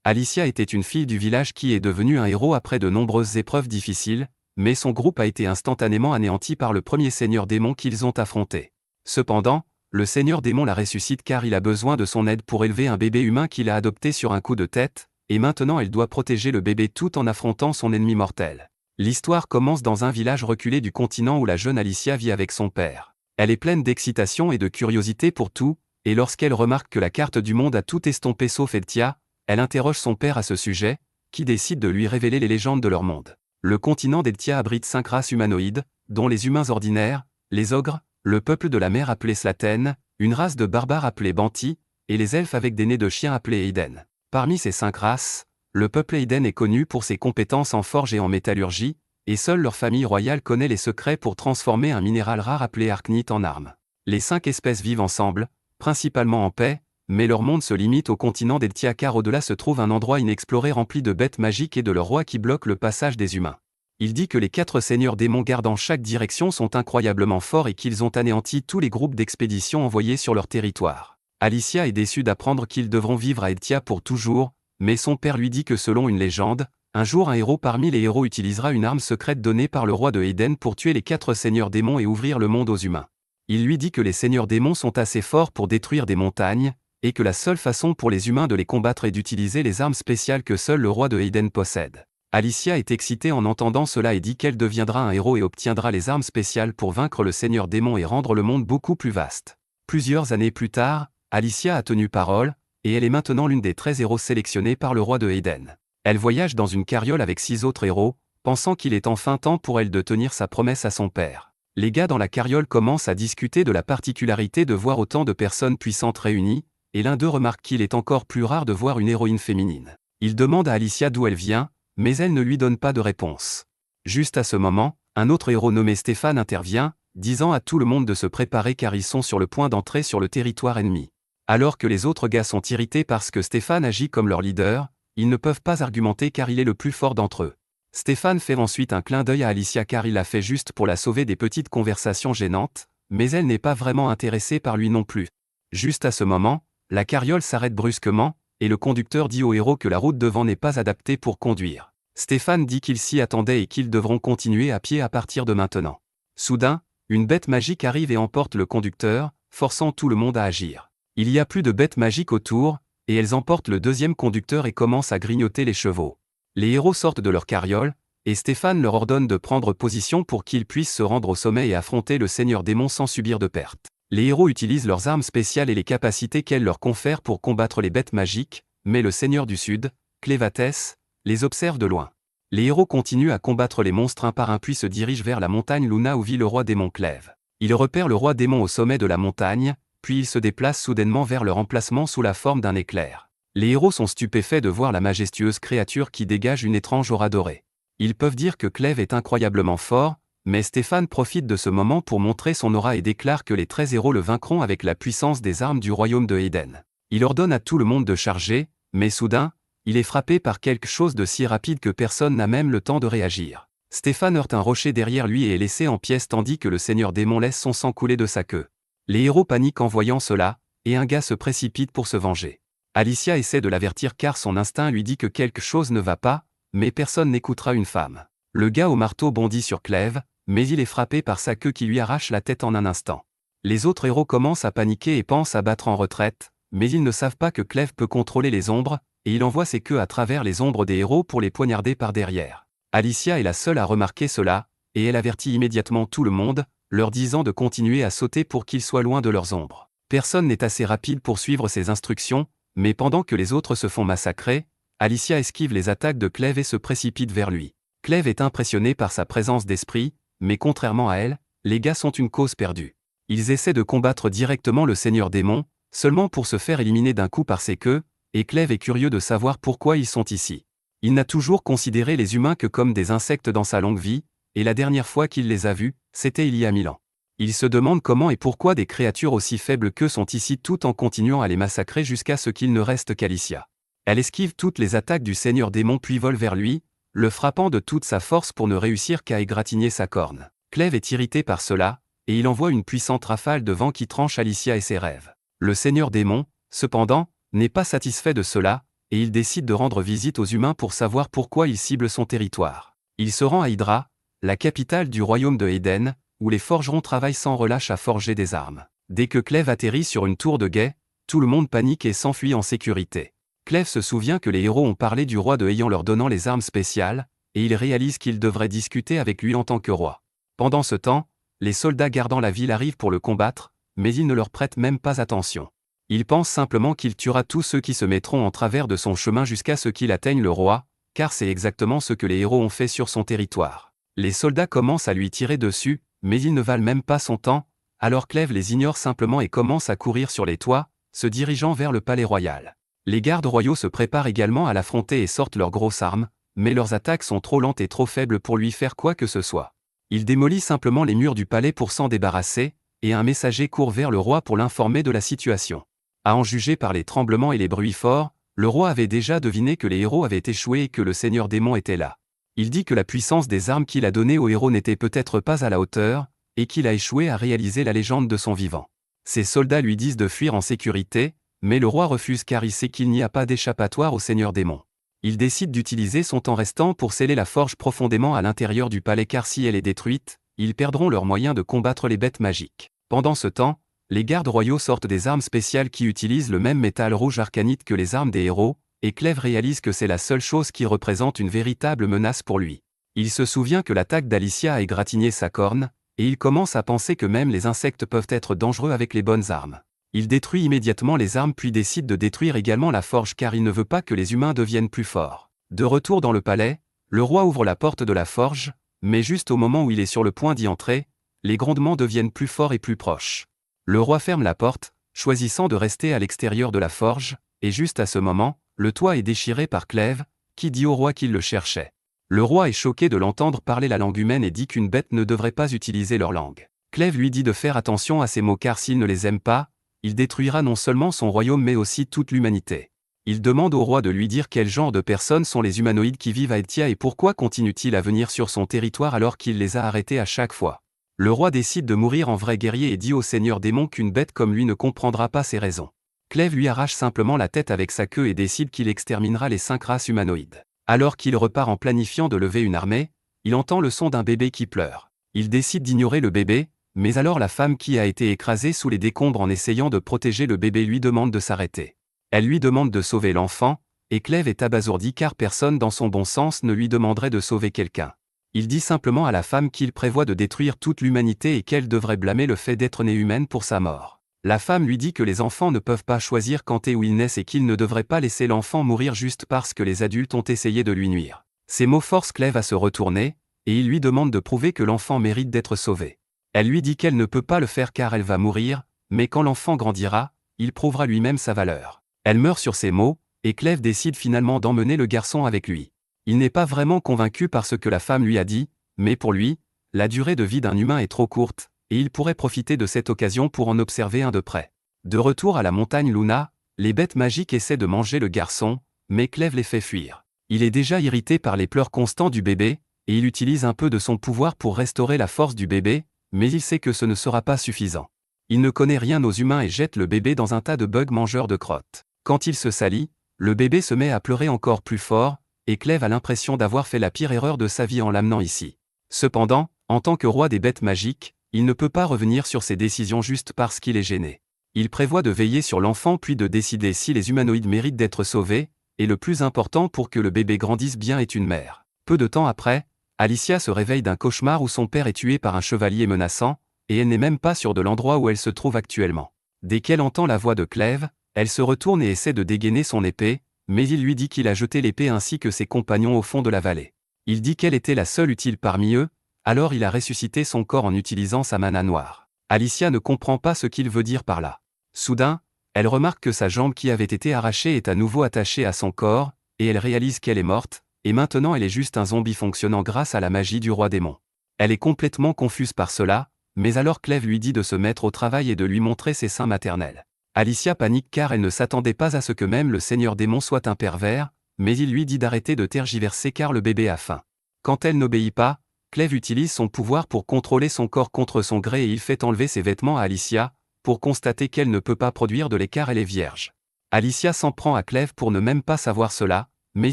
Alicia était une fille du village qui est devenue un héros après de nombreuses épreuves difficiles, mais son groupe a été instantanément anéanti par le premier seigneur démon qu'ils ont affronté. Cependant, le seigneur démon la ressuscite car il a besoin de son aide pour élever un bébé humain qu'il a adopté sur un coup de tête, et maintenant elle doit protéger le bébé tout en affrontant son ennemi mortel. L'histoire commence dans un village reculé du continent où la jeune Alicia vit avec son père. Elle est pleine d'excitation et de curiosité pour tout, et lorsqu'elle remarque que la carte du monde a tout estompé sauf Eltia, elle interroge son père à ce sujet, qui décide de lui révéler les légendes de leur monde. Le continent d'Eltia abrite 5 races humanoïdes, dont les humains ordinaires, les ogres, le peuple de la mer appelé Slaten, une race de barbares appelée Banti, et les elfes avec des nez de chiens appelés Eiden. Parmi ces 5 races, le peuple Eiden est connu pour ses compétences en forge et en métallurgie, et seule leur famille royale connaît les secrets pour transformer un minéral rare appelé Arknite en arme. Les 5 espèces vivent ensemble, principalement en paix, mais leur monde se limite au continent d'Eltia car au-delà se trouve un endroit inexploré rempli de bêtes magiques et de leurs rois qui bloquent le passage des humains. Il dit que les 4 seigneurs démons gardant chaque direction sont incroyablement forts et qu'ils ont anéanti tous les groupes d'expédition envoyés sur leur territoire. Alicia est déçue d'apprendre qu'ils devront vivre à Eltia pour toujours, mais son père lui dit que selon une légende, un jour un héros parmi les héros utilisera une arme secrète donnée par le roi de Eiden pour tuer les 4 seigneurs démons et ouvrir le monde aux humains. Il lui dit que les seigneurs démons sont assez forts pour détruire des montagnes, et que la seule façon pour les humains de les combattre est d'utiliser les armes spéciales que seul le roi de Eiden possède. Alicia est excitée en entendant cela et dit qu'elle deviendra un héros et obtiendra les armes spéciales pour vaincre le seigneur démon et rendre le monde beaucoup plus vaste. Plusieurs années plus tard, Alicia a tenu parole, et elle est maintenant l'une des 13 héros sélectionnés par le roi de Eiden. Elle voyage dans une carriole avec 6 autres héros, pensant qu'il est enfin temps pour elle de tenir sa promesse à son père. Les gars dans la carriole commencent à discuter de la particularité de voir autant de personnes puissantes réunies, et l'un d'eux remarque qu'il est encore plus rare de voir une héroïne féminine. Il demande à Alicia d'où elle vient, mais elle ne lui donne pas de réponse. Juste à ce moment, un autre héros nommé Stéphane intervient, disant à tout le monde de se préparer car ils sont sur le point d'entrer sur le territoire ennemi. Alors que les autres gars sont irrités parce que Stéphane agit comme leur leader, ils ne peuvent pas argumenter car il est le plus fort d'entre eux. Stéphane fait ensuite un clin d'œil à Alicia car il l'a fait juste pour la sauver des petites conversations gênantes, mais elle n'est pas vraiment intéressée par lui non plus. Juste à ce moment, la carriole s'arrête brusquement, et le conducteur dit au héros que la route devant n'est pas adaptée pour conduire. Stéphane dit qu'il s'y attendait et qu'ils devront continuer à pied à partir de maintenant. Soudain, une bête magique arrive et emporte le conducteur, forçant tout le monde à agir. Il y a plus de bêtes magiques autour, et elles emportent le deuxième conducteur et commencent à grignoter les chevaux. Les héros sortent de leur carriole, et Stéphane leur ordonne de prendre position pour qu'ils puissent se rendre au sommet et affronter le seigneur démon sans subir de pertes. Les héros utilisent leurs armes spéciales et les capacités qu'elles leur confèrent pour combattre les bêtes magiques, mais le seigneur du Sud, Clévatès, les observe de loin. Les héros continuent à combattre les monstres un par un puis se dirigent vers la montagne Luna où vit le roi démon Clèves. Ils repèrent le roi démon au sommet de la montagne, puis ils se déplacent soudainement vers leur emplacement sous la forme d'un éclair. Les héros sont stupéfaits de voir la majestueuse créature qui dégage une étrange aura dorée. Ils peuvent dire que Clèves est incroyablement fort, mais Stéphane profite de ce moment pour montrer son aura et déclare que les 13 héros le vaincront avec la puissance des armes du royaume de Eiden. Il ordonne à tout le monde de charger, mais soudain, il est frappé par quelque chose de si rapide que personne n'a même le temps de réagir. Stéphane heurte un rocher derrière lui et est laissé en pièces tandis que le seigneur démon laisse son sang couler de sa queue. Les héros paniquent en voyant cela, et un gars se précipite pour se venger. Alicia essaie de l'avertir car son instinct lui dit que quelque chose ne va pas, mais personne n'écoutera une femme. Le gars au marteau bondit sur Clèves, mais il est frappé par sa queue qui lui arrache la tête en un instant. Les autres héros commencent à paniquer et pensent à battre en retraite, mais ils ne savent pas que Clèves peut contrôler les ombres, et il envoie ses queues à travers les ombres des héros pour les poignarder par derrière. Alicia est la seule à remarquer cela, et elle avertit immédiatement tout le monde, leur disant de continuer à sauter pour qu'ils soient loin de leurs ombres. Personne n'est assez rapide pour suivre ses instructions, mais pendant que les autres se font massacrer, Alicia esquive les attaques de Clèves et se précipite vers lui. Clèves est impressionné par sa présence d'esprit, mais contrairement à elle, les gars sont une cause perdue. Ils essaient de combattre directement le seigneur démon, seulement pour se faire éliminer d'un coup par ses queues, et Clèves est curieux de savoir pourquoi ils sont ici. Il n'a toujours considéré les humains que comme des insectes dans sa longue vie, et la dernière fois qu'il les a vus, c'était il y a 1000 ans. Il se demande comment et pourquoi des créatures aussi faibles qu'eux sont ici tout en continuant à les massacrer jusqu'à ce qu'il ne reste qu'Alicia. Elle esquive toutes les attaques du seigneur démon puis vole vers lui, le frappant de toute sa force pour ne réussir qu'à égratigner sa corne. Clèves est irrité par cela, et il envoie une puissante rafale de vent qui tranche Alicia et ses rêves. Le seigneur démon, cependant, n'est pas satisfait de cela, et il décide de rendre visite aux humains pour savoir pourquoi il cible son territoire. Il se rend à Hydra, la capitale du royaume de Eden, où les forgerons travaillent sans relâche à forger des armes. Dès que Clèves atterrit sur une tour de guet, tout le monde panique et s'enfuit en sécurité. Clèves se souvient que les héros ont parlé du roi de ayant leur donnant les armes spéciales, et il réalise qu'il devrait discuter avec lui en tant que roi. Pendant ce temps, les soldats gardant la ville arrivent pour le combattre, mais il ne leur prête même pas attention. Il pense simplement qu'il tuera tous ceux qui se mettront en travers de son chemin jusqu'à ce qu'il atteigne le roi, car c'est exactement ce que les héros ont fait sur son territoire. Les soldats commencent à lui tirer dessus, mais ils ne valent même pas son temps, alors Clèves les ignore simplement et commence à courir sur les toits, se dirigeant vers le palais royal. Les gardes royaux se préparent également à l'affronter et sortent leurs grosses armes, mais leurs attaques sont trop lentes et trop faibles pour lui faire quoi que ce soit. Il démolit simplement les murs du palais pour s'en débarrasser, et un messager court vers le roi pour l'informer de la situation. À en juger par les tremblements et les bruits forts, le roi avait déjà deviné que les héros avaient échoué et que le seigneur démon était là. Il dit que la puissance des armes qu'il a données aux héros n'était peut-être pas à la hauteur, et qu'il a échoué à réaliser la légende de son vivant. Ses soldats lui disent de fuir en sécurité, mais le roi refuse car il sait qu'il n'y a pas d'échappatoire au seigneur démon. Il décide d'utiliser son temps restant pour sceller la forge profondément à l'intérieur du palais car si elle est détruite, ils perdront leurs moyens de combattre les bêtes magiques. Pendant ce temps, les gardes royaux sortent des armes spéciales qui utilisent le même métal rouge arcanite que les armes des héros, et Clèves réalise que c'est la seule chose qui représente une véritable menace pour lui. Il se souvient que l'attaque d'Alicia a égratigné sa corne, et il commence à penser que même les insectes peuvent être dangereux avec les bonnes armes. Il détruit immédiatement les armes puis décide de détruire également la forge car il ne veut pas que les humains deviennent plus forts. De retour dans le palais, le roi ouvre la porte de la forge, mais juste au moment où il est sur le point d'y entrer, les grondements deviennent plus forts et plus proches. Le roi ferme la porte, choisissant de rester à l'extérieur de la forge, et juste à ce moment, le toit est déchiré par Clèves, qui dit au roi qu'il le cherchait. Le roi est choqué de l'entendre parler la langue humaine et dit qu'une bête ne devrait pas utiliser leur langue. Clèves lui dit de faire attention à ses mots car s'il ne les aime pas, il détruira non seulement son royaume mais aussi toute l'humanité. Il demande au roi de lui dire quel genre de personnes sont les humanoïdes qui vivent à Etia et pourquoi continuent-ils à venir sur son territoire alors qu'il les a arrêtés à chaque fois. Le roi décide de mourir en vrai guerrier et dit au seigneur démon qu'une bête comme lui ne comprendra pas ses raisons. Clèves lui arrache simplement la tête avec sa queue et décide qu'il exterminera les 5 races humanoïdes. Alors qu'il repart en planifiant de lever une armée, il entend le son d'un bébé qui pleure. Il décide d'ignorer le bébé, mais alors la femme qui a été écrasée sous les décombres en essayant de protéger le bébé lui demande de s'arrêter. Elle lui demande de sauver l'enfant, et Clèves est abasourdi car personne dans son bon sens ne lui demanderait de sauver quelqu'un. Il dit simplement à la femme qu'il prévoit de détruire toute l'humanité et qu'elle devrait blâmer le fait d'être née humaine pour sa mort. La femme lui dit que les enfants ne peuvent pas choisir quand et où ils naissent et qu'il ne devrait pas laisser l'enfant mourir juste parce que les adultes ont essayé de lui nuire. Ces mots forcent Clèves à se retourner, et il lui demande de prouver que l'enfant mérite d'être sauvé. Elle lui dit qu'elle ne peut pas le faire car elle va mourir, mais quand l'enfant grandira, il prouvera lui-même sa valeur. Elle meurt sur ces mots, et Clèves décide finalement d'emmener le garçon avec lui. Il n'est pas vraiment convaincu par ce que la femme lui a dit, mais pour lui, la durée de vie d'un humain est trop courte, et il pourrait profiter de cette occasion pour en observer un de près. De retour à la montagne Luna, les bêtes magiques essaient de manger le garçon, mais Clèves les fait fuir. Il est déjà irrité par les pleurs constants du bébé, et il utilise un peu de son pouvoir pour restaurer la force du bébé, mais il sait que ce ne sera pas suffisant. Il ne connaît rien aux humains et jette le bébé dans un tas de bugs mangeurs de crottes. Quand il se salit, le bébé se met à pleurer encore plus fort, et Clèves a l'impression d'avoir fait la pire erreur de sa vie en l'amenant ici. Cependant, en tant que roi des bêtes magiques, il ne peut pas revenir sur ses décisions juste parce qu'il est gêné. Il prévoit de veiller sur l'enfant puis de décider si les humanoïdes méritent d'être sauvés, et le plus important pour que le bébé grandisse bien est une mère. Peu de temps après, Alicia se réveille d'un cauchemar où son père est tué par un chevalier menaçant, et elle n'est même pas sûre de l'endroit où elle se trouve actuellement. Dès qu'elle entend la voix de Clèves, elle se retourne et essaie de dégainer son épée, mais il lui dit qu'il a jeté l'épée ainsi que ses compagnons au fond de la vallée. Il dit qu'elle était la seule utile parmi eux, alors il a ressuscité son corps en utilisant sa mana noire. Alicia ne comprend pas ce qu'il veut dire par là. Soudain, elle remarque que sa jambe qui avait été arrachée est à nouveau attachée à son corps, et elle réalise qu'elle est morte, et maintenant elle est juste un zombie fonctionnant grâce à la magie du roi démon. Elle est complètement confuse par cela, mais alors Clèves lui dit de se mettre au travail et de lui montrer ses seins maternels. Alicia panique car elle ne s'attendait pas à ce que même le seigneur démon soit un pervers, mais il lui dit d'arrêter de tergiverser car le bébé a faim. Quand elle n'obéit pas, Clèves utilise son pouvoir pour contrôler son corps contre son gré et il fait enlever ses vêtements à Alicia, pour constater qu'elle ne peut pas produire de lait car elle est vierge. Alicia s'en prend à Clèves pour ne même pas savoir cela, mais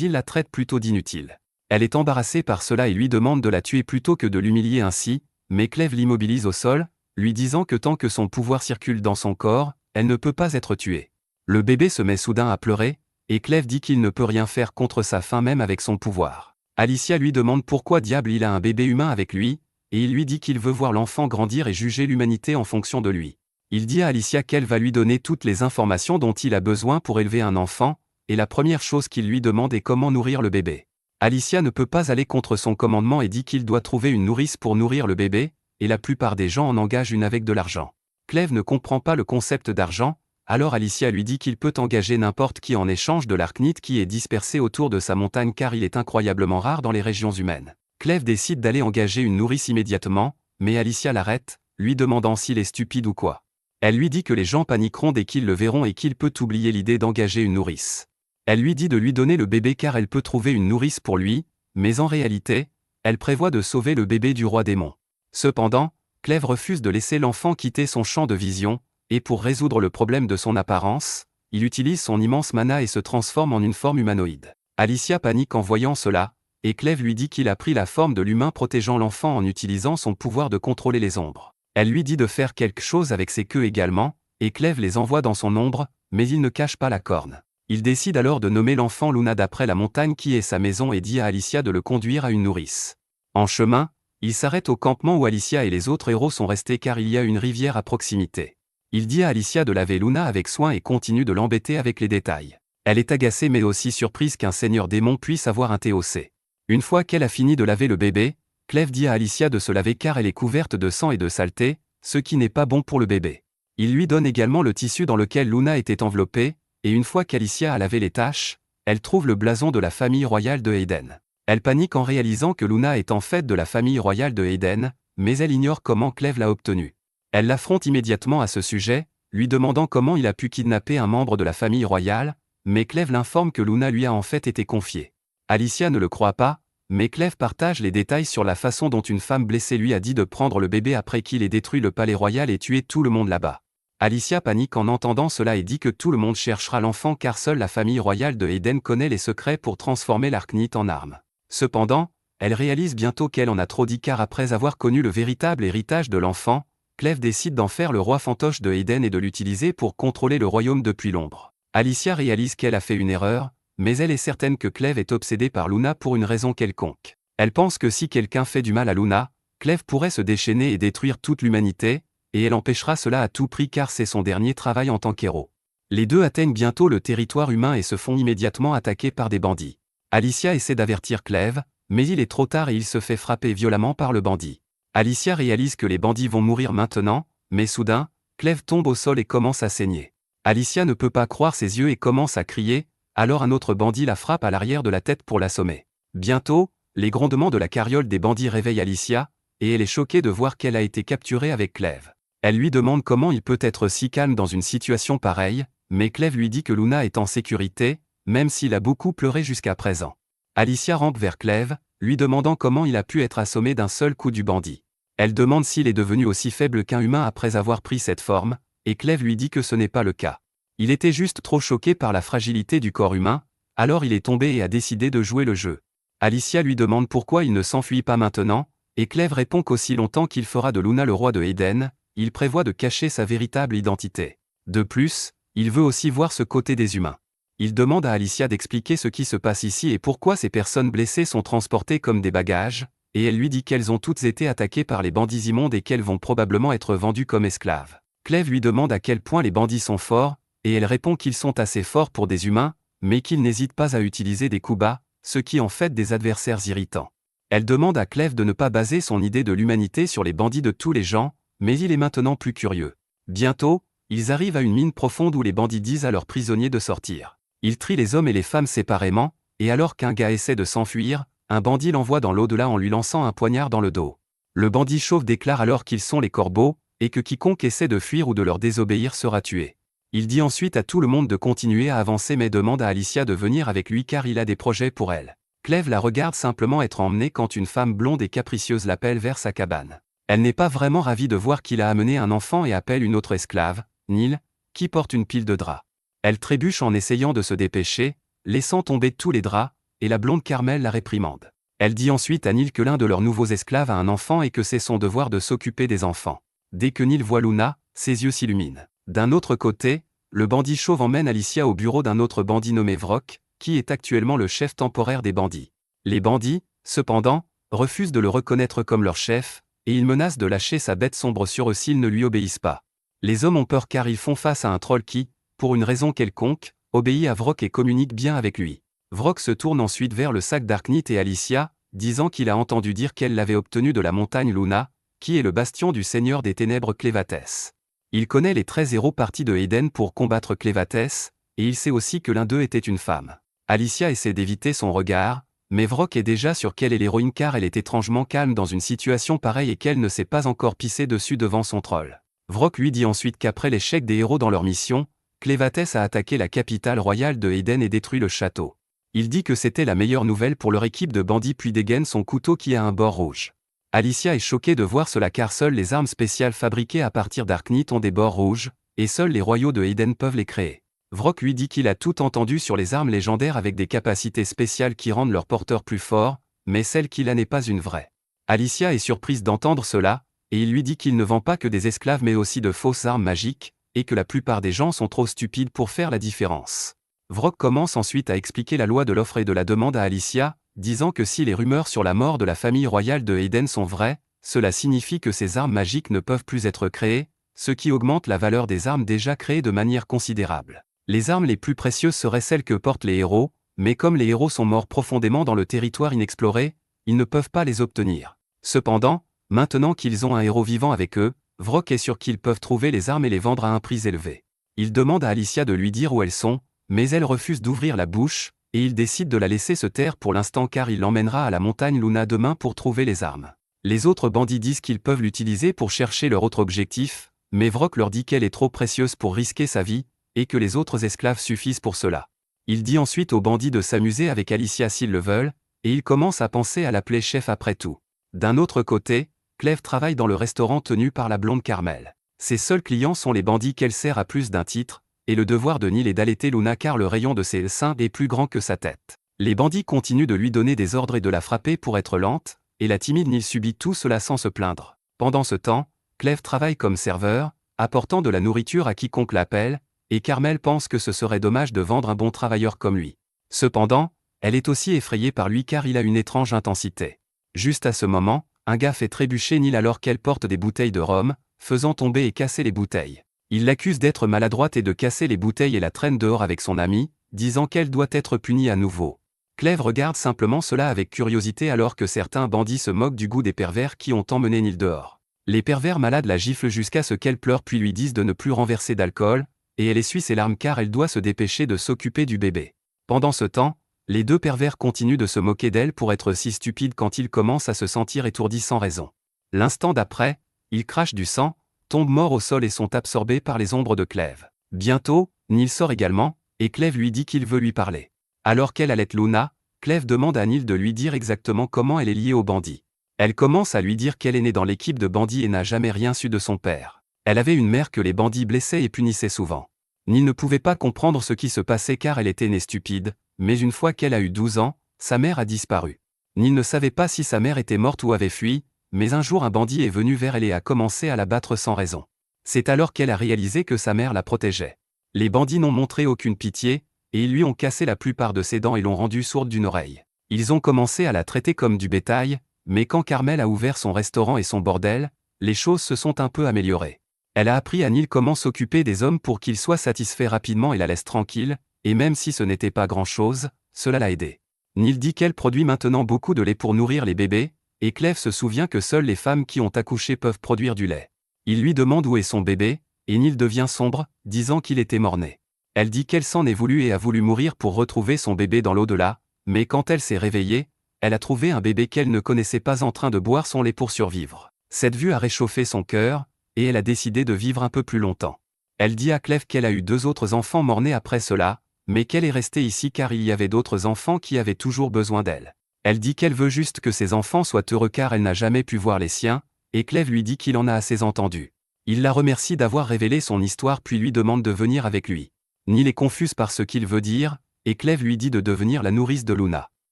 il la traite plutôt d'inutile. Elle est embarrassée par cela et lui demande de la tuer plutôt que de l'humilier ainsi, mais Clèves l'immobilise au sol, lui disant que tant que son pouvoir circule dans son corps, elle ne peut pas être tuée. Le bébé se met soudain à pleurer, et Clèves dit qu'il ne peut rien faire contre sa faim même avec son pouvoir. Alicia lui demande pourquoi diable il a un bébé humain avec lui, et il lui dit qu'il veut voir l'enfant grandir et juger l'humanité en fonction de lui. Il dit à Alicia qu'elle va lui donner toutes les informations dont il a besoin pour élever un enfant, et la première chose qu'il lui demande est comment nourrir le bébé. Alicia ne peut pas aller contre son commandement et dit qu'il doit trouver une nourrice pour nourrir le bébé, et la plupart des gens en engagent une avec de l'argent. Clèves ne comprend pas le concept d'argent, alors Alicia lui dit qu'il peut engager n'importe qui en échange de l'archnite qui est dispersé autour de sa montagne car il est incroyablement rare dans les régions humaines. Clèves décide d'aller engager une nourrice immédiatement, mais Alicia l'arrête, lui demandant s'il est stupide ou quoi. Elle lui dit que les gens paniqueront dès qu'ils le verront et qu'il peut oublier l'idée d'engager une nourrice. Elle lui dit de lui donner le bébé car elle peut trouver une nourrice pour lui, mais en réalité, elle prévoit de sauver le bébé du roi démon. Cependant, Clèves refuse de laisser l'enfant quitter son champ de vision, et pour résoudre le problème de son apparence, il utilise son immense mana et se transforme en une forme humanoïde. Alicia panique en voyant cela, et Clèves lui dit qu'il a pris la forme de l'humain protégeant l'enfant en utilisant son pouvoir de contrôler les ombres. Elle lui dit de faire quelque chose avec ses queues également, et Clèves les envoie dans son ombre, mais il ne cache pas la corne. Il décide alors de nommer l'enfant Luna d'après la montagne qui est sa maison et dit à Alicia de le conduire à une nourrice. En chemin, il s'arrête au campement où Alicia et les autres héros sont restés car il y a une rivière à proximité. Il dit à Alicia de laver Luna avec soin et continue de l'embêter avec les détails. Elle est agacée mais aussi surprise qu'un seigneur démon puisse avoir un TOC. Une fois qu'elle a fini de laver le bébé, Clèves dit à Alicia de se laver car elle est couverte de sang et de saleté, ce qui n'est pas bon pour le bébé. Il lui donne également le tissu dans lequel Luna était enveloppée, et une fois qu'Alicia a lavé les taches, elle trouve le blason de la famille royale de Hayden. Elle panique en réalisant que Luna est en fait de la famille royale de Hayden, mais elle ignore comment Clèves l'a obtenu. Elle l'affronte immédiatement à ce sujet, lui demandant comment il a pu kidnapper un membre de la famille royale, mais Clèves l'informe que Luna lui a en fait été confiée. Alicia ne le croit pas, mais Clèves partage les détails sur la façon dont une femme blessée lui a dit de prendre le bébé après qu'il ait détruit le palais royal et tué tout le monde là-bas. Alicia panique en entendant cela et dit que tout le monde cherchera l'enfant car seule la famille royale de Hayden connaît les secrets pour transformer l'archnite en arme. Cependant, elle réalise bientôt qu'elle en a trop dit car après avoir connu le véritable héritage de l'enfant, Clèves décide d'en faire le roi fantoche de Hayden et de l'utiliser pour contrôler le royaume depuis l'ombre. Alicia réalise qu'elle a fait une erreur, mais elle est certaine que Clèves est obsédée par Luna pour une raison quelconque. Elle pense que si quelqu'un fait du mal à Luna, Clèves pourrait se déchaîner et détruire toute l'humanité, et elle empêchera cela à tout prix car c'est son dernier travail en tant qu'héros. Les deux atteignent bientôt le territoire humain et se font immédiatement attaquer par des bandits. Alicia essaie d'avertir Clèves, mais il est trop tard et il se fait frapper violemment par le bandit. Alicia réalise que les bandits vont mourir maintenant, mais soudain, Clèves tombe au sol et commence à saigner. Alicia ne peut pas croire ses yeux et commence à crier, alors un autre bandit la frappe à l'arrière de la tête pour l'assommer. Bientôt, les grondements de la carriole des bandits réveillent Alicia, et elle est choquée de voir qu'elle a été capturée avec Clèves. Elle lui demande comment il peut être si calme dans une situation pareille, mais Clèves lui dit que Luna est en sécurité, même s'il a beaucoup pleuré jusqu'à présent. Alicia rampe vers Clèves, lui demandant comment il a pu être assommé d'un seul coup du bandit. Elle demande s'il est devenu aussi faible qu'un humain après avoir pris cette forme, et Clèves lui dit que ce n'est pas le cas. Il était juste trop choqué par la fragilité du corps humain, alors il est tombé et a décidé de jouer le jeu. Alicia lui demande pourquoi il ne s'enfuit pas maintenant, et Clèves répond qu'aussi longtemps qu'il fera de Luna le roi de Hayden, il prévoit de cacher sa véritable identité. De plus, il veut aussi voir ce côté des humains. Il demande à Alicia d'expliquer ce qui se passe ici et pourquoi ces personnes blessées sont transportées comme des bagages, et elle lui dit qu'elles ont toutes été attaquées par les bandits immondes et qu'elles vont probablement être vendues comme esclaves. Clèves lui demande à quel point les bandits sont forts, et elle répond qu'ils sont assez forts pour des humains, mais qu'ils n'hésitent pas à utiliser des coups bas, ce qui en fait des adversaires irritants. Elle demande à Clèves de ne pas baser son idée de l'humanité sur les bandits de tous les gens, mais il est maintenant plus curieux. Bientôt, ils arrivent à une mine profonde où les bandits disent à leurs prisonniers de sortir. Ils trient les hommes et les femmes séparément, et alors qu'un gars essaie de s'enfuir, un bandit l'envoie dans l'au-delà en lui lançant un poignard dans le dos. Le bandit chauve déclare alors qu'ils sont les corbeaux, et que quiconque essaie de fuir ou de leur désobéir sera tué. Il dit ensuite à tout le monde de continuer à avancer mais demande à Alicia de venir avec lui car il a des projets pour elle. Clèves la regarde simplement être emmenée quand une femme blonde et capricieuse l'appelle vers sa cabane. Elle n'est pas vraiment ravie de voir qu'il a amené un enfant et appelle une autre esclave, Neil, qui porte une pile de draps. Elle trébuche en essayant de se dépêcher, laissant tomber tous les draps, et la blonde Carmel la réprimande. Elle dit ensuite à Neil que l'un de leurs nouveaux esclaves a un enfant et que c'est son devoir de s'occuper des enfants. Dès que Neil voit Luna, ses yeux s'illuminent. D'un autre côté, le bandit chauve emmène Alicia au bureau d'un autre bandit nommé Vrock, qui est actuellement le chef temporaire des bandits. Les bandits, cependant, refusent de le reconnaître comme leur chef, et ils menacent de lâcher sa bête sombre sur eux s'ils ne lui obéissent pas. Les hommes ont peur car ils font face à un troll qui, pour une raison quelconque, obéit à Vrock et communique bien avec lui. Vrock se tourne ensuite vers le sac d'Arknit et Alicia, disant qu'il a entendu dire qu'elle l'avait obtenu de la montagne Luna, qui est le bastion du seigneur des ténèbres Clévatès. Il connaît les 13 héros partis de Eden pour combattre Clévatès, et il sait aussi que l'un d'eux était une femme. Alicia essaie d'éviter son regard, mais Vrock est déjà sûr qu'elle est l'héroïne car elle est étrangement calme dans une situation pareille et qu'elle ne s'est pas encore pissée dessus devant son troll. Vrock lui dit ensuite qu'après l'échec des héros dans leur mission, Clévatès a attaqué la capitale royale de Eden et détruit le château. Il dit que c'était la meilleure nouvelle pour leur équipe de bandits puis dégaine son couteau qui a un bord rouge. Alicia est choquée de voir cela car seules les armes spéciales fabriquées à partir d'Arknit ont des bords rouges, et seuls les royaux de Eden peuvent les créer. Vrock lui dit qu'il a tout entendu sur les armes légendaires avec des capacités spéciales qui rendent leur porteur plus fort, mais celle qu'il a n'est pas une vraie. Alicia est surprise d'entendre cela, et il lui dit qu'il ne vend pas que des esclaves mais aussi de fausses armes magiques, et que la plupart des gens sont trop stupides pour faire la différence. Vrock commence ensuite à expliquer la loi de l'offre et de la demande à Alicia, disant que si les rumeurs sur la mort de la famille royale de Eden sont vraies, cela signifie que ces armes magiques ne peuvent plus être créées, ce qui augmente la valeur des armes déjà créées de manière considérable. Les armes les plus précieuses seraient celles que portent les héros, mais comme les héros sont morts profondément dans le territoire inexploré, ils ne peuvent pas les obtenir. Cependant, maintenant qu'ils ont un héros vivant avec eux, Vrock est sûr qu'ils peuvent trouver les armes et les vendre à un prix élevé. Il demande à Alicia de lui dire où elles sont, mais elle refuse d'ouvrir la bouche, et il décide de la laisser se taire pour l'instant car il l'emmènera à la montagne Luna demain pour trouver les armes. Les autres bandits disent qu'ils peuvent l'utiliser pour chercher leur autre objectif, mais Vrock leur dit qu'elle est trop précieuse pour risquer sa vie, et que les autres esclaves suffisent pour cela. Il dit ensuite aux bandits de s'amuser avec Alicia s'ils le veulent, et il commence à penser à l'appeler chef après tout. D'un autre côté, Clève travaille dans le restaurant tenu par la blonde Carmel. Ses seuls clients sont les bandits qu'elle sert à plus d'un titre, et le devoir de Neil est d'allaiter Luna car le rayon de ses seins est plus grand que sa tête. Les bandits continuent de lui donner des ordres et de la frapper pour être lente, et la timide Neil subit tout cela sans se plaindre. Pendant ce temps, Clève travaille comme serveur, apportant de la nourriture à quiconque l'appelle, et Carmel pense que ce serait dommage de vendre un bon travailleur comme lui. Cependant, elle est aussi effrayée par lui car il a une étrange intensité. Juste à ce moment, un gars fait trébucher Neil alors qu'elle porte des bouteilles de rhum, faisant tomber et casser les bouteilles. Il l'accuse d'être maladroite et de casser les bouteilles et la traîne dehors avec son ami, disant qu'elle doit être punie à nouveau. Clève regarde simplement cela avec curiosité alors que certains bandits se moquent du goût des pervers qui ont emmené Neil dehors. Les pervers malades la giflent jusqu'à ce qu'elle pleure puis lui disent de ne plus renverser d'alcool, et elle essuie ses larmes car elle doit se dépêcher de s'occuper du bébé. Pendant ce temps, les deux pervers continuent de se moquer d'elle pour être si stupide quand ils commencent à se sentir étourdis sans raison. L'instant d'après, ils crachent du sang, tombent morts au sol et sont absorbés par les ombres de Clève. Bientôt, Neil sort également, et Clève lui dit qu'il veut lui parler. Alors qu'elle allaite Luna, Clève demande à Neil de lui dire exactement comment elle est liée aux bandits. Elle commence à lui dire qu'elle est née dans l'équipe de bandits et n'a jamais rien su de son père. Elle avait une mère que les bandits blessaient et punissaient souvent. Neil ne pouvait pas comprendre ce qui se passait car elle était née stupide, mais une fois qu'elle a eu 12 ans, sa mère a disparu. Neil ne savait pas si sa mère était morte ou avait fui, mais un jour un bandit est venu vers elle et a commencé à la battre sans raison. C'est alors qu'elle a réalisé que sa mère la protégeait. Les bandits n'ont montré aucune pitié, et ils lui ont cassé la plupart de ses dents et l'ont rendue sourde d'une oreille. Ils ont commencé à la traiter comme du bétail, mais quand Carmel a ouvert son restaurant et son bordel, les choses se sont un peu améliorées. Elle a appris à Neil comment s'occuper des hommes pour qu'il soit satisfait rapidement et la laisse tranquille, et même si ce n'était pas grand-chose, cela l'a aidé. Neil dit qu'elle produit maintenant beaucoup de lait pour nourrir les bébés, et Clève se souvient que seules les femmes qui ont accouché peuvent produire du lait. Il lui demande où est son bébé, et Neil devient sombre, disant qu'il était mort-né. Elle dit qu'elle s'en est voulu et a voulu mourir pour retrouver son bébé dans l'au-delà, mais quand elle s'est réveillée, elle a trouvé un bébé qu'elle ne connaissait pas en train de boire son lait pour survivre. Cette vue a réchauffé son cœur, et elle a décidé de vivre un peu plus longtemps. Elle dit à Clève qu'elle a eu 2 autres enfants morts-nés après cela, mais qu'elle est restée ici car il y avait d'autres enfants qui avaient toujours besoin d'elle. Elle dit qu'elle veut juste que ses enfants soient heureux car elle n'a jamais pu voir les siens, et Clève lui dit qu'il en a assez entendu. Il la remercie d'avoir révélé son histoire puis lui demande de venir avec lui. Neil est confus par ce qu'il veut dire, et Cleve lui dit de devenir la nourrice de Luna.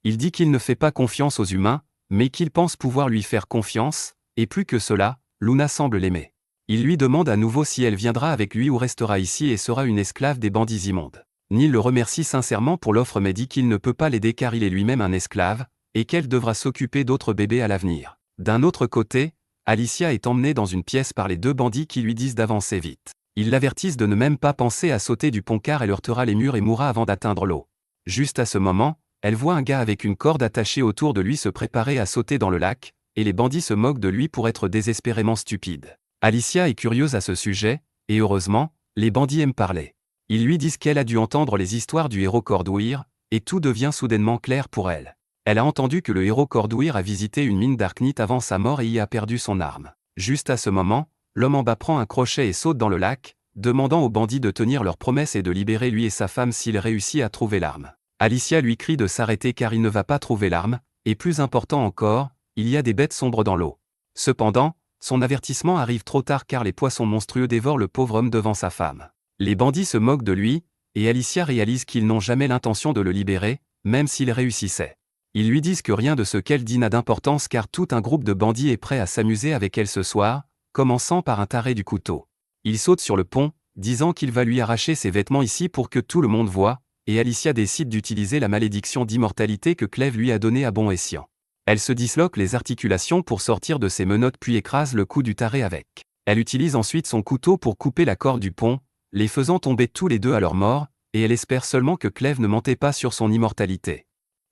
Il dit qu'il ne fait pas confiance aux humains, mais qu'il pense pouvoir lui faire confiance, et plus que cela, Luna semble l'aimer. Il lui demande à nouveau si elle viendra avec lui ou restera ici et sera une esclave des bandits immondes. Neil le remercie sincèrement pour l'offre mais dit qu'il ne peut pas l'aider car il est lui-même un esclave, et qu'elle devra s'occuper d'autres bébés à l'avenir. D'un autre côté, Alicia est emmenée dans une pièce par les deux bandits qui lui disent d'avancer vite. Ils l'avertissent de ne même pas penser à sauter du pont car elle heurtera les murs et mourra avant d'atteindre l'eau. Juste à ce moment, elle voit un gars avec une corde attachée autour de lui se préparer à sauter dans le lac, et les bandits se moquent de lui pour être désespérément stupide. Alicia est curieuse à ce sujet, et heureusement, les bandits aiment parler. Ils lui disent qu'elle a dû entendre les histoires du héros Cordouir, et tout devient soudainement clair pour elle. Elle a entendu que le héros Cordouir a visité une mine d'Arknit avant sa mort et y a perdu son arme. Juste à ce moment, l'homme en bas prend un crochet et saute dans le lac, demandant aux bandits de tenir leur promesse et de libérer lui et sa femme s'il réussit à trouver l'arme. Alicia lui crie de s'arrêter car il ne va pas trouver l'arme, et plus important encore, il y a des bêtes sombres dans l'eau. Cependant, son avertissement arrive trop tard car les poissons monstrueux dévorent le pauvre homme devant sa femme. Les bandits se moquent de lui, et Alicia réalise qu'ils n'ont jamais l'intention de le libérer, même s'il réussissait. Ils lui disent que rien de ce qu'elle dit n'a d'importance car tout un groupe de bandits est prêt à s'amuser avec elle ce soir, commençant par un taré du couteau. Il saute sur le pont, disant qu'il va lui arracher ses vêtements ici pour que tout le monde voie, et Alicia décide d'utiliser la malédiction d'immortalité que Cleve lui a donnée à bon escient. Elle se disloque les articulations pour sortir de ses menottes puis écrase le cou du taré avec. Elle utilise ensuite son couteau pour couper la corde du pont, les faisant tomber tous les deux à leur mort, et elle espère seulement que Cleve ne mentait pas sur son immortalité.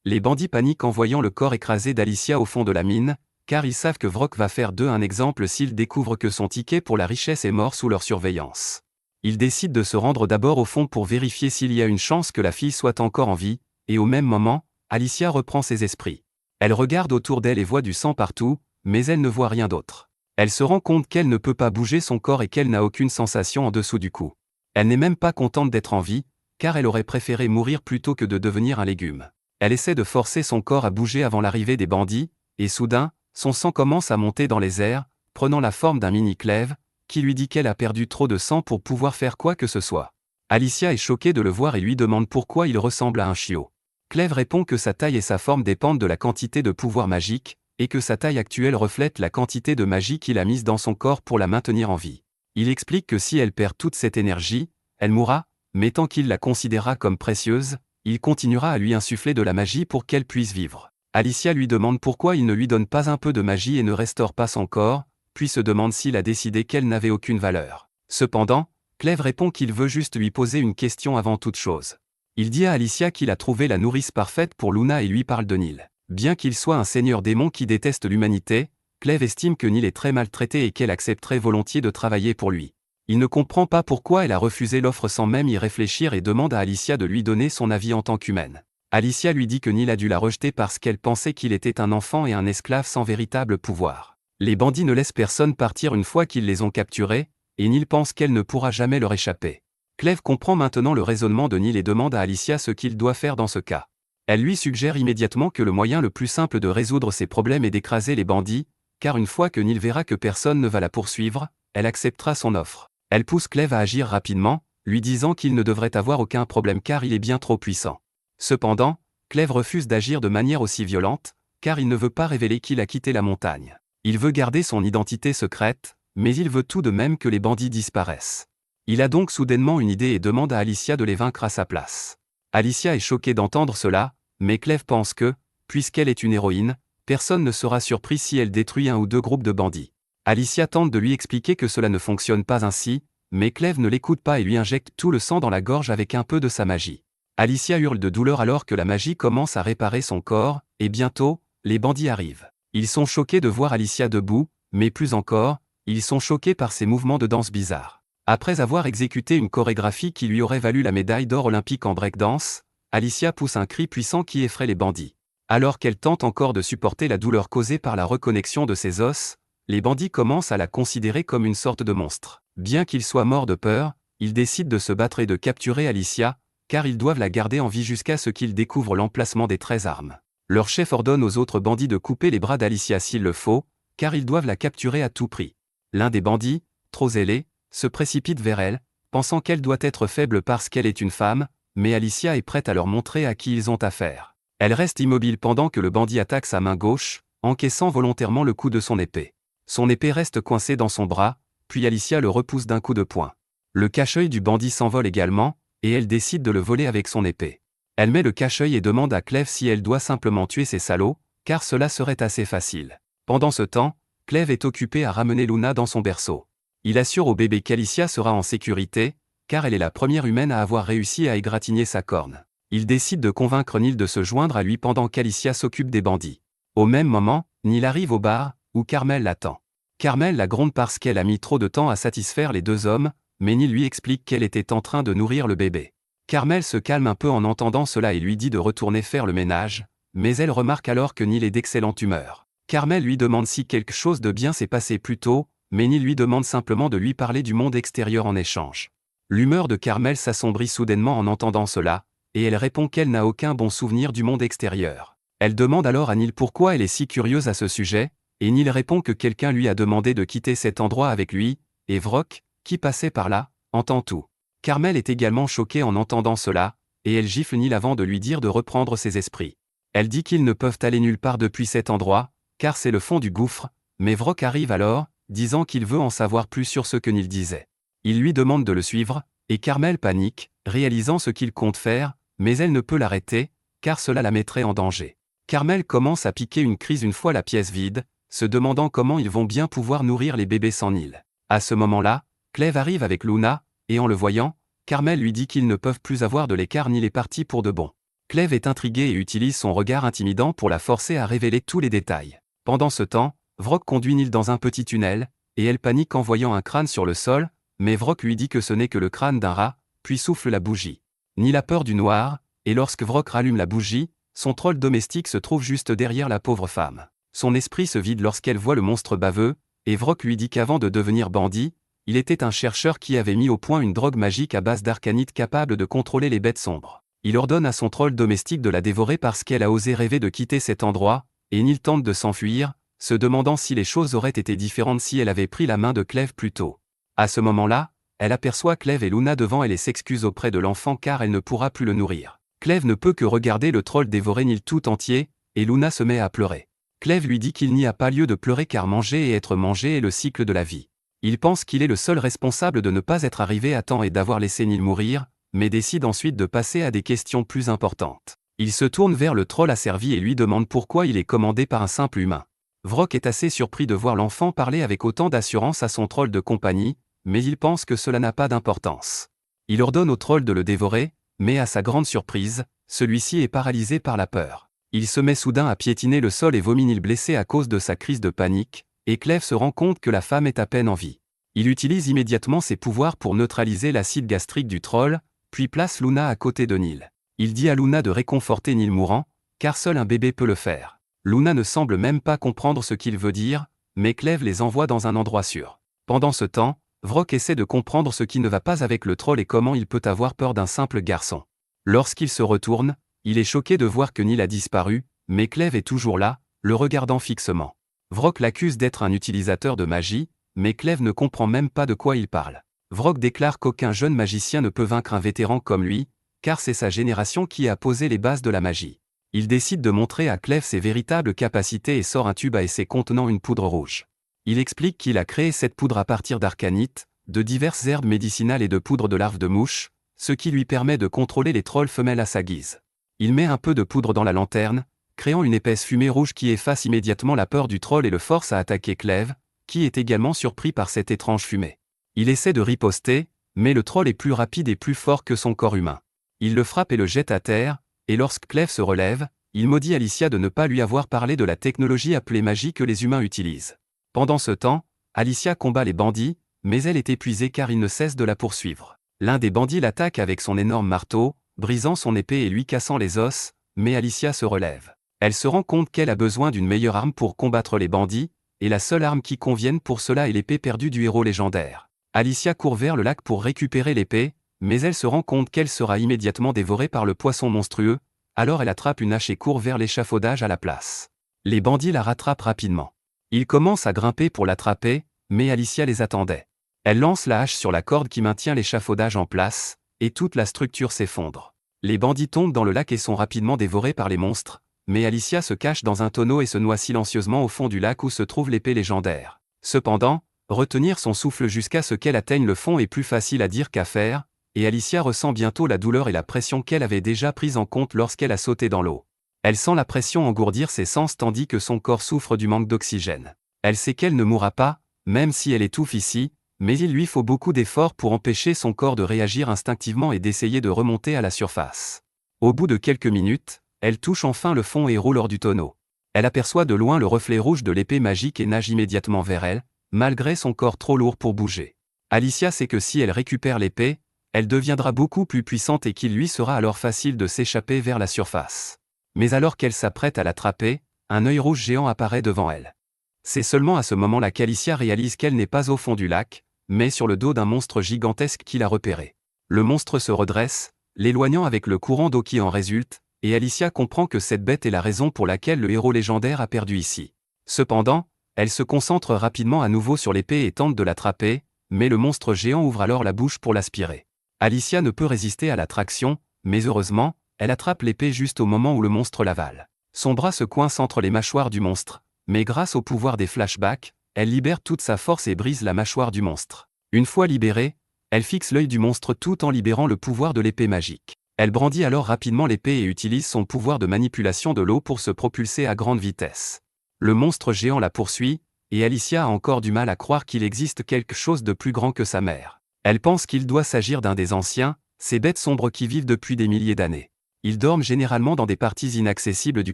Les bandits paniquent en voyant le corps écrasé d'Alicia au fond de la mine, car ils savent que Vrock va faire d'eux un exemple s'ils découvrent que son ticket pour la richesse est mort sous leur surveillance. Ils décident de se rendre d'abord au fond pour vérifier s'il y a une chance que la fille soit encore en vie, et au même moment, Alicia reprend ses esprits. Elle regarde autour d'elle et voit du sang partout, mais elle ne voit rien d'autre. Elle se rend compte qu'elle ne peut pas bouger son corps et qu'elle n'a aucune sensation en dessous du cou. Elle n'est même pas contente d'être en vie, car elle aurait préféré mourir plutôt que de devenir un légume. Elle essaie de forcer son corps à bouger avant l'arrivée des bandits, et soudain, son sang commence à monter dans les airs, prenant la forme d'un mini-Cleve, qui lui dit qu'elle a perdu trop de sang pour pouvoir faire quoi que ce soit. Alicia est choquée de le voir et lui demande pourquoi il ressemble à un chiot. Cleve répond que sa taille et sa forme dépendent de la quantité de pouvoir magique, et que sa taille actuelle reflète la quantité de magie qu'il a mise dans son corps pour la maintenir en vie. Il explique que si elle perd toute cette énergie, elle mourra, mais tant qu'il la considérera comme précieuse, il continuera à lui insuffler de la magie pour qu'elle puisse vivre. Alicia lui demande pourquoi il ne lui donne pas un peu de magie et ne restaure pas son corps, puis se demande s'il a décidé qu'elle n'avait aucune valeur. Cependant, Cleve répond qu'il veut juste lui poser une question avant toute chose. Il dit à Alicia qu'il a trouvé la nourrice parfaite pour Luna et lui parle de Neil. Bien qu'il soit un seigneur démon qui déteste l'humanité, Cleve estime que Neil est très maltraité et qu'elle accepterait volontiers de travailler pour lui. Il ne comprend pas pourquoi elle a refusé l'offre sans même y réfléchir et demande à Alicia de lui donner son avis en tant qu'humaine. Alicia lui dit que Neil a dû la rejeter parce qu'elle pensait qu'il était un enfant et un esclave sans véritable pouvoir. Les bandits ne laissent personne partir une fois qu'ils les ont capturés, et Neil pense qu'elle ne pourra jamais leur échapper. Cleve comprend maintenant le raisonnement de Neil et demande à Alicia ce qu'il doit faire dans ce cas. Elle lui suggère immédiatement que le moyen le plus simple de résoudre ses problèmes est d'écraser les bandits, car une fois que Neil verra que personne ne va la poursuivre, elle acceptera son offre. Elle pousse Cleve à agir rapidement, lui disant qu'il ne devrait avoir aucun problème car il est bien trop puissant. Cependant, Cleve refuse d'agir de manière aussi violente, car il ne veut pas révéler qu'il a quitté la montagne. Il veut garder son identité secrète, mais il veut tout de même que les bandits disparaissent. Il a donc soudainement une idée et demande à Alicia de les vaincre à sa place. Alicia est choquée d'entendre cela, mais Cleve pense que, puisqu'elle est une héroïne, personne ne sera surpris si elle détruit un ou deux groupes de bandits. Alicia tente de lui expliquer que cela ne fonctionne pas ainsi, mais Cleve ne l'écoute pas et lui injecte tout le sang dans la gorge avec un peu de sa magie. Alicia hurle de douleur alors que la magie commence à réparer son corps, et bientôt, les bandits arrivent. Ils sont choqués de voir Alicia debout, mais plus encore, ils sont choqués par ses mouvements de danse bizarres. Après avoir exécuté une chorégraphie qui lui aurait valu la médaille d'or olympique en breakdance, Alicia pousse un cri puissant qui effraie les bandits. Alors qu'elle tente encore de supporter la douleur causée par la reconnexion de ses os, les bandits commencent à la considérer comme une sorte de monstre. Bien qu'ils soient morts de peur, ils décident de se battre et de capturer Alicia, car ils doivent la garder en vie jusqu'à ce qu'ils découvrent l'emplacement des 13 armes. Leur chef ordonne aux autres bandits de couper les bras d'Alicia s'il le faut, car ils doivent la capturer à tout prix. L'un des bandits, trop zélé, se précipite vers elle, pensant qu'elle doit être faible parce qu'elle est une femme, mais Alicia est prête à leur montrer à qui ils ont affaire. Elle reste immobile pendant que le bandit attaque sa main gauche, encaissant volontairement le coup de son épée. Son épée reste coincée dans son bras, puis Alicia le repousse d'un coup de poing. Le cache-œil du bandit s'envole également, et elle décide de le voler avec son épée. Elle met le cache-œil et demande à Clève si elle doit simplement tuer ces salauds, car cela serait assez facile. Pendant ce temps, Clève est occupée à ramener Luna dans son berceau. Il assure au bébé qu'Alicia sera en sécurité, car elle est la première humaine à avoir réussi à égratigner sa corne. Il décide de convaincre Neil de se joindre à lui pendant qu'Alicia s'occupe des bandits. Au même moment, Neil arrive au bar, où Carmel l'attend. Carmel la gronde parce qu'elle a mis trop de temps à satisfaire les deux hommes, mais Neil lui explique qu'elle était en train de nourrir le bébé. Carmel se calme un peu en entendant cela et lui dit de retourner faire le ménage, mais elle remarque alors que Neil est d'excellente humeur. Carmel lui demande si quelque chose de bien s'est passé plus tôt, mais Neil lui demande simplement de lui parler du monde extérieur en échange. L'humeur de Carmel s'assombrit soudainement en entendant cela, et elle répond qu'elle n'a aucun bon souvenir du monde extérieur. Elle demande alors à Neil pourquoi elle est si curieuse à ce sujet, et Neil répond que quelqu'un lui a demandé de quitter cet endroit avec lui, et Vrock, qui passait par là, entend tout. Carmel est également choquée en entendant cela, et elle gifle Neil avant de lui dire de reprendre ses esprits. Elle dit qu'ils ne peuvent aller nulle part depuis cet endroit, car c'est le fond du gouffre, mais Vrock arrive alors, disant qu'il veut en savoir plus sur ce que Neil disait. Il lui demande de le suivre, et Carmel panique, réalisant ce qu'il compte faire, mais elle ne peut l'arrêter, car cela la mettrait en danger. Carmel commence à piquer une crise une fois la pièce vide, se demandant comment ils vont bien pouvoir nourrir les bébés sans Neil. À ce moment-là, Clève arrive avec Luna, et en le voyant, Carmel lui dit qu'ils ne peuvent plus avoir de l'écart ni les parties pour de bon. Clève est intriguée et utilise son regard intimidant pour la forcer à révéler tous les détails. Pendant ce temps, Vrock conduit Neil dans un petit tunnel, et elle panique en voyant un crâne sur le sol, mais Vrock lui dit que ce n'est que le crâne d'un rat, puis souffle la bougie. Neil a peur du noir, et lorsque Vrock rallume la bougie, son troll domestique se trouve juste derrière la pauvre femme. Son esprit se vide lorsqu'elle voit le monstre baveux, et Vrock lui dit qu'avant de devenir bandit, il était un chercheur qui avait mis au point une drogue magique à base d'arcanite capable de contrôler les bêtes sombres. Il ordonne à son troll domestique de la dévorer parce qu'elle a osé rêver de quitter cet endroit, et Neil tente de s'enfuir, se demandant si les choses auraient été différentes si elle avait pris la main de Clève plus tôt. À ce moment-là, elle aperçoit Clève et Luna devant elle et s'excuse auprès de l'enfant car elle ne pourra plus le nourrir. Clève ne peut que regarder le troll dévorer Neil tout entier, et Luna se met à pleurer. Clève lui dit qu'il n'y a pas lieu de pleurer car manger et être mangé est le cycle de la vie. Il pense qu'il est le seul responsable de ne pas être arrivé à temps et d'avoir laissé Neil mourir, mais décide ensuite de passer à des questions plus importantes. Il se tourne vers le troll asservi et lui demande pourquoi il est commandé par un simple humain. Vrock est assez surpris de voir l'enfant parler avec autant d'assurance à son troll de compagnie, mais il pense que cela n'a pas d'importance. Il ordonne au troll de le dévorer, mais à sa grande surprise, celui-ci est paralysé par la peur. Il se met soudain à piétiner le sol et vomit Neil blessé à cause de sa crise de panique, et Clève se rend compte que la femme est à peine en vie. Il utilise immédiatement ses pouvoirs pour neutraliser l'acide gastrique du troll, puis place Luna à côté de Neil. Il dit à Luna de réconforter Neil mourant, car seul un bébé peut le faire. Luna ne semble même pas comprendre ce qu'il veut dire, mais Clève les envoie dans un endroit sûr. Pendant ce temps, Vrock essaie de comprendre ce qui ne va pas avec le troll et comment il peut avoir peur d'un simple garçon. Lorsqu'il se retourne, il est choqué de voir que Neil a disparu, mais Clève est toujours là, le regardant fixement. Vrock l'accuse d'être un utilisateur de magie, mais Clève ne comprend même pas de quoi il parle. Vrock déclare qu'aucun jeune magicien ne peut vaincre un vétéran comme lui, car c'est sa génération qui a posé les bases de la magie. Il décide de montrer à Clève ses véritables capacités et sort un tube à essai contenant une poudre rouge. Il explique qu'il a créé cette poudre à partir d'arcanite, de diverses herbes médicinales et de poudre de larves de mouches, ce qui lui permet de contrôler les trolls femelles à sa guise. Il met un peu de poudre dans la lanterne, créant une épaisse fumée rouge qui efface immédiatement la peur du troll et le force à attaquer Clève, qui est également surpris par cette étrange fumée. Il essaie de riposter, mais le troll est plus rapide et plus fort que son corps humain. Il le frappe et le jette à terre, et lorsque Clève se relève, il maudit Alicia de ne pas lui avoir parlé de la technologie appelée magie que les humains utilisent. Pendant ce temps, Alicia combat les bandits, mais elle est épuisée car ils ne cessent de la poursuivre. L'un des bandits l'attaque avec son énorme marteau, brisant son épée et lui cassant les os, mais Alicia se relève. Elle se rend compte qu'elle a besoin d'une meilleure arme pour combattre les bandits, et la seule arme qui convienne pour cela est l'épée perdue du héros légendaire. Alicia court vers le lac pour récupérer l'épée, mais elle se rend compte qu'elle sera immédiatement dévorée par le poisson monstrueux, alors elle attrape une hache et court vers l'échafaudage à la place. Les bandits la rattrapent rapidement. Ils commencent à grimper pour l'attraper, mais Alicia les attendait. Elle lance la hache sur la corde qui maintient l'échafaudage en place, et toute la structure s'effondre. Les bandits tombent dans le lac et sont rapidement dévorés par les monstres, mais Alicia se cache dans un tonneau et se noie silencieusement au fond du lac où se trouve l'épée légendaire. Cependant, retenir son souffle jusqu'à ce qu'elle atteigne le fond est plus facile à dire qu'à faire, et Alicia ressent bientôt la douleur et la pression qu'elle avait déjà prise en compte lorsqu'elle a sauté dans l'eau. Elle sent la pression engourdir ses sens tandis que son corps souffre du manque d'oxygène. Elle sait qu'elle ne mourra pas, même si elle étouffe ici, mais il lui faut beaucoup d'efforts pour empêcher son corps de réagir instinctivement et d'essayer de remonter à la surface. Au bout de quelques minutes, elle touche enfin le fond et roule hors du tonneau. Elle aperçoit de loin le reflet rouge de l'épée magique et nage immédiatement vers elle, malgré son corps trop lourd pour bouger. Alicia sait que si elle récupère l'épée, elle deviendra beaucoup plus puissante et qu'il lui sera alors facile de s'échapper vers la surface. Mais alors qu'elle s'apprête à l'attraper, un œil rouge géant apparaît devant elle. C'est seulement à ce moment-là qu'Alicia réalise qu'elle n'est pas au fond du lac, mais sur le dos d'un monstre gigantesque qui l'a repéré. Le monstre se redresse, l'éloignant avec le courant d'eau qui en résulte, et Alicia comprend que cette bête est la raison pour laquelle le héros légendaire a perdu ici. Cependant, elle se concentre rapidement à nouveau sur l'épée et tente de l'attraper, mais le monstre géant ouvre alors la bouche pour l'aspirer. Alicia ne peut résister à l'attraction, mais heureusement, elle attrape l'épée juste au moment où le monstre l'avale. Son bras se coince entre les mâchoires du monstre, mais grâce au pouvoir des flashbacks, elle libère toute sa force et brise la mâchoire du monstre. Une fois libérée, elle fixe l'œil du monstre tout en libérant le pouvoir de l'épée magique. Elle brandit alors rapidement l'épée et utilise son pouvoir de manipulation de l'eau pour se propulser à grande vitesse. Le monstre géant la poursuit, et Alicia a encore du mal à croire qu'il existe quelque chose de plus grand que sa mère. Elle pense qu'il doit s'agir d'un des anciens, ces bêtes sombres qui vivent depuis des milliers d'années. Ils dorment généralement dans des parties inaccessibles du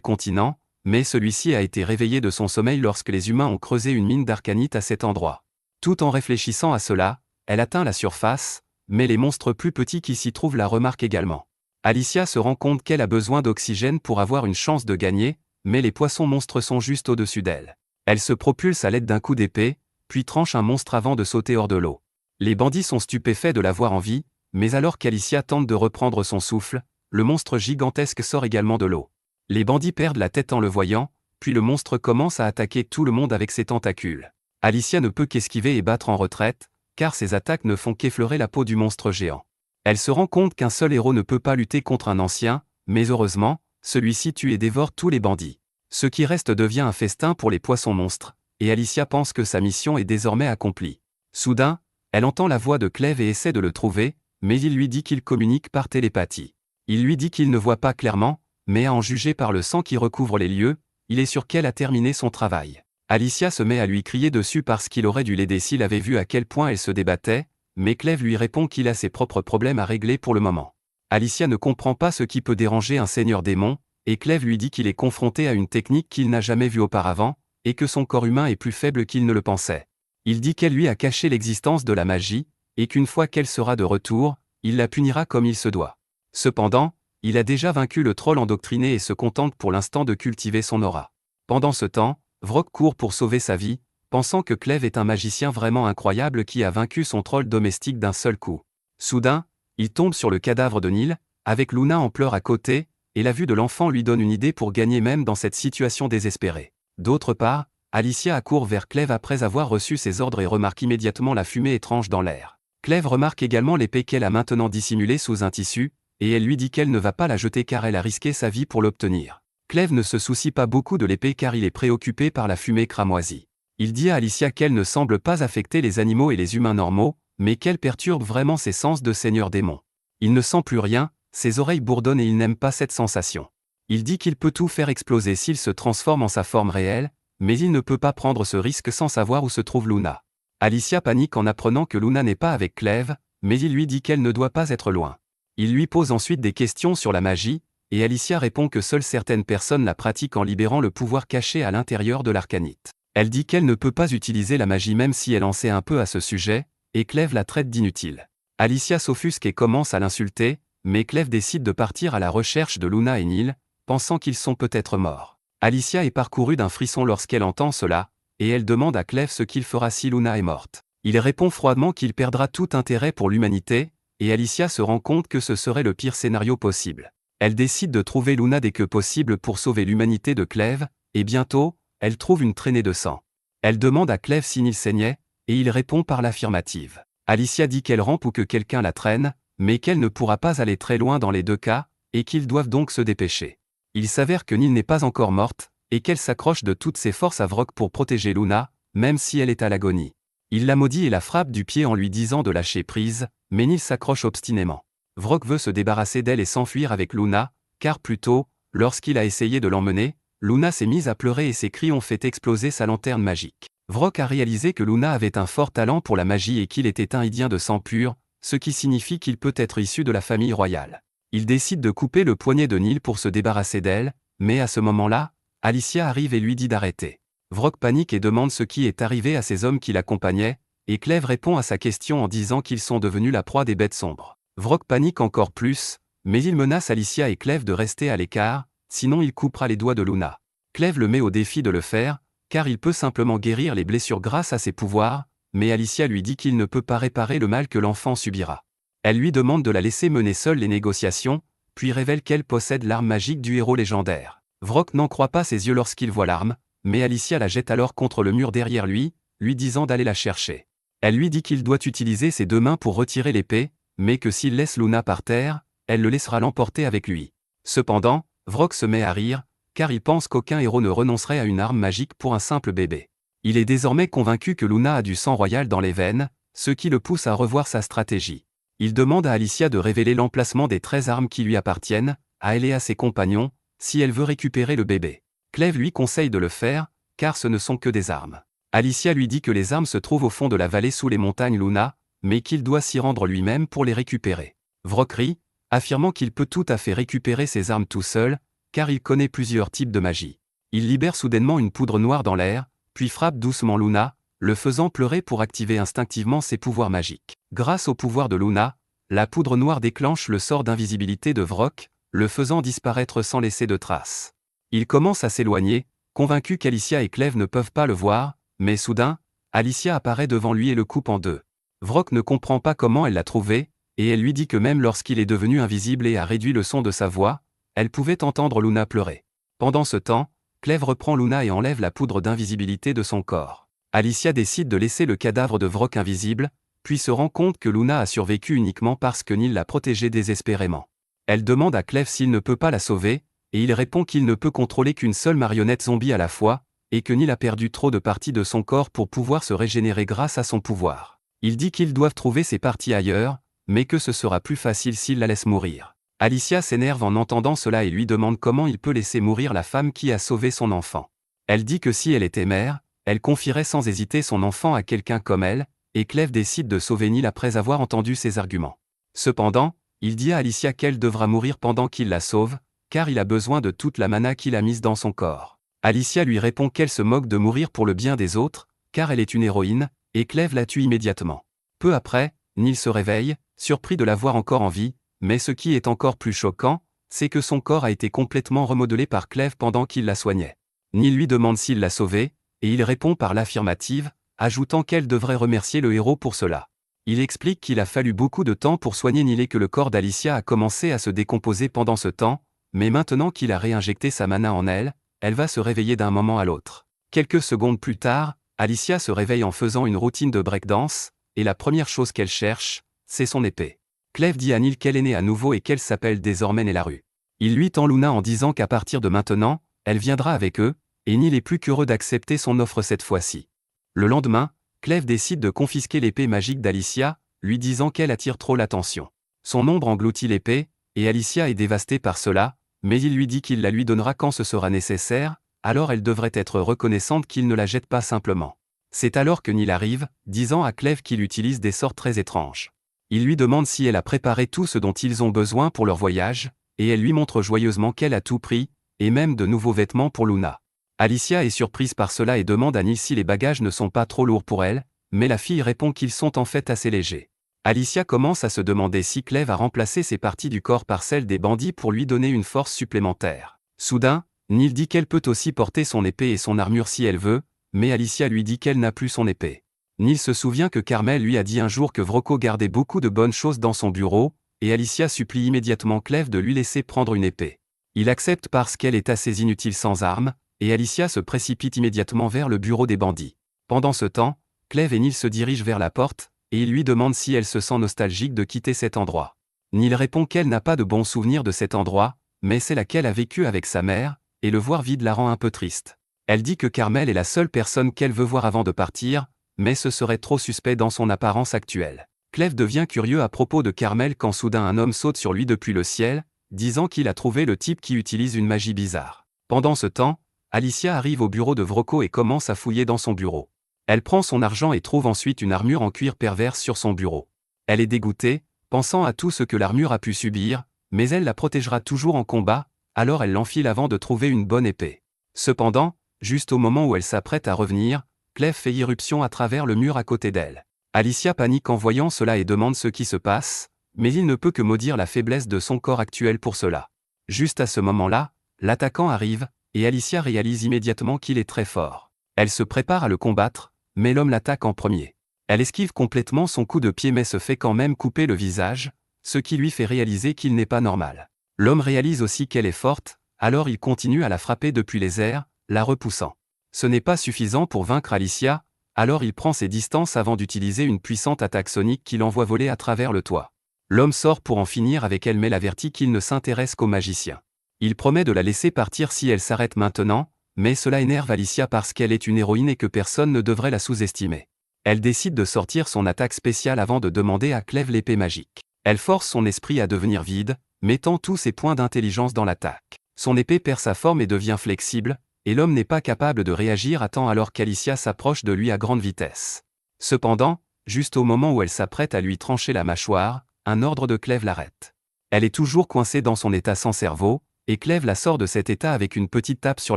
continent, mais celui-ci a été réveillé de son sommeil lorsque les humains ont creusé une mine d'arcanite à cet endroit. Tout en réfléchissant à cela, elle atteint la surface, mais les monstres plus petits qui s'y trouvent la remarquent également. Alicia se rend compte qu'elle a besoin d'oxygène pour avoir une chance de gagner, mais les poissons monstres sont juste au-dessus d'elle. Elle se propulse à l'aide d'un coup d'épée, puis tranche un monstre avant de sauter hors de l'eau. Les bandits sont stupéfaits de la voir en vie, mais alors qu'Alicia tente de reprendre son souffle, le monstre gigantesque sort également de l'eau. Les bandits perdent la tête en le voyant, puis le monstre commence à attaquer tout le monde avec ses tentacules. Alicia ne peut qu'esquiver et battre en retraite, car ses attaques ne font qu'effleurer la peau du monstre géant. Elle se rend compte qu'un seul héros ne peut pas lutter contre un ancien, mais heureusement, celui-ci tue et dévore tous les bandits. Ce qui reste devient un festin pour les poissons monstres, et Alicia pense que sa mission est désormais accomplie. Soudain, elle entend la voix de Clèves et essaie de le trouver, mais il lui dit qu'il communique par télépathie. Il lui dit qu'il ne voit pas clairement, mais à en juger par le sang qui recouvre les lieux, il est sûr qu'elle a terminé son travail. Alicia se met à lui crier dessus parce qu'il aurait dû l'aider s'il avait vu à quel point elle se débattait, mais Clèves lui répond qu'il a ses propres problèmes à régler pour le moment. Alicia ne comprend pas ce qui peut déranger un seigneur démon, et Clèves lui dit qu'il est confronté à une technique qu'il n'a jamais vue auparavant, et que son corps humain est plus faible qu'il ne le pensait. Il dit qu'elle lui a caché l'existence de la magie, et qu'une fois qu'elle sera de retour, il la punira comme il se doit. Cependant, il a déjà vaincu le troll endoctriné et se contente pour l'instant de cultiver son aura. Pendant ce temps, Vrock court pour sauver sa vie, pensant que Clèves est un magicien vraiment incroyable qui a vaincu son troll domestique d'un seul coup. Soudain, il tombe sur le cadavre de Neil, avec Luna en pleurs à côté, et la vue de l'enfant lui donne une idée pour gagner même dans cette situation désespérée. D'autre part, Alicia accourt vers Clèves après avoir reçu ses ordres et remarque immédiatement la fumée étrange dans l'air. Clèves remarque également l'épée qu'elle a maintenant dissimulée sous un tissu, et elle lui dit qu'elle ne va pas la jeter car elle a risqué sa vie pour l'obtenir. Clèves ne se soucie pas beaucoup de l'épée car il est préoccupé par la fumée cramoisie. Il dit à Alicia qu'elle ne semble pas affecter les animaux et les humains normaux, mais qu'elle perturbe vraiment ses sens de seigneur démon. Il ne sent plus rien, ses oreilles bourdonnent et il n'aime pas cette sensation. Il dit qu'il peut tout faire exploser s'il se transforme en sa forme réelle, mais il ne peut pas prendre ce risque sans savoir où se trouve Luna. Alicia panique en apprenant que Luna n'est pas avec Clèves, mais il lui dit qu'elle ne doit pas être loin. Il lui pose ensuite des questions sur la magie, et Alicia répond que seules certaines personnes la pratiquent en libérant le pouvoir caché à l'intérieur de l'arcanite. Elle dit qu'elle ne peut pas utiliser la magie même si elle en sait un peu à ce sujet, et Clèves la traite d'inutile. Alicia s'offusque et commence à l'insulter, mais Clèves décide de partir à la recherche de Luna et Neil, pensant qu'ils sont peut-être morts. Alicia est parcourue d'un frisson lorsqu'elle entend cela, et elle demande à Clèves ce qu'il fera si Luna est morte. Il répond froidement qu'il perdra tout intérêt pour l'humanité, et Alicia se rend compte que ce serait le pire scénario possible. Elle décide de trouver Luna dès que possible pour sauver l'humanité de Clèves, et bientôt, elle trouve une traînée de sang. Elle demande à Clèves si Neil saignait, et il répond par l'affirmative. Alicia dit qu'elle rampe ou que quelqu'un la traîne, mais qu'elle ne pourra pas aller très loin dans les deux cas, et qu'ils doivent donc se dépêcher. Il s'avère que Neil n'est pas encore morte, et qu'elle s'accroche de toutes ses forces à Vrock pour protéger Luna, même si elle est à l'agonie. Il la maudit et la frappe du pied en lui disant de lâcher prise, mais Neil s'accroche obstinément. Vrock veut se débarrasser d'elle et s'enfuir avec Luna, car plus tôt, lorsqu'il a essayé de l'emmener, Luna s'est mise à pleurer et ses cris ont fait exploser sa lanterne magique. Vrock a réalisé que Luna avait un fort talent pour la magie et qu'il était un Idien de sang pur, ce qui signifie qu'il peut être issu de la famille royale. Il décide de couper le poignet de Neil pour se débarrasser d'elle, mais à ce moment-là, Alicia arrive et lui dit d'arrêter. Vrock panique et demande ce qui est arrivé à ces hommes qui l'accompagnaient, et Clèves répond à sa question en disant qu'ils sont devenus la proie des bêtes sombres. Vrock panique encore plus, mais il menace Alicia et Clèves de rester à l'écart, sinon il coupera les doigts de Luna. Clèves le met au défi de le faire, car il peut simplement guérir les blessures grâce à ses pouvoirs, mais Alicia lui dit qu'il ne peut pas réparer le mal que l'enfant subira. Elle lui demande de la laisser mener seule les négociations, puis révèle qu'elle possède l'arme magique du héros légendaire. Vrock n'en croit pas ses yeux lorsqu'il voit l'arme, mais Alicia la jette alors contre le mur derrière lui disant d'aller la chercher. Elle lui dit qu'il doit utiliser ses deux mains pour retirer l'épée, mais que s'il laisse Luna par terre, elle le laissera l'emporter avec lui. Cependant, Vrock se met à rire, car il pense qu'aucun héros ne renoncerait à une arme magique pour un simple bébé. Il est désormais convaincu que Luna a du sang royal dans les veines, ce qui le pousse à revoir sa stratégie. Il demande à Alicia de révéler l'emplacement des 13 armes qui lui appartiennent, à elle et à ses compagnons, si elle veut récupérer le bébé. Clèves lui conseille de le faire, car ce ne sont que des armes. Alicia lui dit que les armes se trouvent au fond de la vallée sous les montagnes Luna, mais qu'il doit s'y rendre lui-même pour les récupérer. Vrock rit, affirmant qu'il peut tout à fait récupérer ses armes tout seul, car il connaît plusieurs types de magie. Il libère soudainement une poudre noire dans l'air, puis frappe doucement Luna, le faisant pleurer pour activer instinctivement ses pouvoirs magiques. Grâce au pouvoir de Luna, la poudre noire déclenche le sort d'invisibilité de Vrock, le faisant disparaître sans laisser de traces. Il commence à s'éloigner, convaincu qu'Alicia et Clèves ne peuvent pas le voir, mais soudain, Alicia apparaît devant lui et le coupe en deux. Vrock ne comprend pas comment elle l'a trouvé, et elle lui dit que même lorsqu'il est devenu invisible et a réduit le son de sa voix, elle pouvait entendre Luna pleurer. Pendant ce temps, Clèves reprend Luna et enlève la poudre d'invisibilité de son corps. Alicia décide de laisser le cadavre de Vrock invisible, puis se rend compte que Luna a survécu uniquement parce que Neil l'a protégée désespérément. Elle demande à Clèves s'il ne peut pas la sauver, et il répond qu'il ne peut contrôler qu'une seule marionnette zombie à la fois, et que Neil a perdu trop de parties de son corps pour pouvoir se régénérer grâce à son pouvoir. Il dit qu'ils doivent trouver ces parties ailleurs, mais que ce sera plus facile s'il la laisse mourir. Alicia s'énerve en entendant cela et lui demande comment il peut laisser mourir la femme qui a sauvé son enfant. Elle dit que si elle était mère, elle confierait sans hésiter son enfant à quelqu'un comme elle, et Clèves décide de sauver Neil après avoir entendu ses arguments. Cependant, il dit à Alicia qu'elle devra mourir pendant qu'il la sauve, car il a besoin de toute la mana qu'il a mise dans son corps. Alicia lui répond qu'elle se moque de mourir pour le bien des autres, car elle est une héroïne, et Clèves la tue immédiatement. Peu après, Neil se réveille, surpris de la voir encore en vie, mais ce qui est encore plus choquant, c'est que son corps a été complètement remodelé par Clèves pendant qu'il la soignait. Neil lui demande s'il l'a sauvée, et il répond par l'affirmative, ajoutant qu'elle devrait remercier le héros pour cela. Il explique qu'il a fallu beaucoup de temps pour soigner Neil et que le corps d'Alicia a commencé à se décomposer pendant ce temps, mais maintenant qu'il a réinjecté sa mana en elle, elle va se réveiller d'un moment à l'autre. Quelques secondes plus tard, Alicia se réveille en faisant une routine de breakdance, et la première chose qu'elle cherche, c'est son épée. Clèves dit à Neil qu'elle est née à nouveau et qu'elle s'appelle désormais Nelaru. Il lui tend Luna en disant qu'à partir de maintenant, elle viendra avec eux, et Neil est plus qu'heureux d'accepter son offre cette fois-ci. Le lendemain, Clèves décide de confisquer l'épée magique d'Alicia, lui disant qu'elle attire trop l'attention. Son ombre engloutit l'épée, et Alicia est dévastée par cela, mais il lui dit qu'il la lui donnera quand ce sera nécessaire, alors elle devrait être reconnaissante qu'il ne la jette pas simplement. C'est alors que Neil arrive, disant à Clèves qu'il utilise des sorts très étranges. Il lui demande si elle a préparé tout ce dont ils ont besoin pour leur voyage, et elle lui montre joyeusement qu'elle a tout pris, et même de nouveaux vêtements pour Luna. Alicia est surprise par cela et demande à Neil si les bagages ne sont pas trop lourds pour elle, mais la fille répond qu'ils sont en fait assez légers. Alicia commence à se demander si Clèves a remplacé ses parties du corps par celles des bandits pour lui donner une force supplémentaire. Soudain, Neil dit qu'elle peut aussi porter son épée et son armure si elle veut, mais Alicia lui dit qu'elle n'a plus son épée. Neil se souvient que Carmel lui a dit un jour que Vrocco gardait beaucoup de bonnes choses dans son bureau, et Alicia supplie immédiatement Clèves de lui laisser prendre une épée. Il accepte parce qu'elle est assez inutile sans arme, et Alicia se précipite immédiatement vers le bureau des bandits. Pendant ce temps, Clèves et Neil se dirigent vers la porte, et il lui demande si elle se sent nostalgique de quitter cet endroit. Neil répond qu'elle n'a pas de bons souvenirs de cet endroit, mais c'est là qu'elle a vécu avec sa mère, et le voir vide la rend un peu triste. Elle dit que Carmel est la seule personne qu'elle veut voir avant de partir, mais ce serait trop suspect dans son apparence actuelle. Clèves devient curieux à propos de Carmel quand soudain un homme saute sur lui depuis le ciel, disant qu'il a trouvé le type qui utilise une magie bizarre. Pendant ce temps, Alicia arrive au bureau de Vrocko et commence à fouiller dans son bureau. Elle prend son argent et trouve ensuite une armure en cuir perverse sur son bureau. Elle est dégoûtée, pensant à tout ce que l'armure a pu subir, mais elle la protégera toujours en combat, alors elle l'enfile avant de trouver une bonne épée. Cependant, juste au moment où elle s'apprête à revenir, Clèves fait irruption à travers le mur à côté d'elle. Alicia panique en voyant cela et demande ce qui se passe, mais il ne peut que maudire la faiblesse de son corps actuel pour cela. Juste à ce moment-là, l'attaquant arrive, et Alicia réalise immédiatement qu'il est très fort. Elle se prépare à le combattre, mais l'homme l'attaque en premier. Elle esquive complètement son coup de pied mais se fait quand même couper le visage, ce qui lui fait réaliser qu'il n'est pas normal. L'homme réalise aussi qu'elle est forte, alors il continue à la frapper depuis les airs, la repoussant. Ce n'est pas suffisant pour vaincre Alicia, alors il prend ses distances avant d'utiliser une puissante attaque sonique qui l'envoie voler à travers le toit. L'homme sort pour en finir avec elle mais l'avertit qu'il ne s'intéresse qu'aux magiciens. Il promet de la laisser partir si elle s'arrête maintenant, mais cela énerve Alicia parce qu'elle est une héroïne et que personne ne devrait la sous-estimer. Elle décide de sortir son attaque spéciale avant de demander à Clèves l'épée magique. Elle force son esprit à devenir vide, mettant tous ses points d'intelligence dans l'attaque. Son épée perd sa forme et devient flexible, et l'homme n'est pas capable de réagir à temps alors qu'Alicia s'approche de lui à grande vitesse. Cependant, juste au moment où elle s'apprête à lui trancher la mâchoire, un ordre de Clèves l'arrête. Elle est toujours coincée dans son état sans cerveau, et Clèves la sort de cet état avec une petite tape sur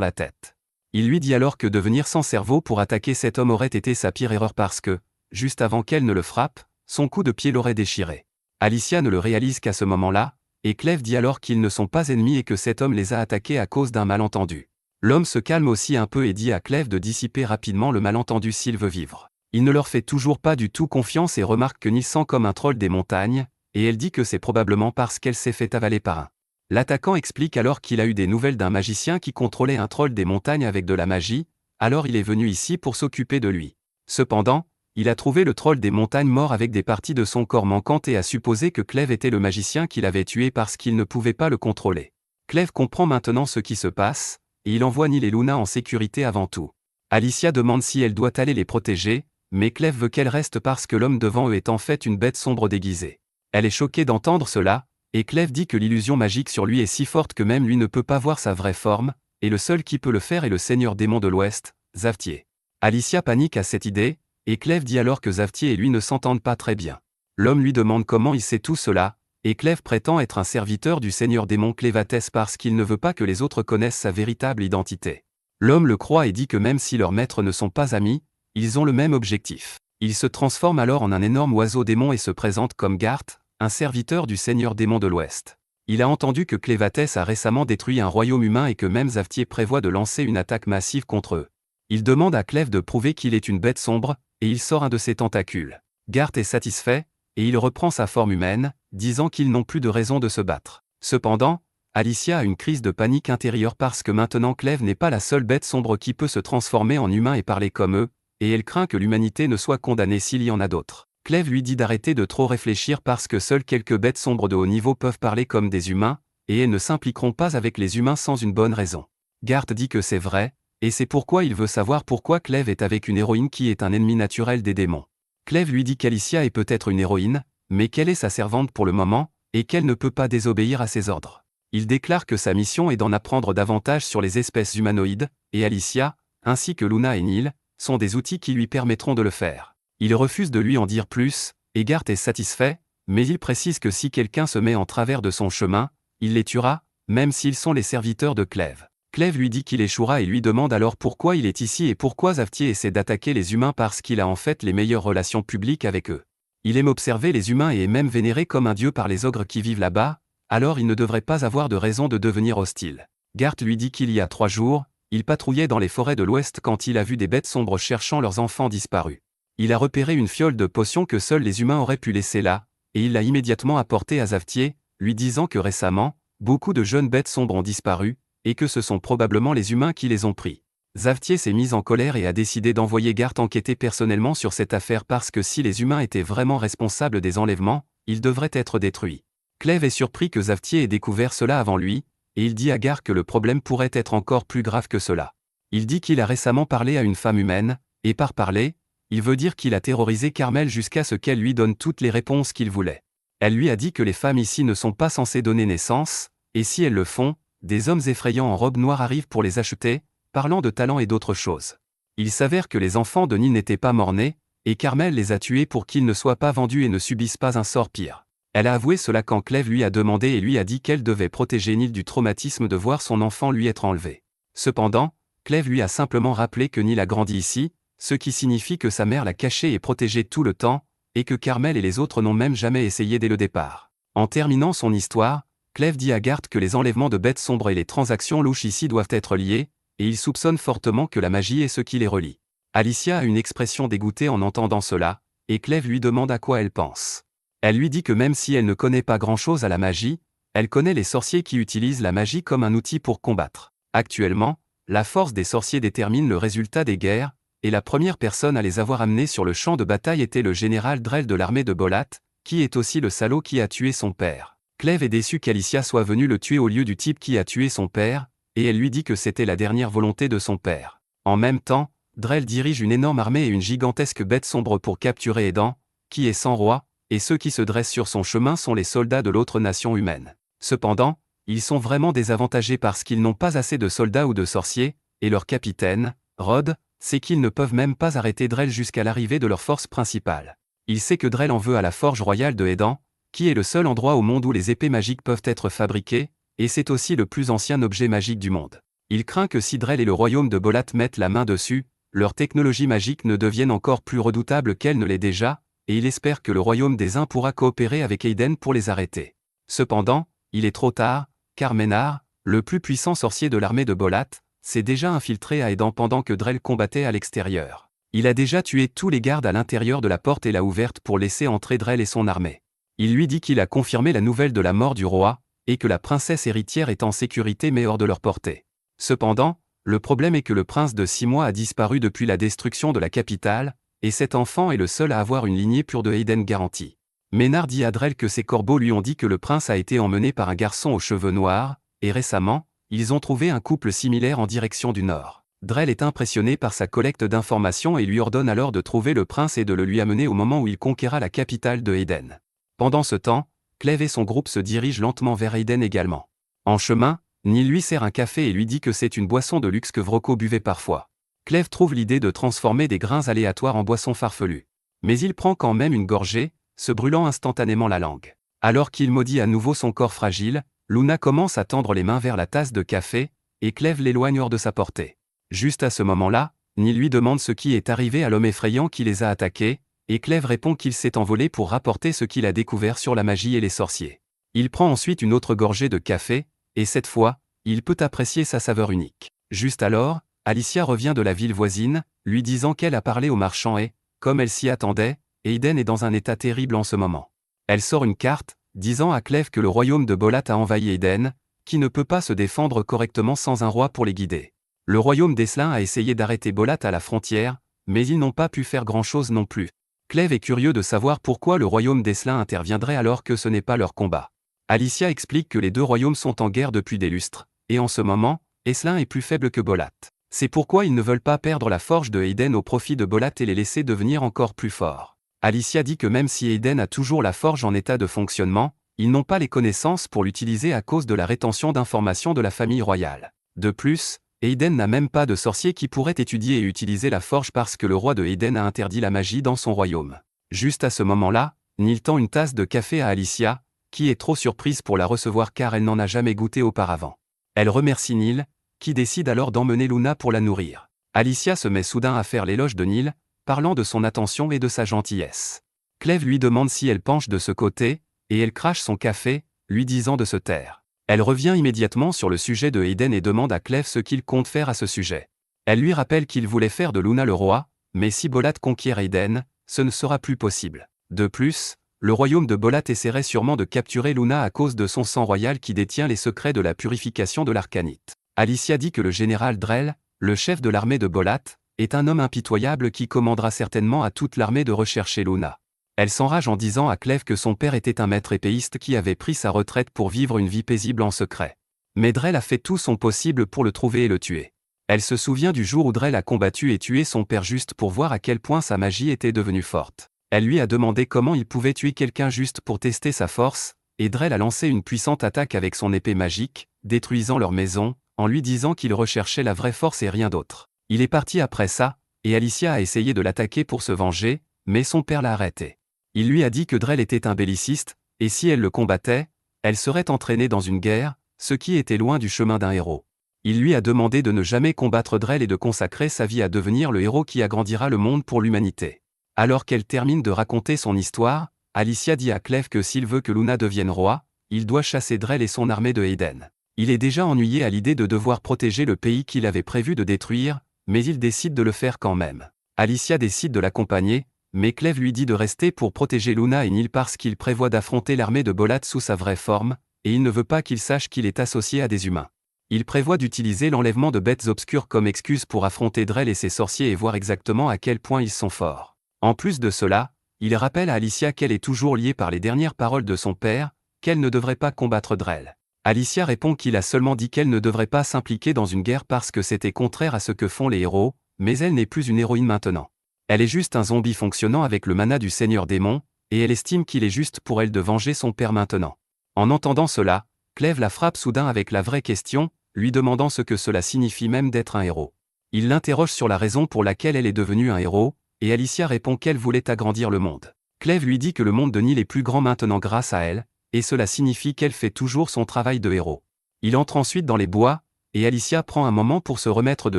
la tête. Il lui dit alors que devenir sans cerveau pour attaquer cet homme aurait été sa pire erreur parce que, juste avant qu'elle ne le frappe, son coup de pied l'aurait déchiré. Alicia ne le réalise qu'à ce moment-là, et Clèves dit alors qu'ils ne sont pas ennemis et que cet homme les a attaqués à cause d'un malentendu. L'homme se calme aussi un peu et dit à Clèves de dissiper rapidement le malentendu s'il veut vivre. Il ne leur fait toujours pas du tout confiance et remarque que Neil sent comme un troll des montagnes, et elle dit que c'est probablement parce qu'elle s'est fait avaler par un. L'attaquant explique alors qu'il a eu des nouvelles d'un magicien qui contrôlait un troll des montagnes avec de la magie, alors il est venu ici pour s'occuper de lui. Cependant, il a trouvé le troll des montagnes mort avec des parties de son corps manquantes et a supposé que Clèves était le magicien qui l'avait tué parce qu'il ne pouvait pas le contrôler. Clèves comprend maintenant ce qui se passe, et il envoie Neil et Luna en sécurité avant tout. Alicia demande si elle doit aller les protéger, mais Clèves veut qu'elle reste parce que l'homme devant eux est en fait une bête sombre déguisée. Elle est choquée d'entendre cela, et Clèves dit que l'illusion magique sur lui est si forte que même lui ne peut pas voir sa vraie forme, et le seul qui peut le faire est le seigneur démon de l'Ouest, Zavtier. Alicia panique à cette idée, et Clèves dit alors que Zavtier et lui ne s'entendent pas très bien. L'homme lui demande comment il sait tout cela, et Clèves prétend être un serviteur du seigneur démon Clévatès parce qu'il ne veut pas que les autres connaissent sa véritable identité. L'homme le croit et dit que même si leurs maîtres ne sont pas amis, ils ont le même objectif. Il se transforme alors en un énorme oiseau démon et se présente comme Garth, un serviteur du seigneur démon de l'Ouest. Il a entendu que Clévatès a récemment détruit un royaume humain et que même Zavtier prévoit de lancer une attaque massive contre eux. Il demande à Clèves de prouver qu'il est une bête sombre, et il sort un de ses tentacules. Garth est satisfait, et il reprend sa forme humaine, disant qu'ils n'ont plus de raison de se battre. Cependant, Alicia a une crise de panique intérieure parce que maintenant Clèves n'est pas la seule bête sombre qui peut se transformer en humain et parler comme eux, et elle craint que l'humanité ne soit condamnée s'il y en a d'autres. Clèves lui dit d'arrêter de trop réfléchir parce que seules quelques bêtes sombres de haut niveau peuvent parler comme des humains, et elles ne s'impliqueront pas avec les humains sans une bonne raison. Garth dit que c'est vrai, et c'est pourquoi il veut savoir pourquoi Clèves est avec une héroïne qui est un ennemi naturel des démons. Clèves lui dit qu'Alicia est peut-être une héroïne, mais qu'elle est sa servante pour le moment, et qu'elle ne peut pas désobéir à ses ordres. Il déclare que sa mission est d'en apprendre davantage sur les espèces humanoïdes, et Alicia, ainsi que Luna et Neil, sont des outils qui lui permettront de le faire. Il refuse de lui en dire plus, et Garth est satisfait, mais il précise que si quelqu'un se met en travers de son chemin, il les tuera, même s'ils sont les serviteurs de Clèves. Clèves lui dit qu'il échouera et lui demande alors pourquoi il est ici et pourquoi Zavtier essaie d'attaquer les humains parce qu'il a en fait les meilleures relations publiques avec eux. Il aime observer les humains et est même vénéré comme un dieu par les ogres qui vivent là-bas, alors il ne devrait pas avoir de raison de devenir hostile. Garth lui dit qu'il y a 3 jours, il patrouillait dans les forêts de l'Ouest quand il a vu des bêtes sombres cherchant leurs enfants disparus. Il a repéré une fiole de potion que seuls les humains auraient pu laisser là, et il l'a immédiatement apportée à Zavtier, lui disant que récemment, beaucoup de jeunes bêtes sombres ont disparu, et que ce sont probablement les humains qui les ont pris. Zavtier s'est mis en colère et a décidé d'envoyer Gart enquêter personnellement sur cette affaire parce que si les humains étaient vraiment responsables des enlèvements, ils devraient être détruits. Cleve est surpris que Zavtier ait découvert cela avant lui, et il dit à Gart que le problème pourrait être encore plus grave que cela. Il dit qu'il a récemment parlé à une femme humaine, et par parler, il veut dire qu'il a terrorisé Carmel jusqu'à ce qu'elle lui donne toutes les réponses qu'il voulait. Elle lui a dit que les femmes ici ne sont pas censées donner naissance, et si elles le font, des hommes effrayants en robe noire arrivent pour les acheter, parlant de talent et d'autres choses. Il s'avère que les enfants de Nil n'étaient pas morts-nés, et Carmel les a tués pour qu'ils ne soient pas vendus et ne subissent pas un sort pire. Elle a avoué cela quand Cleve lui a demandé et lui a dit qu'elle devait protéger Nil du traumatisme de voir son enfant lui être enlevé. Cependant, Cleve lui a simplement rappelé que Nil a grandi ici, ce qui signifie que sa mère l'a caché et protégé tout le temps, et que Carmel et les autres n'ont même jamais essayé dès le départ. En terminant son histoire, Cleve dit à Gart que les enlèvements de bêtes sombres et les transactions louches ici doivent être liés, et il soupçonne fortement que la magie est ce qui les relie. Alicia a une expression dégoûtée en entendant cela, et Cleve lui demande à quoi elle pense. Elle lui dit que même si elle ne connaît pas grand-chose à la magie, elle connaît les sorciers qui utilisent la magie comme un outil pour combattre. Actuellement, la force des sorciers détermine le résultat des guerres, et la première personne à les avoir amenés sur le champ de bataille était le général Drell de l'armée de Bolat, qui est aussi le salaud qui a tué son père. Cleve est déçue qu'Alicia soit venue le tuer au lieu du type qui a tué son père, et elle lui dit que c'était la dernière volonté de son père. En même temps, Drell dirige une énorme armée et une gigantesque bête sombre pour capturer Aidan, qui est sans roi, et ceux qui se dressent sur son chemin sont les soldats de l'autre nation humaine. Cependant, ils sont vraiment désavantagés parce qu'ils n'ont pas assez de soldats ou de sorciers, et leur capitaine, Rod, sait qu'ils ne peuvent même pas arrêter Drell jusqu'à l'arrivée de leur force principale. Il sait que Drell en veut à la forge royale de Aidan, qui est le seul endroit au monde où les épées magiques peuvent être fabriquées, et c'est aussi le plus ancien objet magique du monde. Il craint que si Drell et le royaume de Bolat mettent la main dessus, leur technologie magique ne devienne encore plus redoutable qu'elle ne l'est déjà, et il espère que le royaume des Uns pourra coopérer avec Aiden pour les arrêter. Cependant, il est trop tard, car Ménard, le plus puissant sorcier de l'armée de Bolat, s'est déjà infiltré à Aidan pendant que Drell combattait à l'extérieur. Il a déjà tué tous les gardes à l'intérieur de la porte et l'a ouverte pour laisser entrer Drell et son armée. Il lui dit qu'il a confirmé la nouvelle de la mort du roi, et que la princesse héritière est en sécurité mais hors de leur portée. Cependant, le problème est que le prince de 6 mois a disparu depuis la destruction de la capitale, et cet enfant est le seul à avoir une lignée pure de Aiden garantie. Ménard dit à Drell que ses corbeaux lui ont dit que le prince a été emmené par un garçon aux cheveux noirs, et récemment, ils ont trouvé un couple similaire en direction du nord. Drell est impressionné par sa collecte d'informations et lui ordonne alors de trouver le prince et de le lui amener au moment où il conquérera la capitale de Aiden. Pendant ce temps, Cleve et son groupe se dirigent lentement vers Aiden également. En chemin, Nil lui sert un café et lui dit que c'est une boisson de luxe que Vroko buvait parfois. Cleve trouve l'idée de transformer des grains aléatoires en boissons farfelues. Mais il prend quand même une gorgée, se brûlant instantanément la langue. Alors qu'il maudit à nouveau son corps fragile, Luna commence à tendre les mains vers la tasse de café, et Cleve l'éloigne hors de sa portée. Juste à ce moment-là, Nil lui demande ce qui est arrivé à l'homme effrayant qui les a attaqués, et Cleve répond qu'il s'est envolé pour rapporter ce qu'il a découvert sur la magie et les sorciers. Il prend ensuite une autre gorgée de café, et cette fois, il peut apprécier sa saveur unique. Juste alors, Alicia revient de la ville voisine, lui disant qu'elle a parlé au marchand et, comme elle s'y attendait, Aiden est dans un état terrible en ce moment. Elle sort une carte, disant à Cleve que le royaume de Bolat a envahi Aiden, qui ne peut pas se défendre correctement sans un roi pour les guider. Le royaume d'Eslin a essayé d'arrêter Bolat à la frontière, mais ils n'ont pas pu faire grand-chose non plus. Cleve est curieux de savoir pourquoi le royaume d'Eslin interviendrait alors que ce n'est pas leur combat. Alicia explique que les deux royaumes sont en guerre depuis des lustres, et en ce moment, Eslin est plus faible que Bolat. C'est pourquoi ils ne veulent pas perdre la forge de Aiden au profit de Bolat et les laisser devenir encore plus forts. Alicia dit que même si Aiden a toujours la forge en état de fonctionnement, ils n'ont pas les connaissances pour l'utiliser à cause de la rétention d'informations de la famille royale. De plus, Aiden n'a même pas de sorcier qui pourrait étudier et utiliser la forge parce que le roi de Aiden a interdit la magie dans son royaume. Juste à ce moment-là, Nil tend une tasse de café à Alicia, qui est trop surprise pour la recevoir car elle n'en a jamais goûté auparavant. Elle remercie Nil, qui décide alors d'emmener Luna pour la nourrir. Alicia se met soudain à faire l'éloge de Nil, parlant de son attention et de sa gentillesse. Cleve lui demande si elle penche de ce côté, et elle crache son café, lui disant de se taire. Elle revient immédiatement sur le sujet de Aiden et demande à Cleve ce qu'il compte faire à ce sujet. Elle lui rappelle qu'il voulait faire de Luna le roi, mais si Bolat conquiert Aiden, ce ne sera plus possible. De plus, le royaume de Bolat essaierait sûrement de capturer Luna à cause de son sang royal qui détient les secrets de la purification de l'arcanite. Alicia dit que le général Drell, le chef de l'armée de Bolat, est un homme impitoyable qui commandera certainement à toute l'armée de rechercher Luna. Elle s'enrage en disant à Clèves que son père était un maître épéiste qui avait pris sa retraite pour vivre une vie paisible en secret. Mais Drell a fait tout son possible pour le trouver et le tuer. Elle se souvient du jour où Drell a combattu et tué son père juste pour voir à quel point sa magie était devenue forte. Elle lui a demandé comment il pouvait tuer quelqu'un juste pour tester sa force, et Drell a lancé une puissante attaque avec son épée magique, détruisant leur maison, en lui disant qu'il recherchait la vraie force et rien d'autre. Il est parti après ça, et Alicia a essayé de l'attaquer pour se venger, mais son père l'a arrêté. Il lui a dit que Drell était un belliciste, et si elle le combattait, elle serait entraînée dans une guerre, ce qui était loin du chemin d'un héros. Il lui a demandé de ne jamais combattre Drell et de consacrer sa vie à devenir le héros qui agrandira le monde pour l'humanité. Alors qu'elle termine de raconter son histoire, Alicia dit à Clèves que s'il veut que Luna devienne roi, il doit chasser Drell et son armée de Aiden. Il est déjà ennuyé à l'idée de devoir protéger le pays qu'il avait prévu de détruire, mais il décide de le faire quand même. Alicia décide de l'accompagner, mais Clèves lui dit de rester pour protéger Luna et Neil parce qu'il prévoit d'affronter l'armée de Bolat sous sa vraie forme, et il ne veut pas qu'il sache qu'il est associé à des humains. Il prévoit d'utiliser l'enlèvement de bêtes obscures comme excuse pour affronter Drell et ses sorciers et voir exactement à quel point ils sont forts. En plus de cela, il rappelle à Alicia qu'elle est toujours liée par les dernières paroles de son père, qu'elle ne devrait pas combattre Drell. Alicia répond qu'il a seulement dit qu'elle ne devrait pas s'impliquer dans une guerre parce que c'était contraire à ce que font les héros, mais elle n'est plus une héroïne maintenant. Elle est juste un zombie fonctionnant avec le mana du Seigneur Démon, et elle estime qu'il est juste pour elle de venger son père maintenant. En entendant cela, Clèves la frappe soudain avec la vraie question, lui demandant ce que cela signifie même d'être un héros. Il l'interroge sur la raison pour laquelle elle est devenue un héros, et Alicia répond qu'elle voulait agrandir le monde. Clèves lui dit que le monde de Neil est plus grand maintenant grâce à elle, et cela signifie qu'elle fait toujours son travail de héros. Il entre ensuite dans les bois, et Alicia prend un moment pour se remettre de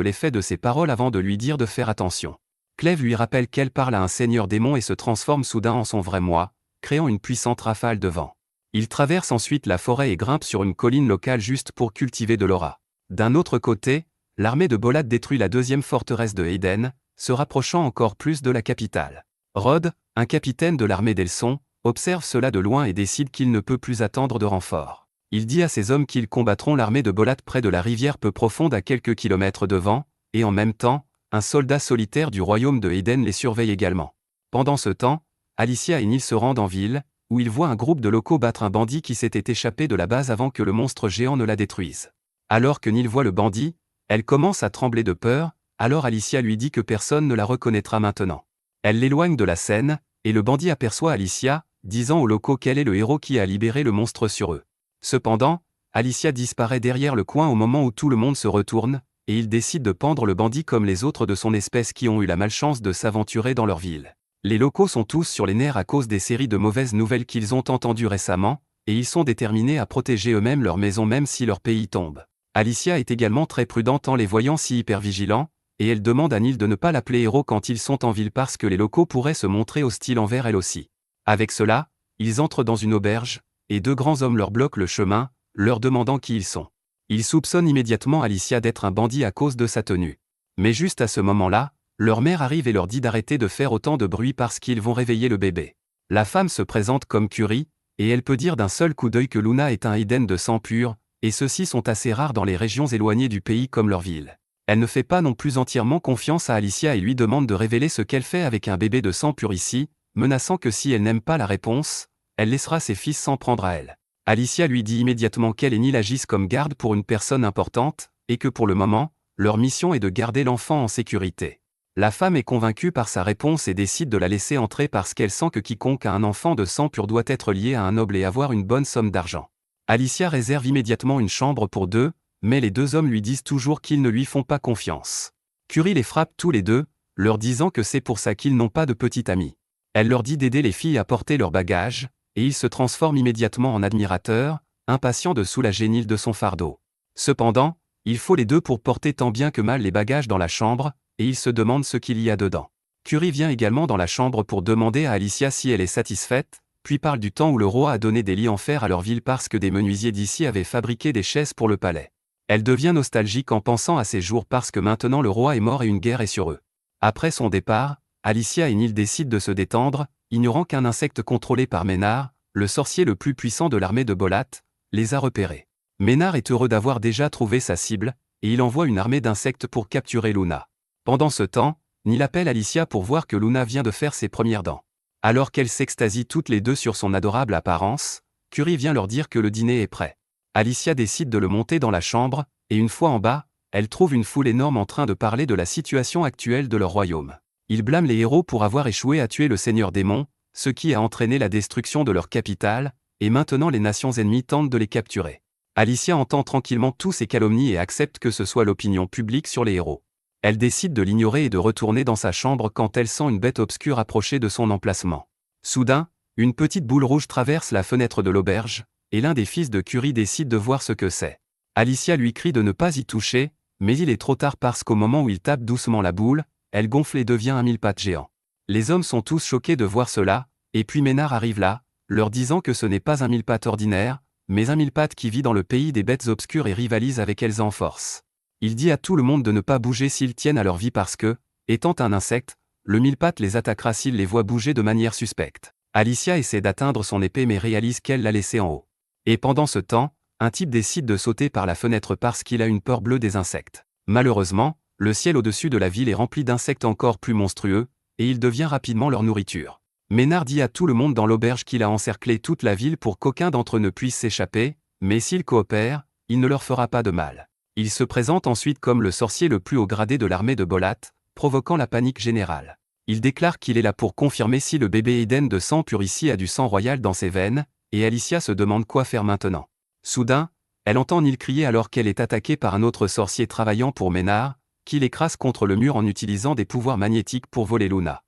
l'effet de ses paroles avant de lui dire de faire attention. Clèves lui rappelle qu'elle parle à un seigneur démon et se transforme soudain en son vrai moi, créant une puissante rafale de vent. Il traverse ensuite la forêt et grimpe sur une colline locale juste pour cultiver de l'aura. D'un autre côté, l'armée de Bolat détruit la deuxième forteresse de Aiden, se rapprochant encore plus de la capitale. Rod, un capitaine de l'armée d'Elson, observe cela de loin et décide qu'il ne peut plus attendre de renfort. Il dit à ses hommes qu'ils combattront l'armée de Bolat près de la rivière peu profonde à quelques kilomètres devant, et en même temps, un soldat solitaire du royaume de Aiden les surveille également. Pendant ce temps, Alicia et Neil se rendent en ville, où ils voient un groupe de locaux battre un bandit qui s'était échappé de la base avant que le monstre géant ne la détruise. Alors que Neil voit le bandit, elle commence à trembler de peur, alors Alicia lui dit que personne ne la reconnaîtra maintenant. Elle l'éloigne de la scène, et le bandit aperçoit Alicia, disant aux locaux qu'elle est le héros qui a libéré le monstre sur eux. Cependant, Alicia disparaît derrière le coin au moment où tout le monde se retourne, et il décide de pendre le bandit comme les autres de son espèce qui ont eu la malchance de s'aventurer dans leur ville. Les locaux sont tous sur les nerfs à cause des séries de mauvaises nouvelles qu'ils ont entendues récemment, et ils sont déterminés à protéger eux-mêmes leur maison même si leur pays tombe. Alicia est également très prudente en les voyant si hyper vigilants, et elle demande à Neil de ne pas l'appeler héros quand ils sont en ville parce que les locaux pourraient se montrer hostiles envers elle aussi. Avec cela, ils entrent dans une auberge, et deux grands hommes leur bloquent le chemin, leur demandant qui ils sont. Ils soupçonnent immédiatement Alicia d'être un bandit à cause de sa tenue. Mais juste à ce moment-là, leur mère arrive et leur dit d'arrêter de faire autant de bruit parce qu'ils vont réveiller le bébé. La femme se présente comme Curie, et elle peut dire d'un seul coup d'œil que Luna est un Aiden de sang pur, et ceux-ci sont assez rares dans les régions éloignées du pays comme leur ville. Elle ne fait pas non plus entièrement confiance à Alicia et lui demande de révéler ce qu'elle fait avec un bébé de sang pur ici, menaçant que si elle n'aime pas la réponse, elle laissera ses fils s'en prendre à elle. Alicia lui dit immédiatement qu'elle et Neil agissent comme garde pour une personne importante, et que pour le moment, leur mission est de garder l'enfant en sécurité. La femme est convaincue par sa réponse et décide de la laisser entrer parce qu'elle sent que quiconque a un enfant de sang pur doit être lié à un noble et avoir une bonne somme d'argent. Alicia réserve immédiatement une chambre pour deux, mais les deux hommes lui disent toujours qu'ils ne lui font pas confiance. Curie les frappe tous les deux, leur disant que c'est pour ça qu'ils n'ont pas de petite amie. Elle leur dit d'aider les filles à porter leurs bagages, et ils se transforment immédiatement en admirateurs, impatients de soulager Neil de son fardeau. Cependant, il faut les deux pour porter tant bien que mal les bagages dans la chambre, et ils se demandent ce qu'il y a dedans. Curie vient également dans la chambre pour demander à Alicia si elle est satisfaite, puis parle du temps où le roi a donné des lits en fer à leur ville parce que des menuisiers d'ici avaient fabriqué des chaises pour le palais. Elle devient nostalgique en pensant à ces jours parce que maintenant le roi est mort et une guerre est sur eux. Après son départ, Alicia et Neil décident de se détendre, ignorant qu'un insecte contrôlé par Ménard, le sorcier le plus puissant de l'armée de Bolat, les a repérés. Ménard est heureux d'avoir déjà trouvé sa cible, et il envoie une armée d'insectes pour capturer Luna. Pendant ce temps, Neil appelle Alicia pour voir que Luna vient de faire ses premières dents. Alors qu'elles s'extasient toutes les deux sur son adorable apparence, Curie vient leur dire que le dîner est prêt. Alicia décide de le monter dans la chambre, et une fois en bas, elle trouve une foule énorme en train de parler de la situation actuelle de leur royaume. Ils blâment les héros pour avoir échoué à tuer le Seigneur Démon, ce qui a entraîné la destruction de leur capitale, et maintenant les nations ennemies tentent de les capturer. Alicia entend tranquillement tous ces calomnies et accepte que ce soit l'opinion publique sur les héros. Elle décide de l'ignorer et de retourner dans sa chambre quand elle sent une bête obscure approcher de son emplacement. Soudain, une petite boule rouge traverse la fenêtre de l'auberge, et l'un des fils de Curie décide de voir ce que c'est. Alicia lui crie de ne pas y toucher, mais il est trop tard parce qu'au moment où il tape doucement la boule, elle gonfle et devient un mille-pattes géant. Les hommes sont tous choqués de voir cela, et puis Ménard arrive là, leur disant que ce n'est pas un mille-pattes ordinaire, mais un mille-pattes qui vit dans le pays des bêtes obscures et rivalise avec elles en force. Il dit à tout le monde de ne pas bouger s'ils tiennent à leur vie parce que, étant un insecte, le mille-pattes les attaquera s'il les voit bouger de manière suspecte. Alicia essaie d'atteindre son épée mais réalise qu'elle l'a laissée en haut. Et pendant ce temps, un type décide de sauter par la fenêtre parce qu'il a une peur bleue des insectes. Malheureusement, le ciel au-dessus de la ville est rempli d'insectes encore plus monstrueux, et il devient rapidement leur nourriture. Ménard dit à tout le monde dans l'auberge qu'il a encerclé toute la ville pour qu'aucun d'entre eux ne puisse s'échapper, mais s'ils coopèrent, il ne leur fera pas de mal. Il se présente ensuite comme le sorcier le plus haut gradé de l'armée de Bolat, provoquant la panique générale. Il déclare qu'il est là pour confirmer si le bébé Eden de sang purifié a du sang royal dans ses veines, et Alicia se demande quoi faire maintenant. Soudain, elle entend Neil crier alors qu'elle est attaquée par un autre sorcier travaillant pour Ménard, qui l'écrase contre le mur en utilisant des pouvoirs magnétiques pour voler Luna.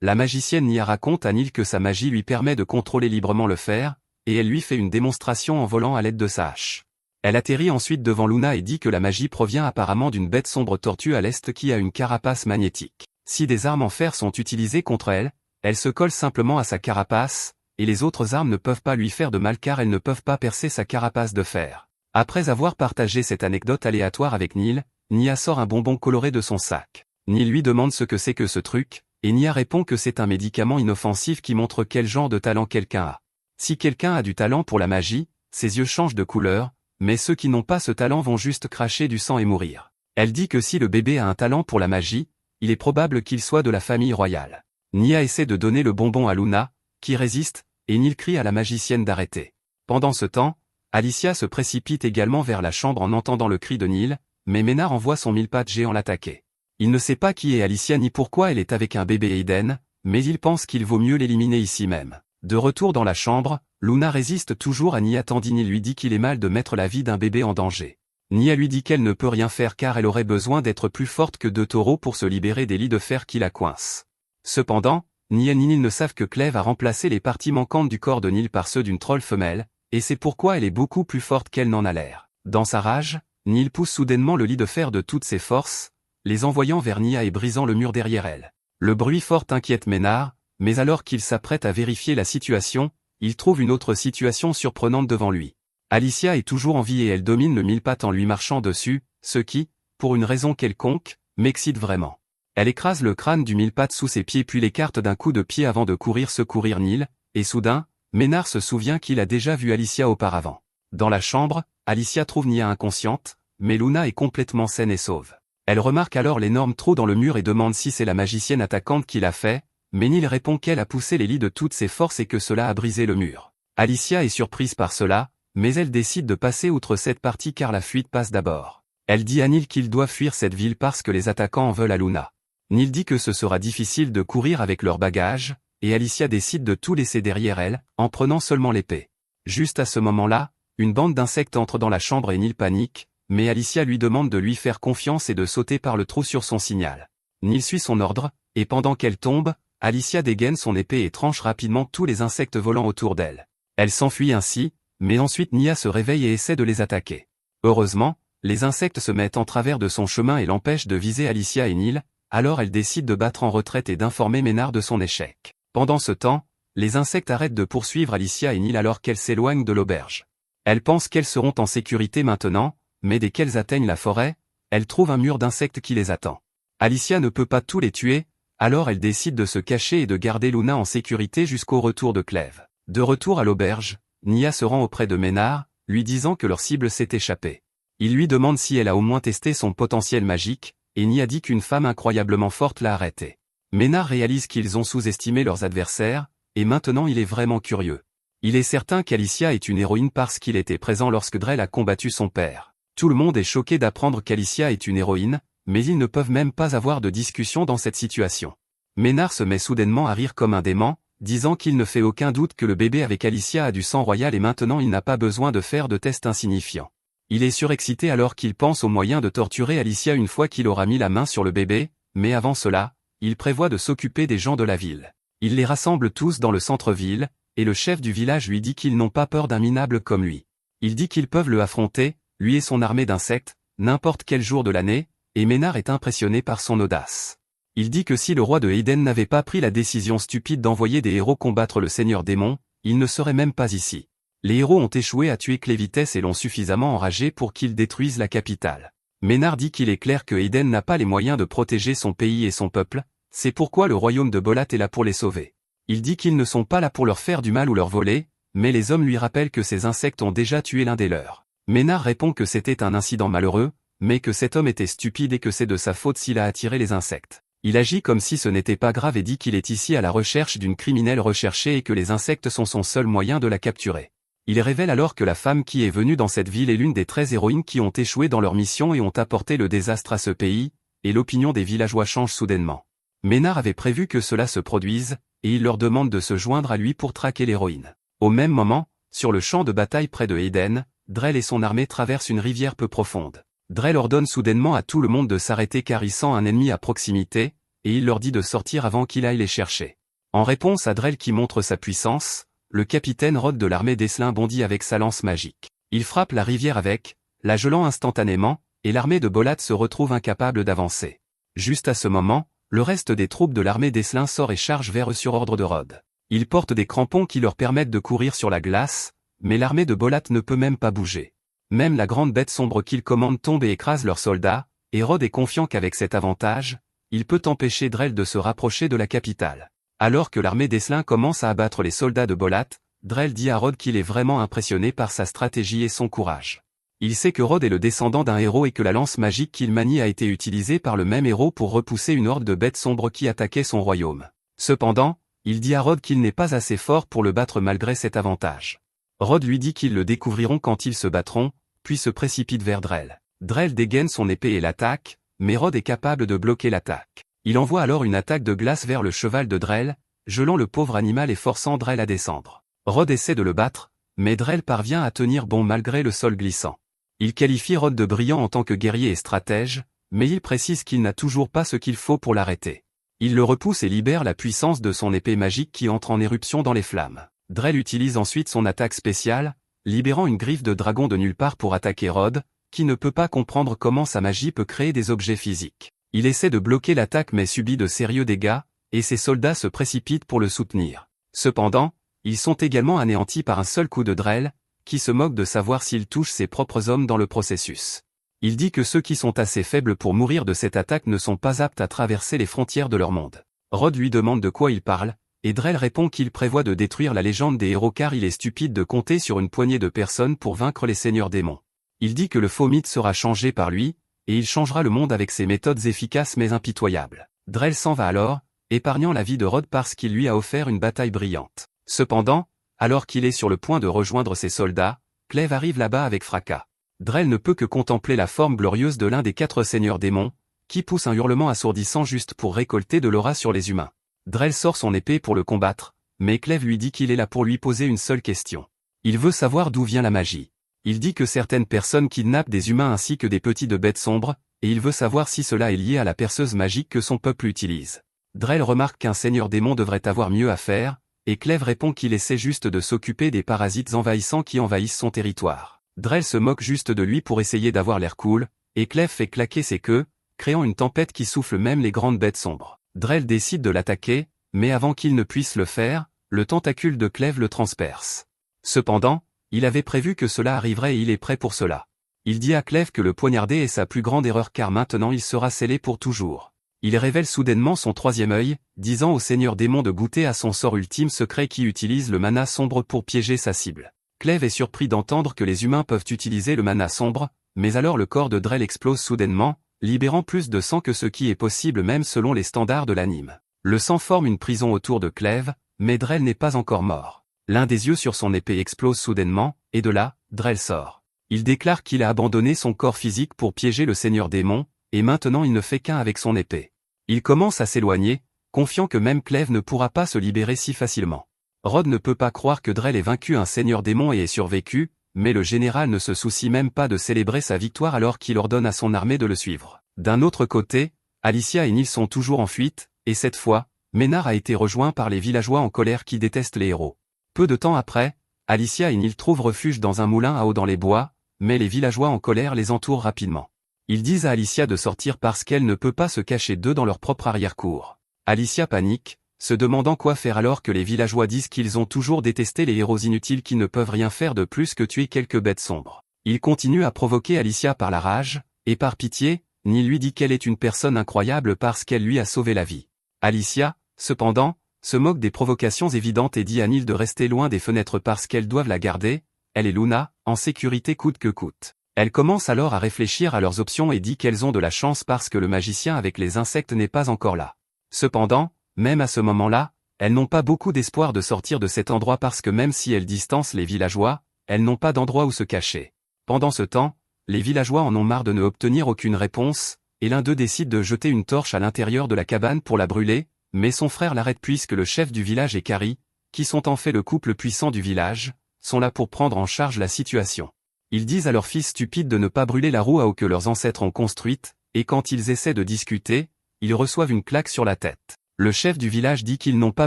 La magicienne Nia raconte à Neil que sa magie lui permet de contrôler librement le fer, et elle lui fait une démonstration en volant à l'aide de sa hache. Elle atterrit ensuite devant Luna et dit que la magie provient apparemment d'une bête sombre tortue à l'est qui a une carapace magnétique. Si des armes en fer sont utilisées contre elle, elle se colle simplement à sa carapace, et les autres armes ne peuvent pas lui faire de mal car elles ne peuvent pas percer sa carapace de fer. Après avoir partagé cette anecdote aléatoire avec Neil, Nia sort un bonbon coloré de son sac. Neil lui demande ce que c'est que ce truc, et Nia répond que c'est un médicament inoffensif qui montre quel genre de talent quelqu'un a. Si quelqu'un a du talent pour la magie, ses yeux changent de couleur, mais ceux qui n'ont pas ce talent vont juste cracher du sang et mourir. Elle dit que si le bébé a un talent pour la magie, il est probable qu'il soit de la famille royale. Nia essaie de donner le bonbon à Luna, qui résiste, et Neil crie à la magicienne d'arrêter. Pendant ce temps, Alicia se précipite également vers la chambre en entendant le cri de Neil, mais Ménard envoie son mille-pattes géant l'attaquer. Il ne sait pas qui est Alicia ni pourquoi elle est avec un bébé Eden, mais il pense qu'il vaut mieux l'éliminer ici même. De retour dans la chambre, Luna résiste toujours à Nia tandis Neil lui dit qu'il est mal de mettre la vie d'un bébé en danger. Nia lui dit qu'elle ne peut rien faire car elle aurait besoin d'être plus forte que deux taureaux pour se libérer des lits de fer qui la coincent. Cependant, Nia ni Neil ne savent que Clèves a remplacé les parties manquantes du corps de Neil par ceux d'une troll femelle, et c'est pourquoi elle est beaucoup plus forte qu'elle n'en a l'air. Dans sa rage, Neil pousse soudainement le lit de fer de toutes ses forces, les envoyant vers Nia et brisant le mur derrière elle. Le bruit fort inquiète Ménard, mais alors qu'il s'apprête à vérifier la situation, il trouve une autre situation surprenante devant lui. Alicia est toujours en vie et elle domine le mille-pattes en lui marchant dessus, ce qui, pour une raison quelconque, m'excite vraiment. Elle écrase le crâne du mille-pattes sous ses pieds puis l'écarte d'un coup de pied avant de courir secourir Neil, et soudain, Ménard se souvient qu'il a déjà vu Alicia auparavant. Dans la chambre, Alicia trouve Nia inconsciente, mais Luna est complètement saine et sauve. Elle remarque alors l'énorme trou dans le mur et demande si c'est la magicienne attaquante qui l'a fait, mais Neil répond qu'elle a poussé les lits de toutes ses forces et que cela a brisé le mur. Alicia est surprise par cela, mais elle décide de passer outre cette partie car la fuite passe d'abord. Elle dit à Neil qu'il doit fuir cette ville parce que les attaquants en veulent à Luna. Neil dit que ce sera difficile de courir avec leurs bagages, et Alicia décide de tout laisser derrière elle, en prenant seulement l'épée. Juste à ce moment-là, une bande d'insectes entre dans la chambre et Neil panique, mais Alicia lui demande de lui faire confiance et de sauter par le trou sur son signal. Neil suit son ordre, et pendant qu'elle tombe, Alicia dégaine son épée et tranche rapidement tous les insectes volant autour d'elle. Elle s'enfuit ainsi, mais ensuite Nia se réveille et essaie de les attaquer. Heureusement, les insectes se mettent en travers de son chemin et l'empêchent de viser Alicia et Neil, alors elle décide de battre en retraite et d'informer Ménard de son échec. Pendant ce temps, les insectes arrêtent de poursuivre Alicia et Neil alors qu'elles s'éloignent de l'auberge. Elles pensent qu'elles seront en sécurité maintenant, mais dès qu'elles atteignent la forêt, elles trouvent un mur d'insectes qui les attend. Alicia ne peut pas tous les tuer, alors elle décide de se cacher et de garder Luna en sécurité jusqu'au retour de Clèves. De retour à l'auberge, Nia se rend auprès de Ménard, lui disant que leur cible s'est échappée. Il lui demande si elle a au moins testé son potentiel magique, et Ny a dit qu'une femme incroyablement forte l'a arrêté. Ménard réalise qu'ils ont sous-estimé leurs adversaires, et maintenant il est vraiment curieux. Il est certain qu'Alicia est une héroïne parce qu'il était présent lorsque Drell a combattu son père. Tout le monde est choqué d'apprendre qu'Alicia est une héroïne, mais ils ne peuvent même pas avoir de discussion dans cette situation. Ménard se met soudainement à rire comme un dément, disant qu'il ne fait aucun doute que le bébé avec Alicia a du sang royal et maintenant il n'a pas besoin de faire de tests insignifiants. Il est surexcité alors qu'il pense au moyen de torturer Alicia une fois qu'il aura mis la main sur le bébé, mais avant cela, il prévoit de s'occuper des gens de la ville. Il les rassemble tous dans le centre-ville, et le chef du village lui dit qu'ils n'ont pas peur d'un minable comme lui. Il dit qu'ils peuvent le affronter, lui et son armée d'insectes, n'importe quel jour de l'année, et Ménard est impressionné par son audace. Il dit que si le roi de Eden n'avait pas pris la décision stupide d'envoyer des héros combattre le seigneur démon, il ne serait même pas ici. Les héros ont échoué à tuer Clévitès et l'ont suffisamment enragé pour qu'ils détruisent la capitale. Ménard dit qu'il est clair que Eden n'a pas les moyens de protéger son pays et son peuple, c'est pourquoi le royaume de Bolat est là pour les sauver. Il dit qu'ils ne sont pas là pour leur faire du mal ou leur voler, mais les hommes lui rappellent que ces insectes ont déjà tué l'un des leurs. Ménard répond que c'était un incident malheureux, mais que cet homme était stupide et que c'est de sa faute s'il a attiré les insectes. Il agit comme si ce n'était pas grave et dit qu'il est ici à la recherche d'une criminelle recherchée et que les insectes sont son seul moyen de la capturer. Il révèle alors que la femme qui est venue dans cette ville est l'une des 13 héroïnes qui ont échoué dans leur mission et ont apporté le désastre à ce pays, et l'opinion des villageois change soudainement. Ménard avait prévu que cela se produise, et il leur demande de se joindre à lui pour traquer l'héroïne. Au même moment, sur le champ de bataille près de Eden, Drell et son armée traversent une rivière peu profonde. Drell ordonne soudainement à tout le monde de s'arrêter car il sent un ennemi à proximité, et il leur dit de sortir avant qu'il aille les chercher. En réponse à Drell qui montre sa puissance, le capitaine Rod de l'armée d'Esselin bondit avec sa lance magique. Il frappe la rivière avec, la gelant instantanément, et l'armée de Bolat se retrouve incapable d'avancer. Juste à ce moment, le reste des troupes de l'armée d'Esselin sort et charge vers eux sur ordre de Rod. Ils portent des crampons qui leur permettent de courir sur la glace, mais l'armée de Bolat ne peut même pas bouger. Même la grande bête sombre qu'ils commandent tombe et écrase leurs soldats, et Rod est confiant qu'avec cet avantage, il peut empêcher Drell de se rapprocher de la capitale. Alors que l'armée d'Esselin commence à abattre les soldats de Bolat, Drell dit à Rod qu'il est vraiment impressionné par sa stratégie et son courage. Il sait que Rod est le descendant d'un héros et que la lance magique qu'il manie a été utilisée par le même héros pour repousser une horde de bêtes sombres qui attaquaient son royaume. Cependant, il dit à Rod qu'il n'est pas assez fort pour le battre malgré cet avantage. Rod lui dit qu'ils le découvriront quand ils se battront, puis se précipite vers Drell. Drell dégaine son épée et l'attaque, mais Rod est capable de bloquer l'attaque. Il envoie alors une attaque de glace vers le cheval de Drell, gelant le pauvre animal et forçant Drell à descendre. Rod essaie de le battre, mais Drell parvient à tenir bon malgré le sol glissant. Il qualifie Rod de brillant en tant que guerrier et stratège, mais il précise qu'il n'a toujours pas ce qu'il faut pour l'arrêter. Il le repousse et libère la puissance de son épée magique qui entre en éruption dans les flammes. Drell utilise ensuite son attaque spéciale, libérant une griffe de dragon de nulle part pour attaquer Rod, qui ne peut pas comprendre comment sa magie peut créer des objets physiques. Il essaie de bloquer l'attaque mais subit de sérieux dégâts, et ses soldats se précipitent pour le soutenir. Cependant, ils sont également anéantis par un seul coup de Drell, qui se moque de savoir s'il touche ses propres hommes dans le processus. Il dit que ceux qui sont assez faibles pour mourir de cette attaque ne sont pas aptes à traverser les frontières de leur monde. Rod lui demande de quoi il parle, et Drell répond qu'il prévoit de détruire la légende des héros car il est stupide de compter sur une poignée de personnes pour vaincre les seigneurs démons. Il dit que le faux mythe sera changé par lui, et il changera le monde avec ses méthodes efficaces mais impitoyables. Drell s'en va alors, épargnant la vie de Rod parce qu'il lui a offert une bataille brillante. Cependant, alors qu'il est sur le point de rejoindre ses soldats, Clèves arrive là-bas avec fracas. Drell ne peut que contempler la forme glorieuse de l'un des 4 seigneurs démons, qui pousse un hurlement assourdissant juste pour récolter de l'aura sur les humains. Drell sort son épée pour le combattre, mais Clèves lui dit qu'il est là pour lui poser une seule question. Il veut savoir d'où vient la magie. Il dit que certaines personnes kidnappent des humains ainsi que des petits de bêtes sombres, et il veut savoir si cela est lié à la perceuse magique que son peuple utilise. Drell remarque qu'un seigneur démon devrait avoir mieux à faire, et Clèves répond qu'il essaie juste de s'occuper des parasites envahissants qui envahissent son territoire. Drell se moque juste de lui pour essayer d'avoir l'air cool, et Clèves fait claquer ses queues, créant une tempête qui souffle même les grandes bêtes sombres. Drell décide de l'attaquer, mais avant qu'il ne puisse le faire, le tentacule de Clèves le transperce. Cependant, il avait prévu que cela arriverait et il est prêt pour cela. Il dit à Clèves que le poignarder est sa plus grande erreur car maintenant il sera scellé pour toujours. Il révèle soudainement son 3e œil, disant au seigneur démon de goûter à son sort ultime secret qui utilise le mana sombre pour piéger sa cible. Clèves est surpris d'entendre que les humains peuvent utiliser le mana sombre, mais alors le corps de Drell explose soudainement, libérant plus de sang que ce qui est possible même selon les standards de l'anime. Le sang forme une prison autour de Clèves, mais Drell n'est pas encore mort. L'un des yeux sur son épée explose soudainement, et de là, Drell sort. Il déclare qu'il a abandonné son corps physique pour piéger le Seigneur Démon, et maintenant il ne fait qu'un avec son épée. Il commence à s'éloigner, confiant que même Clèves ne pourra pas se libérer si facilement. Rod ne peut pas croire que Drell ait vaincu un Seigneur Démon et ait survécu, mais le général ne se soucie même pas de célébrer sa victoire alors qu'il ordonne à son armée de le suivre. D'un autre côté, Alicia et Neil sont toujours en fuite, et cette fois, Ménard a été rejoint par les villageois en colère qui détestent les héros. Peu de temps après, Alicia et Neil trouvent refuge dans un moulin à eau dans les bois, mais les villageois en colère les entourent rapidement. Ils disent à Alicia de sortir parce qu'elle ne peut pas se cacher d'eux dans leur propre arrière-cour. Alicia panique, se demandant quoi faire alors que les villageois disent qu'ils ont toujours détesté les héros inutiles qui ne peuvent rien faire de plus que tuer quelques bêtes sombres. Ils continuent à provoquer Alicia par la rage, et par pitié, Neil lui dit qu'elle est une personne incroyable parce qu'elle lui a sauvé la vie. Alicia, cependant, se moque des provocations évidentes et dit à Neil de rester loin des fenêtres parce qu'elles doivent la garder, elle et Luna, en sécurité coûte que coûte. Elle commence alors à réfléchir à leurs options et dit qu'elles ont de la chance parce que le magicien avec les insectes n'est pas encore là. Cependant, même à ce moment-là, elles n'ont pas beaucoup d'espoir de sortir de cet endroit parce que même si elles distancent les villageois, elles n'ont pas d'endroit où se cacher. Pendant ce temps, les villageois en ont marre de ne obtenir aucune réponse, et l'un d'eux décide de jeter une torche à l'intérieur de la cabane pour la brûler, mais son frère l'arrête puisque le chef du village et Carrie, qui sont en fait le couple puissant du village, sont là pour prendre en charge la situation. Ils disent à leur fils stupide de ne pas brûler la roue à eau que leurs ancêtres ont construite, et quand ils essaient de discuter, ils reçoivent une claque sur la tête. Le chef du village dit qu'ils n'ont pas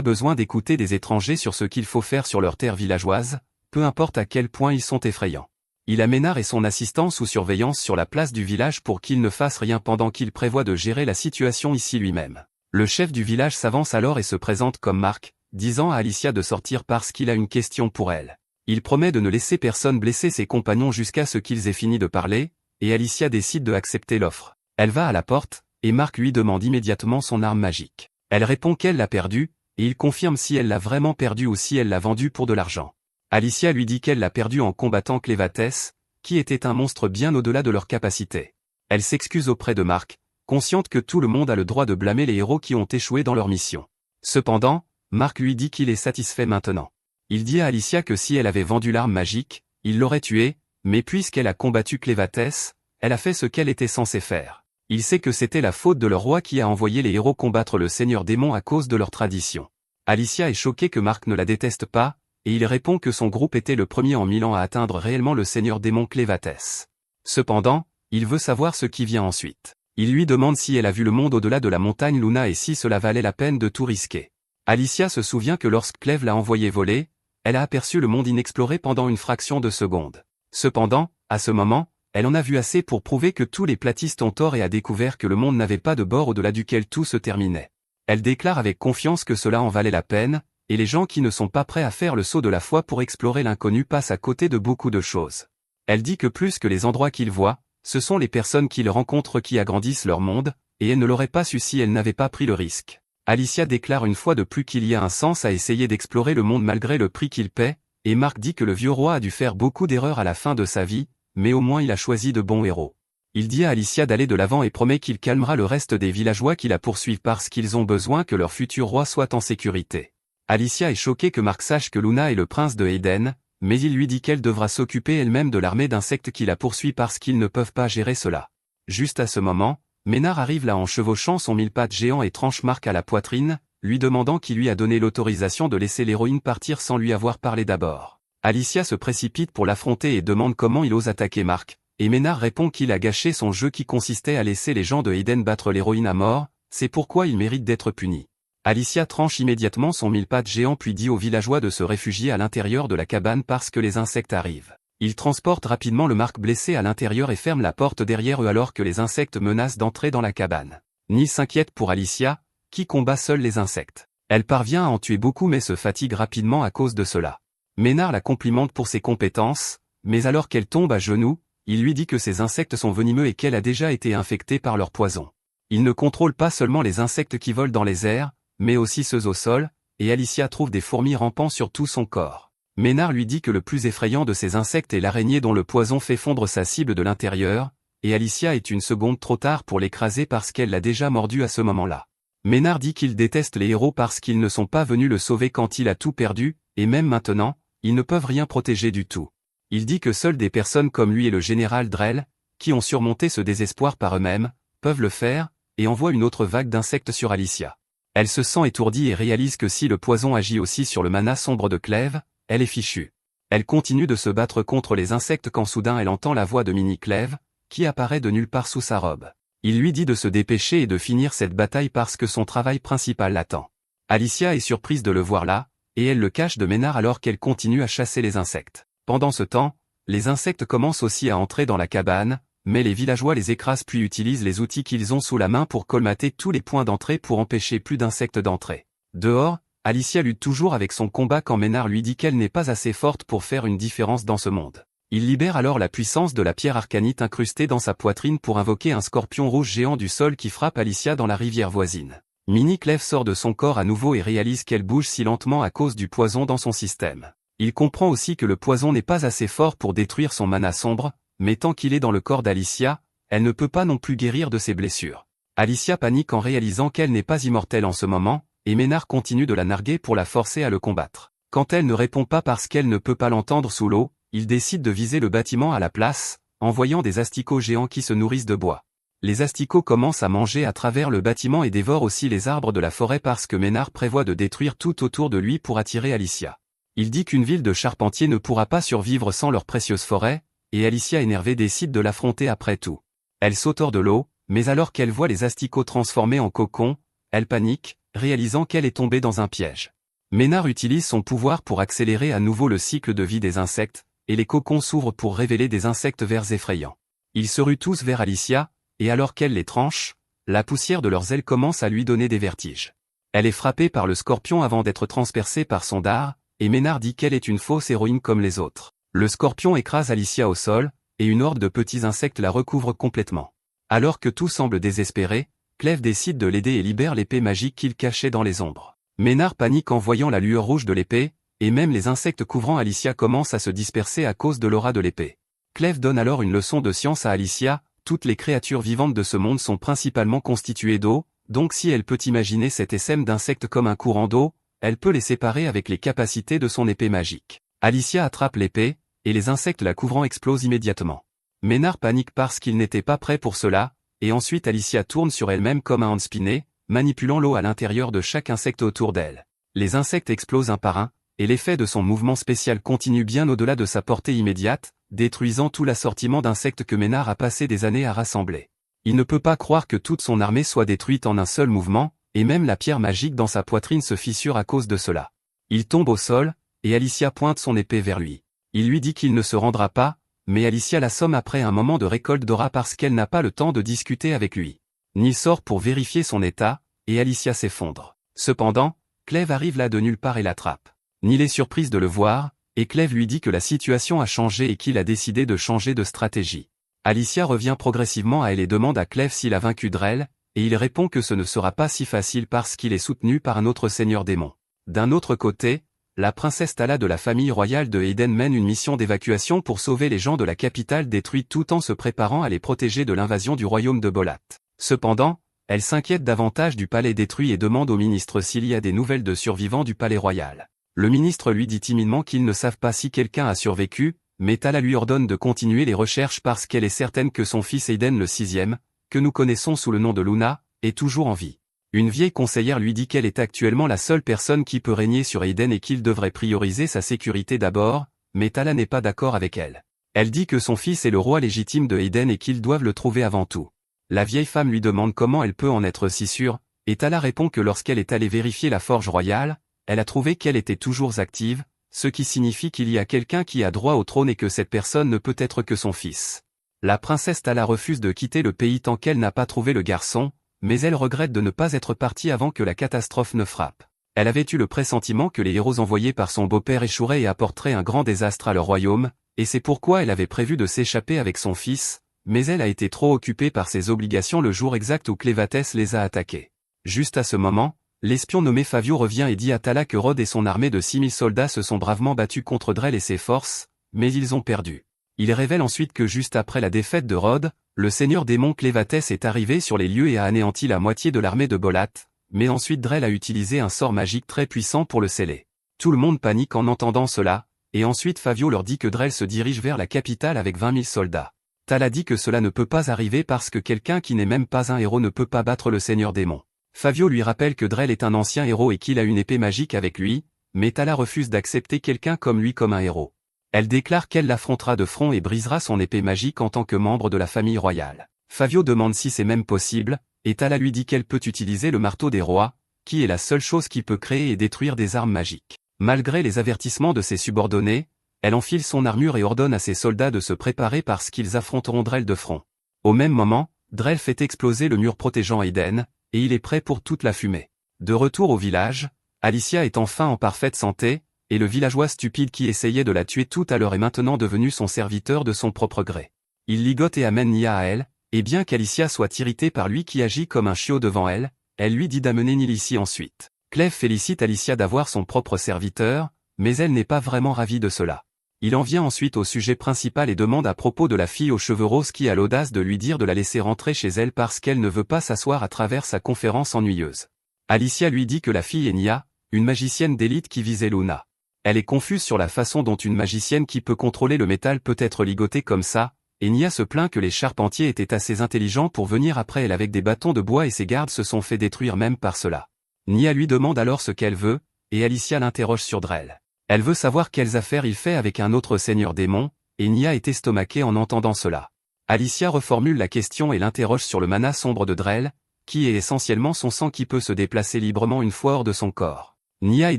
besoin d'écouter des étrangers sur ce qu'il faut faire sur leur terre villageoise, peu importe à quel point ils sont effrayants. Il a Ménard et son assistant sous surveillance sur la place du village pour qu'ils ne fassent rien pendant qu'il prévoit de gérer la situation ici lui-même. Le chef du village s'avance alors et se présente comme Marc, disant à Alicia de sortir parce qu'il a une question pour elle. Il promet de ne laisser personne blesser ses compagnons jusqu'à ce qu'ils aient fini de parler, et Alicia décide de accepter l'offre. Elle va à la porte, et Marc lui demande immédiatement son arme magique. Elle répond qu'elle l'a perdue, et il confirme si elle l'a vraiment perdue ou si elle l'a vendue pour de l'argent. Alicia lui dit qu'elle l'a perdue en combattant Clévatès, qui était un monstre bien au-delà de leurs capacités. Elle s'excuse auprès de Marc, consciente que tout le monde a le droit de blâmer les héros qui ont échoué dans leur mission. Cependant, Marc lui dit qu'il est satisfait maintenant. Il dit à Alicia que si elle avait vendu l'arme magique, il l'aurait tuée, mais puisqu'elle a combattu Clévatès, elle a fait ce qu'elle était censée faire. Il sait que c'était la faute de leur roi qui a envoyé les héros combattre le Seigneur Démon à cause de leur tradition. Alicia est choquée que Marc ne la déteste pas, et il répond que son groupe était le premier en 1000 ans à atteindre réellement le Seigneur Démon Clévatès. Cependant, il veut savoir ce qui vient ensuite. Il lui demande si elle a vu le monde au-delà de la montagne Luna et si cela valait la peine de tout risquer. Alicia se souvient que lorsque Clèves l'a envoyé voler, elle a aperçu le monde inexploré pendant une fraction de seconde. Cependant, à ce moment, elle en a vu assez pour prouver que tous les platistes ont tort et a découvert que le monde n'avait pas de bord au-delà duquel tout se terminait. Elle déclare avec confiance que cela en valait la peine, et les gens qui ne sont pas prêts à faire le saut de la foi pour explorer l'inconnu passent à côté de beaucoup de choses. Elle dit que plus que les endroits qu'ils voient, ce sont les personnes qu'ils rencontrent qui agrandissent leur monde, et elle ne l'aurait pas su si elle n'avait pas pris le risque. Alicia déclare une fois de plus qu'il y a un sens à essayer d'explorer le monde malgré le prix qu'il paie, et Marc dit que le vieux roi a dû faire beaucoup d'erreurs à la fin de sa vie, mais au moins il a choisi de bons héros. Il dit à Alicia d'aller de l'avant et promet qu'il calmera le reste des villageois qui la poursuivent parce qu'ils ont besoin que leur futur roi soit en sécurité. Alicia est choquée que Marc sache que Luna est le prince de Eden, mais il lui dit qu'elle devra s'occuper elle-même de l'armée d'insectes qui la poursuit parce qu'ils ne peuvent pas gérer cela. Juste à ce moment, Ménard arrive là en chevauchant son 1000 pattes géant et tranche Marc à la poitrine, lui demandant qui lui a donné l'autorisation de laisser l'héroïne partir sans lui avoir parlé d'abord. Alicia se précipite pour l'affronter et demande comment il ose attaquer Marc, et Ménard répond qu'il a gâché son jeu qui consistait à laisser les gens de Eden battre l'héroïne à mort, c'est pourquoi il mérite d'être puni. Alicia tranche immédiatement son 1000 pattes géant puis dit aux villageois de se réfugier à l'intérieur de la cabane parce que les insectes arrivent. Ils transportent rapidement le Marc blessé à l'intérieur et ferment la porte derrière eux alors que les insectes menacent d'entrer dans la cabane. Neil s'inquiète pour Alicia, qui combat seule les insectes. Elle parvient à en tuer beaucoup mais se fatigue rapidement à cause de cela. Ménard la complimente pour ses compétences, mais alors qu'elle tombe à genoux, il lui dit que ces insectes sont venimeux et qu'elle a déjà été infectée par leur poison. Il ne contrôle pas seulement les insectes qui volent dans les airs, mais aussi ceux au sol, et Alicia trouve des fourmis rampant sur tout son corps. Ménard lui dit que le plus effrayant de ces insectes est l'araignée dont le poison fait fondre sa cible de l'intérieur, et Alicia est une seconde trop tard pour l'écraser parce qu'elle l'a déjà mordu à ce moment-là. Ménard dit qu'il déteste les héros parce qu'ils ne sont pas venus le sauver quand il a tout perdu, et même maintenant, ils ne peuvent rien protéger du tout. Il dit que seules des personnes comme lui et le général Drell, qui ont surmonté ce désespoir par eux-mêmes, peuvent le faire, et envoie une autre vague d'insectes sur Alicia. Elle se sent étourdie et réalise que si le poison agit aussi sur le mana sombre de Clèves, elle est fichue. Elle continue de se battre contre les insectes quand soudain elle entend la voix de Mini Clèves, qui apparaît de nulle part sous sa robe. Il lui dit de se dépêcher et de finir cette bataille parce que son travail principal l'attend. Alicia est surprise de le voir là, et elle le cache de Ménard alors qu'elle continue à chasser les insectes. Pendant ce temps, les insectes commencent aussi à entrer dans la cabane, mais les villageois les écrasent puis utilisent les outils qu'ils ont sous la main pour colmater tous les points d'entrée pour empêcher plus d'insectes d'entrer. Dehors, Alicia lutte toujours avec son combat quand Ménard lui dit qu'elle n'est pas assez forte pour faire une différence dans ce monde. Il libère alors la puissance de la pierre arcanite incrustée dans sa poitrine pour invoquer un scorpion rouge géant du sol qui frappe Alicia dans la rivière voisine. Mini Clèves sort de son corps à nouveau et réalise qu'elle bouge si lentement à cause du poison dans son système. Il comprend aussi que le poison n'est pas assez fort pour détruire son mana sombre, mais tant qu'il est dans le corps d'Alicia, elle ne peut pas non plus guérir de ses blessures. Alicia panique en réalisant qu'elle n'est pas immortelle en ce moment, et Ménard continue de la narguer pour la forcer à le combattre. Quand elle ne répond pas parce qu'elle ne peut pas l'entendre sous l'eau, il décide de viser le bâtiment à la place, envoyant des asticots géants qui se nourrissent de bois. Les asticots commencent à manger à travers le bâtiment et dévorent aussi les arbres de la forêt parce que Ménard prévoit de détruire tout autour de lui pour attirer Alicia. Il dit qu'une ville de charpentiers ne pourra pas survivre sans leur précieuse forêt, et Alicia énervée décide de l'affronter après tout. Elle saute hors de l'eau, mais alors qu'elle voit les asticots transformés en cocons, elle panique, réalisant qu'elle est tombée dans un piège. Ménard utilise son pouvoir pour accélérer à nouveau le cycle de vie des insectes, et les cocons s'ouvrent pour révéler des insectes verts effrayants. Ils se ruent tous vers Alicia, et alors qu'elle les tranche, la poussière de leurs ailes commence à lui donner des vertiges. Elle est frappée par le scorpion avant d'être transpercée par son dard, et Ménard dit qu'elle est une fausse héroïne comme les autres. Le scorpion écrase Alicia au sol, et une horde de petits insectes la recouvre complètement. Alors que tout semble désespéré, Clèves décide de l'aider et libère l'épée magique qu'il cachait dans les ombres. Ménard panique en voyant la lueur rouge de l'épée, et même les insectes couvrant Alicia commencent à se disperser à cause de l'aura de l'épée. Clèves donne alors une leçon de science à Alicia, toutes les créatures vivantes de ce monde sont principalement constituées d'eau, donc si elle peut imaginer cet essaim d'insectes comme un courant d'eau, elle peut les séparer avec les capacités de son épée magique. Alicia attrape l'épée, et les insectes la couvrant explosent immédiatement. Ménard panique parce qu'il n'était pas prêt pour cela, et ensuite Alicia tourne sur elle-même comme un handspinner, manipulant l'eau à l'intérieur de chaque insecte autour d'elle. Les insectes explosent un par un, et l'effet de son mouvement spécial continue bien au-delà de sa portée immédiate, détruisant tout l'assortiment d'insectes que Ménard a passé des années à rassembler. Il ne peut pas croire que toute son armée soit détruite en un seul mouvement, et même la pierre magique dans sa poitrine se fissure à cause de cela. Il tombe au sol, et Alicia pointe son épée vers lui. Il lui dit qu'il ne se rendra pas, mais Alicia l'assomme après un moment de récolte d'aura parce qu'elle n'a pas le temps de discuter avec lui. Neil sort pour vérifier son état, et Alicia s'effondre. Cependant, Clèves arrive là de nulle part et l'attrape. Neil est surprise de le voir, et Clèves lui dit que la situation a changé et qu'il a décidé de changer de stratégie. Alicia revient progressivement à elle et demande à Clèves s'il a vaincu Drell, et il répond que ce ne sera pas si facile parce qu'il est soutenu par un autre seigneur démon. D'un autre côté, la princesse Tala de la famille royale de Eden mène une mission d'évacuation pour sauver les gens de la capitale détruite tout en se préparant à les protéger de l'invasion du royaume de Bolat. Cependant, elle s'inquiète davantage du palais détruit et demande au ministre s'il y a des nouvelles de survivants du palais royal. Le ministre lui dit timidement qu'ils ne savent pas si quelqu'un a survécu, mais Tala lui ordonne de continuer les recherches parce qu'elle est certaine que son fils Eden le 6e, que nous connaissons sous le nom de Luna, est toujours en vie. Une vieille conseillère lui dit qu'elle est actuellement la seule personne qui peut régner sur Eden et qu'il devrait prioriser sa sécurité d'abord, mais Tala n'est pas d'accord avec elle. Elle dit que son fils est le roi légitime de Eden et qu'ils doivent le trouver avant tout. La vieille femme lui demande comment elle peut en être si sûre, et Tala répond que lorsqu'elle est allée vérifier la forge royale, elle a trouvé qu'elle était toujours active, ce qui signifie qu'il y a quelqu'un qui a droit au trône et que cette personne ne peut être que son fils. La princesse Tala refuse de quitter le pays tant qu'elle n'a pas trouvé le garçon, mais elle regrette de ne pas être partie avant que la catastrophe ne frappe. Elle avait eu le pressentiment que les héros envoyés par son beau-père échoueraient et apporteraient un grand désastre à leur royaume, et c'est pourquoi elle avait prévu de s'échapper avec son fils, mais elle a été trop occupée par ses obligations le jour exact où Clévatès les a attaqués. Juste à ce moment, L'espion nommé Favio revient et dit à Tala que Rod et son armée de 6000 soldats se sont bravement battus contre Drell et ses forces, mais ils ont perdu. Il révèle ensuite que juste après la défaite de Rod, le seigneur démon Clévatès est arrivé sur les lieux et a anéanti la moitié de l'armée de Bolat, mais ensuite Drell a utilisé un sort magique très puissant pour le sceller. Tout le monde panique en entendant cela, et ensuite Favio leur dit que Drell se dirige vers la capitale avec 20 000 soldats. Tala dit que cela ne peut pas arriver parce que quelqu'un qui n'est même pas un héros ne peut pas battre le seigneur démon. Favio lui rappelle que Drell est un ancien héros et qu'il a une épée magique avec lui, mais Tala refuse d'accepter quelqu'un comme lui comme un héros. Elle déclare qu'elle l'affrontera de front et brisera son épée magique en tant que membre de la famille royale. Favio demande si c'est même possible, et Tala lui dit qu'elle peut utiliser le marteau des rois, qui est la seule chose qui peut créer et détruire des armes magiques. Malgré les avertissements de ses subordonnés, elle enfile son armure et ordonne à ses soldats de se préparer parce qu'ils affronteront Drell de front. Au même moment, Drell fait exploser le mur protégeant Eden, et il est prêt pour toute la fumée. De retour au village, Alicia est enfin en parfaite santé, et le villageois stupide qui essayait de la tuer tout à l'heure est maintenant devenu son serviteur de son propre gré. Il ligote et amène Nia à elle, et bien qu'Alicia soit irritée par lui qui agit comme un chiot devant elle, elle lui dit d'amener Nil ici ensuite. Clève félicite Alicia d'avoir son propre serviteur, mais elle n'est pas vraiment ravie de cela. Il en vient ensuite au sujet principal et demande à propos de la fille aux cheveux roses qui a l'audace de lui dire de la laisser rentrer chez elle parce qu'elle ne veut pas s'asseoir à travers sa conférence ennuyeuse. Alicia lui dit que la fille est Nia, une magicienne d'élite qui visait Luna. Elle est confuse sur la façon dont une magicienne qui peut contrôler le métal peut être ligotée comme ça, et Nia se plaint que les charpentiers étaient assez intelligents pour venir après elle avec des bâtons de bois et ses gardes se sont fait détruire même par cela. Nia lui demande alors ce qu'elle veut, et Alicia l'interroge sur Drell. Elle veut savoir quelles affaires il fait avec un autre seigneur démon, et Nia est estomaquée en entendant cela. Alicia reformule la question et l'interroge sur le mana sombre de Drell, qui est essentiellement son sang qui peut se déplacer librement une fois hors de son corps. Nia est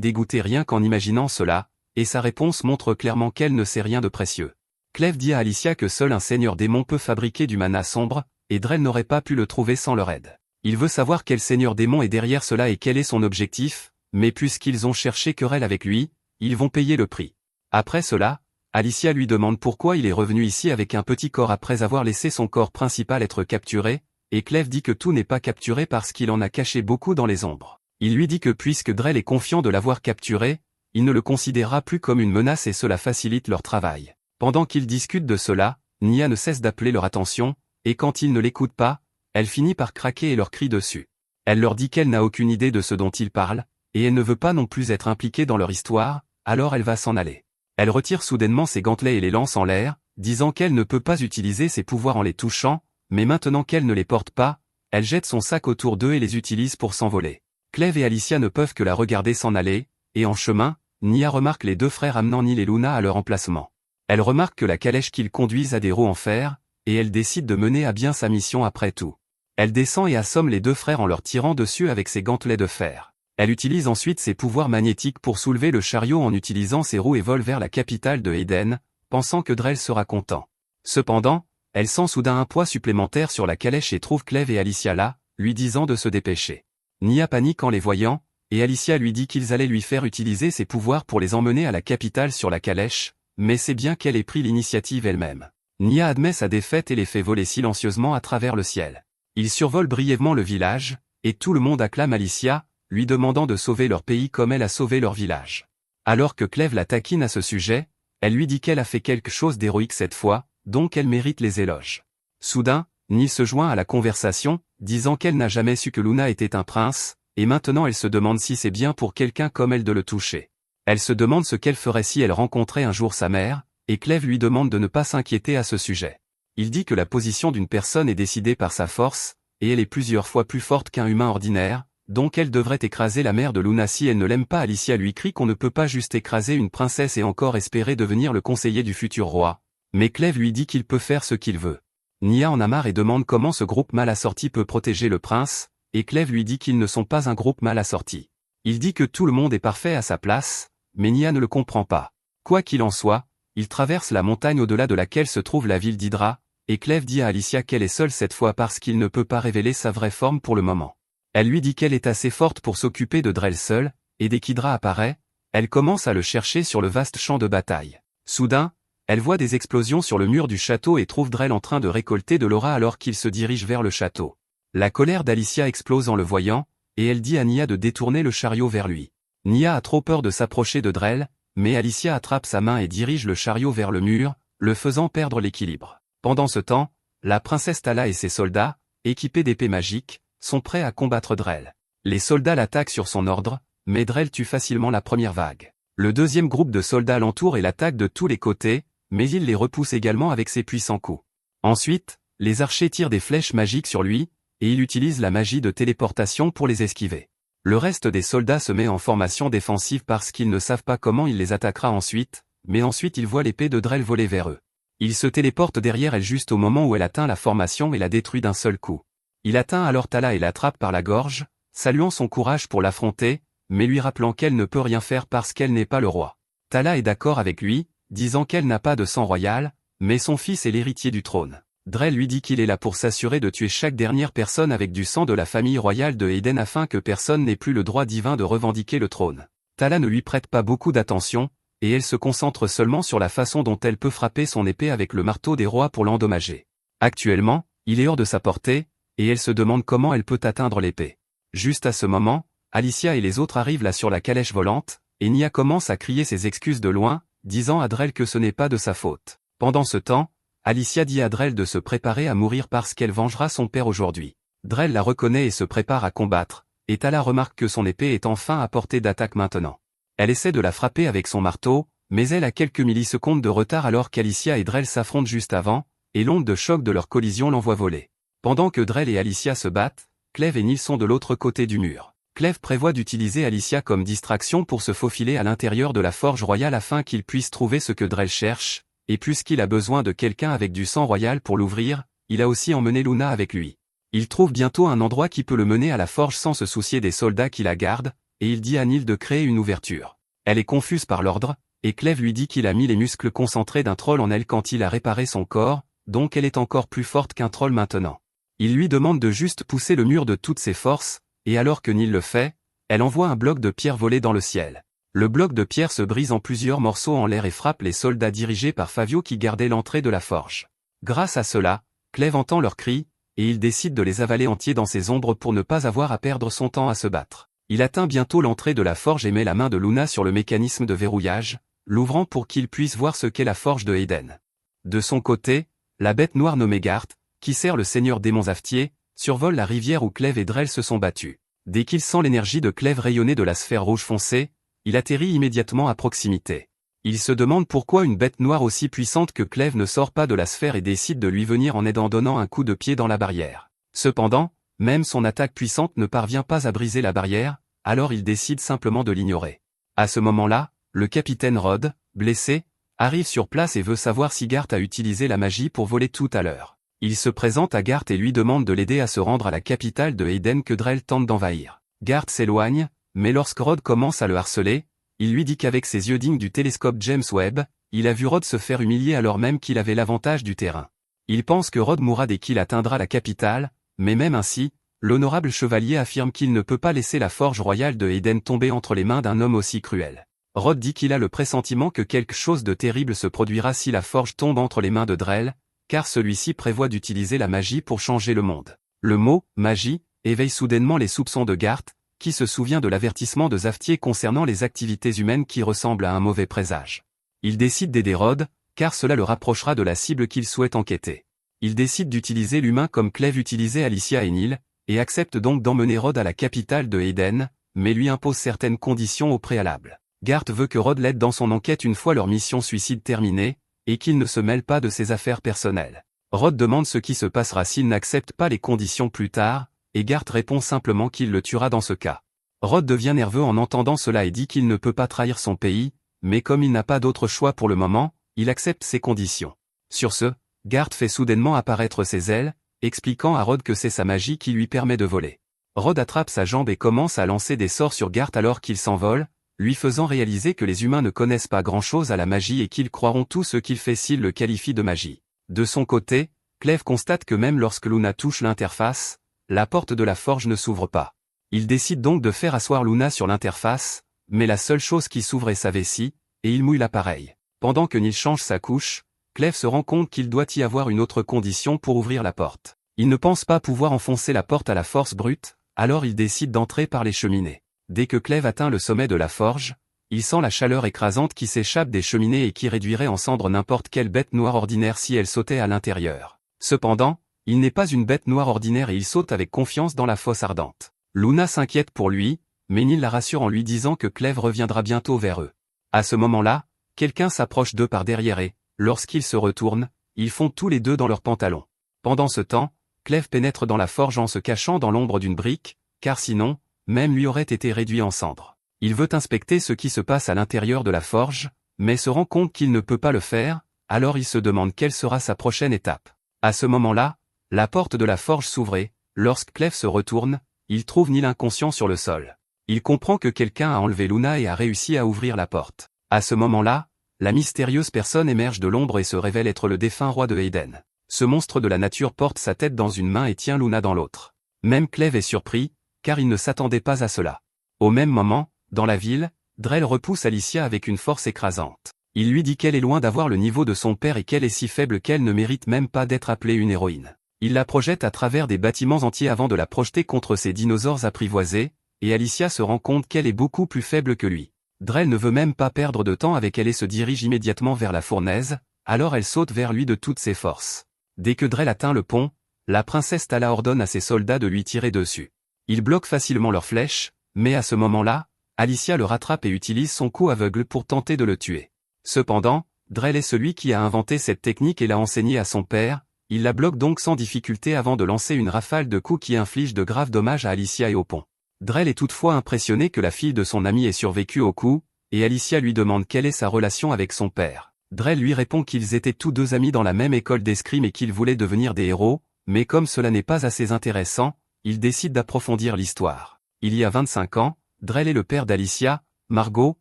dégoûtée rien qu'en imaginant cela, et sa réponse montre clairement qu'elle ne sait rien de précieux. Clève dit à Alicia que seul un seigneur démon peut fabriquer du mana sombre, et Drell n'aurait pas pu le trouver sans leur aide. Il veut savoir quel seigneur démon est derrière cela et quel est son objectif, mais puisqu'ils ont cherché querelle avec lui, ils vont payer le prix. Après cela, Alicia lui demande pourquoi il est revenu ici avec un petit corps après avoir laissé son corps principal être capturé, et Clève dit que tout n'est pas capturé parce qu'il en a caché beaucoup dans les ombres. Il lui dit que puisque Drell est confiant de l'avoir capturé, il ne le considérera plus comme une menace et cela facilite leur travail. Pendant qu'ils discutent de cela, Nia ne cesse d'appeler leur attention, et quand ils ne l'écoutent pas, elle finit par craquer et leur crie dessus. Elle leur dit qu'elle n'a aucune idée de ce dont ils parlent, et elle ne veut pas non plus être impliquée dans leur histoire, alors elle va s'en aller. Elle retire soudainement ses gantelets et les lance en l'air, disant qu'elle ne peut pas utiliser ses pouvoirs en les touchant, mais maintenant qu'elle ne les porte pas, elle jette son sac autour d'eux et les utilise pour s'envoler. Clève et Alicia ne peuvent que la regarder s'en aller, et en chemin, Nia remarque les deux frères amenant Nil et Luna à leur emplacement. Elle remarque que la calèche qu'ils conduisent a des roues en fer, et elle décide de mener à bien sa mission après tout. Elle descend et assomme les deux frères en leur tirant dessus avec ses gantelets de fer. Elle utilise ensuite ses pouvoirs magnétiques pour soulever le chariot en utilisant ses roues et vole vers la capitale de Eden, pensant que Drell sera content. Cependant, elle sent soudain un poids supplémentaire sur la calèche et trouve Clève et Alicia là, lui disant de se dépêcher. Nia panique en les voyant, et Alicia lui dit qu'ils allaient lui faire utiliser ses pouvoirs pour les emmener à la capitale sur la calèche, mais c'est bien qu'elle ait pris l'initiative elle-même. Nia admet sa défaite et les fait voler silencieusement à travers le ciel. Ils survolent brièvement le village, et tout le monde acclame Alicia, lui demandant de sauver leur pays comme elle a sauvé leur village. Alors que Clève la taquine à ce sujet, elle lui dit qu'elle a fait quelque chose d'héroïque cette fois, donc elle mérite les éloges. Soudain, Nil se joint à la conversation, disant qu'elle n'a jamais su que Luna était un prince, et maintenant elle se demande si c'est bien pour quelqu'un comme elle de le toucher. Elle se demande ce qu'elle ferait si elle rencontrait un jour sa mère, et Clève lui demande de ne pas s'inquiéter à ce sujet. Il dit que la position d'une personne est décidée par sa force, et elle est plusieurs fois plus forte qu'un humain ordinaire, donc elle devrait écraser la mère de Luna si elle ne l'aime pas. Alicia lui crie qu'on ne peut pas juste écraser une princesse et encore espérer devenir le conseiller du futur roi, mais Clève lui dit qu'il peut faire ce qu'il veut. Nia en a marre et demande comment ce groupe mal assorti peut protéger le prince, et Clève lui dit qu'ils ne sont pas un groupe mal assorti. Il dit que tout le monde est parfait à sa place, mais Nia ne le comprend pas. Quoi qu'il en soit, il traverse la montagne au-delà de laquelle se trouve la ville d'Hydra, et Clève dit à Alicia qu'elle est seule cette fois parce qu'il ne peut pas révéler sa vraie forme pour le moment. Elle lui dit qu'elle est assez forte pour s'occuper de Drell seule, et dès qu'Hydra apparaît, elle commence à le chercher sur le vaste champ de bataille. Soudain, elle voit des explosions sur le mur du château et trouve Drell en train de récolter de l'aura alors qu'il se dirige vers le château. La colère d'Alicia explose en le voyant, et elle dit à Nia de détourner le chariot vers lui. Nia a trop peur de s'approcher de Drell, mais Alicia attrape sa main et dirige le chariot vers le mur, le faisant perdre l'équilibre. Pendant ce temps, la princesse Tala et ses soldats, équipés d'épées magiques, sont prêts à combattre Drell. Les soldats l'attaquent sur son ordre, mais Drell tue facilement la première vague. Le deuxième groupe de soldats l'entoure et l'attaque de tous les côtés, mais il les repousse également avec ses puissants coups. Ensuite, les archers tirent des flèches magiques sur lui, et il utilise la magie de téléportation pour les esquiver. Le reste des soldats se met en formation défensive parce qu'ils ne savent pas comment il les attaquera ensuite, mais ensuite ils voient l'épée de Drell voler vers eux. Il se téléporte derrière elle juste au moment où elle atteint la formation et la détruit d'un seul coup. Il atteint alors Tala et l'attrape par la gorge, saluant son courage pour l'affronter, mais lui rappelant qu'elle ne peut rien faire parce qu'elle n'est pas le roi. Tala est d'accord avec lui, disant qu'elle n'a pas de sang royal, mais son fils est l'héritier du trône. Drell lui dit qu'il est là pour s'assurer de tuer chaque dernière personne avec du sang de la famille royale de Eden afin que personne n'ait plus le droit divin de revendiquer le trône. Tala ne lui prête pas beaucoup d'attention, et elle se concentre seulement sur la façon dont elle peut frapper son épée avec le marteau des rois pour l'endommager. Actuellement, il est hors de sa portée, et elle se demande comment elle peut atteindre l'épée. Juste à ce moment, Alicia et les autres arrivent là sur la calèche volante, et Nia commence à crier ses excuses de loin, disant à Drell que ce n'est pas de sa faute. Pendant ce temps, Alicia dit à Drell de se préparer à mourir parce qu'elle vengera son père aujourd'hui. Drell la reconnaît et se prépare à combattre, et Tala remarque que son épée est enfin à portée d'attaque maintenant. Elle essaie de la frapper avec son marteau, mais elle a quelques millisecondes de retard alors qu'Alicia et Drell s'affrontent juste avant, et l'onde de choc de leur collision l'envoie voler. Pendant que Drell et Alicia se battent, Clèves et Nil sont de l'autre côté du mur. Clèves prévoit d'utiliser Alicia comme distraction pour se faufiler à l'intérieur de la forge royale afin qu'il puisse trouver ce que Drell cherche, et puisqu'il a besoin de quelqu'un avec du sang royal pour l'ouvrir, il a aussi emmené Luna avec lui. Il trouve bientôt un endroit qui peut le mener à la forge sans se soucier des soldats qui la gardent, et il dit à Nil de créer une ouverture. Elle est confuse par l'ordre, et Clèves lui dit qu'il a mis les muscles concentrés d'un troll en elle quand il a réparé son corps, donc elle est encore plus forte qu'un troll maintenant. Il lui demande de juste pousser le mur de toutes ses forces, et alors que Nil le fait, elle envoie un bloc de pierre voler dans le ciel. Le bloc de pierre se brise en plusieurs morceaux en l'air et frappe les soldats dirigés par Fabio qui gardaient l'entrée de la forge. Grâce à cela, Clèves entend leurs cris, et il décide de les avaler entiers dans ses ombres pour ne pas avoir à perdre son temps à se battre. Il atteint bientôt l'entrée de la forge et met la main de Luna sur le mécanisme de verrouillage, l'ouvrant pour qu'il puisse voir ce qu'est la forge de Eden. De son côté, la bête noire nommée Gart, qui sert le seigneur démon Zaftier, survole la rivière où Clèves et Drell se sont battus. Dès qu'il sent l'énergie de Clèves rayonner de la sphère rouge foncée, il atterrit immédiatement à proximité. Il se demande pourquoi une bête noire aussi puissante que Clèves ne sort pas de la sphère et décide de lui venir en aide en donnant un coup de pied dans la barrière. Cependant, même son attaque puissante ne parvient pas à briser la barrière, alors il décide simplement de l'ignorer. À ce moment-là, le capitaine Rod, blessé, arrive sur place et veut savoir si Gart a utilisé la magie pour voler tout à l'heure. Il se présente à Gart et lui demande de l'aider à se rendre à la capitale de Eden que Drell tente d'envahir. Gart s'éloigne, mais lorsque Rod commence à le harceler, il lui dit qu'avec ses yeux dignes du télescope James Webb, il a vu Rod se faire humilier alors même qu'il avait l'avantage du terrain. Il pense que Rod mourra dès qu'il atteindra la capitale, mais même ainsi, l'honorable chevalier affirme qu'il ne peut pas laisser la forge royale de Eden tomber entre les mains d'un homme aussi cruel. Rod dit qu'il a le pressentiment que quelque chose de terrible se produira si la forge tombe entre les mains de Drell, car celui-ci prévoit d'utiliser la magie pour changer le monde. Le mot « magie » éveille soudainement les soupçons de Gart, qui se souvient de l'avertissement de Zaftier concernant les activités humaines qui ressemblent à un mauvais présage. Il décide d'aider Rod, car cela le rapprochera de la cible qu'il souhaite enquêter. Il décide d'utiliser l'humain comme Clèves utilisait Alicia et Nil, et accepte donc d'emmener Rod à la capitale de Eden, mais lui impose certaines conditions au préalable. Gart veut que Rod l'aide dans son enquête une fois leur mission suicide terminée, et qu'il ne se mêle pas de ses affaires personnelles. Rod demande ce qui se passera s'il n'accepte pas les conditions plus tard, et Gart répond simplement qu'il le tuera dans ce cas. Rod devient nerveux en entendant cela et dit qu'il ne peut pas trahir son pays, mais comme il n'a pas d'autre choix pour le moment, il accepte ces conditions. Sur ce, Gart fait soudainement apparaître ses ailes, expliquant à Rod que c'est sa magie qui lui permet de voler. Rod attrape sa jambe et commence à lancer des sorts sur Gart alors qu'il s'envole, lui faisant réaliser que les humains ne connaissent pas grand-chose à la magie et qu'ils croiront tout ce qu'il fait s'il le qualifie de magie. De son côté, Clèves constate que même lorsque Luna touche l'interface, la porte de la forge ne s'ouvre pas. Il décide donc de faire asseoir Luna sur l'interface, mais la seule chose qui s'ouvre est sa vessie, et il mouille l'appareil. Pendant que Nil change sa couche, Clèves se rend compte qu'il doit y avoir une autre condition pour ouvrir la porte. Il ne pense pas pouvoir enfoncer la porte à la force brute, alors il décide d'entrer par les cheminées. Dès que Clèves atteint le sommet de la forge, il sent la chaleur écrasante qui s'échappe des cheminées et qui réduirait en cendres n'importe quelle bête noire ordinaire si elle sautait à l'intérieur. Cependant, il n'est pas une bête noire ordinaire et il saute avec confiance dans la fosse ardente. Luna s'inquiète pour lui, mais Neil la rassure en lui disant que Clèves reviendra bientôt vers eux. À ce moment-là, quelqu'un s'approche d'eux par derrière et, lorsqu'ils se retournent, ils fondent tous les deux dans leurs pantalons. Pendant ce temps, Clèves pénètre dans la forge en se cachant dans l'ombre d'une brique, car sinon, même lui aurait été réduit en cendres. Il veut inspecter ce qui se passe à l'intérieur de la forge, mais se rend compte qu'il ne peut pas le faire, alors il se demande quelle sera sa prochaine étape. À ce moment-là, la porte de la forge s'ouvre et, lorsque Clèves se retourne, il trouve Neil inconscient sur le sol. Il comprend que quelqu'un a enlevé Luna et a réussi à ouvrir la porte. À ce moment-là, la mystérieuse personne émerge de l'ombre et se révèle être le défunt roi de Hayden. Ce monstre de la nature porte sa tête dans une main et tient Luna dans l'autre. Même Clèves est surpris, car il ne s'attendait pas à cela. Au même moment, dans la ville, Drell repousse Alicia avec une force écrasante. Il lui dit qu'elle est loin d'avoir le niveau de son père et qu'elle est si faible qu'elle ne mérite même pas d'être appelée une héroïne. Il la projette à travers des bâtiments entiers avant de la projeter contre ces dinosaures apprivoisés, et Alicia se rend compte qu'elle est beaucoup plus faible que lui. Drell ne veut même pas perdre de temps avec elle et se dirige immédiatement vers la fournaise, alors elle saute vers lui de toutes ses forces. Dès que Drell atteint le pont, la princesse Tala ordonne à ses soldats de lui tirer dessus. Ils bloquent facilement leurs flèches, mais à ce moment-là, Alicia le rattrape et utilise son coup aveugle pour tenter de le tuer. Cependant, Drell est celui qui a inventé cette technique et l'a enseignée à son père, il la bloque donc sans difficulté avant de lancer une rafale de coups qui inflige de graves dommages à Alicia et au pont. Drell est toutefois impressionné que la fille de son ami ait survécu au coup, et Alicia lui demande quelle est sa relation avec son père. Drell lui répond qu'ils étaient tous deux amis dans la même école d'escrime et qu'ils voulaient devenir des héros, mais comme cela n'est pas assez intéressant, il décide d'approfondir l'histoire. Il y a 25 ans, Drell et le père d'Alicia, Margot,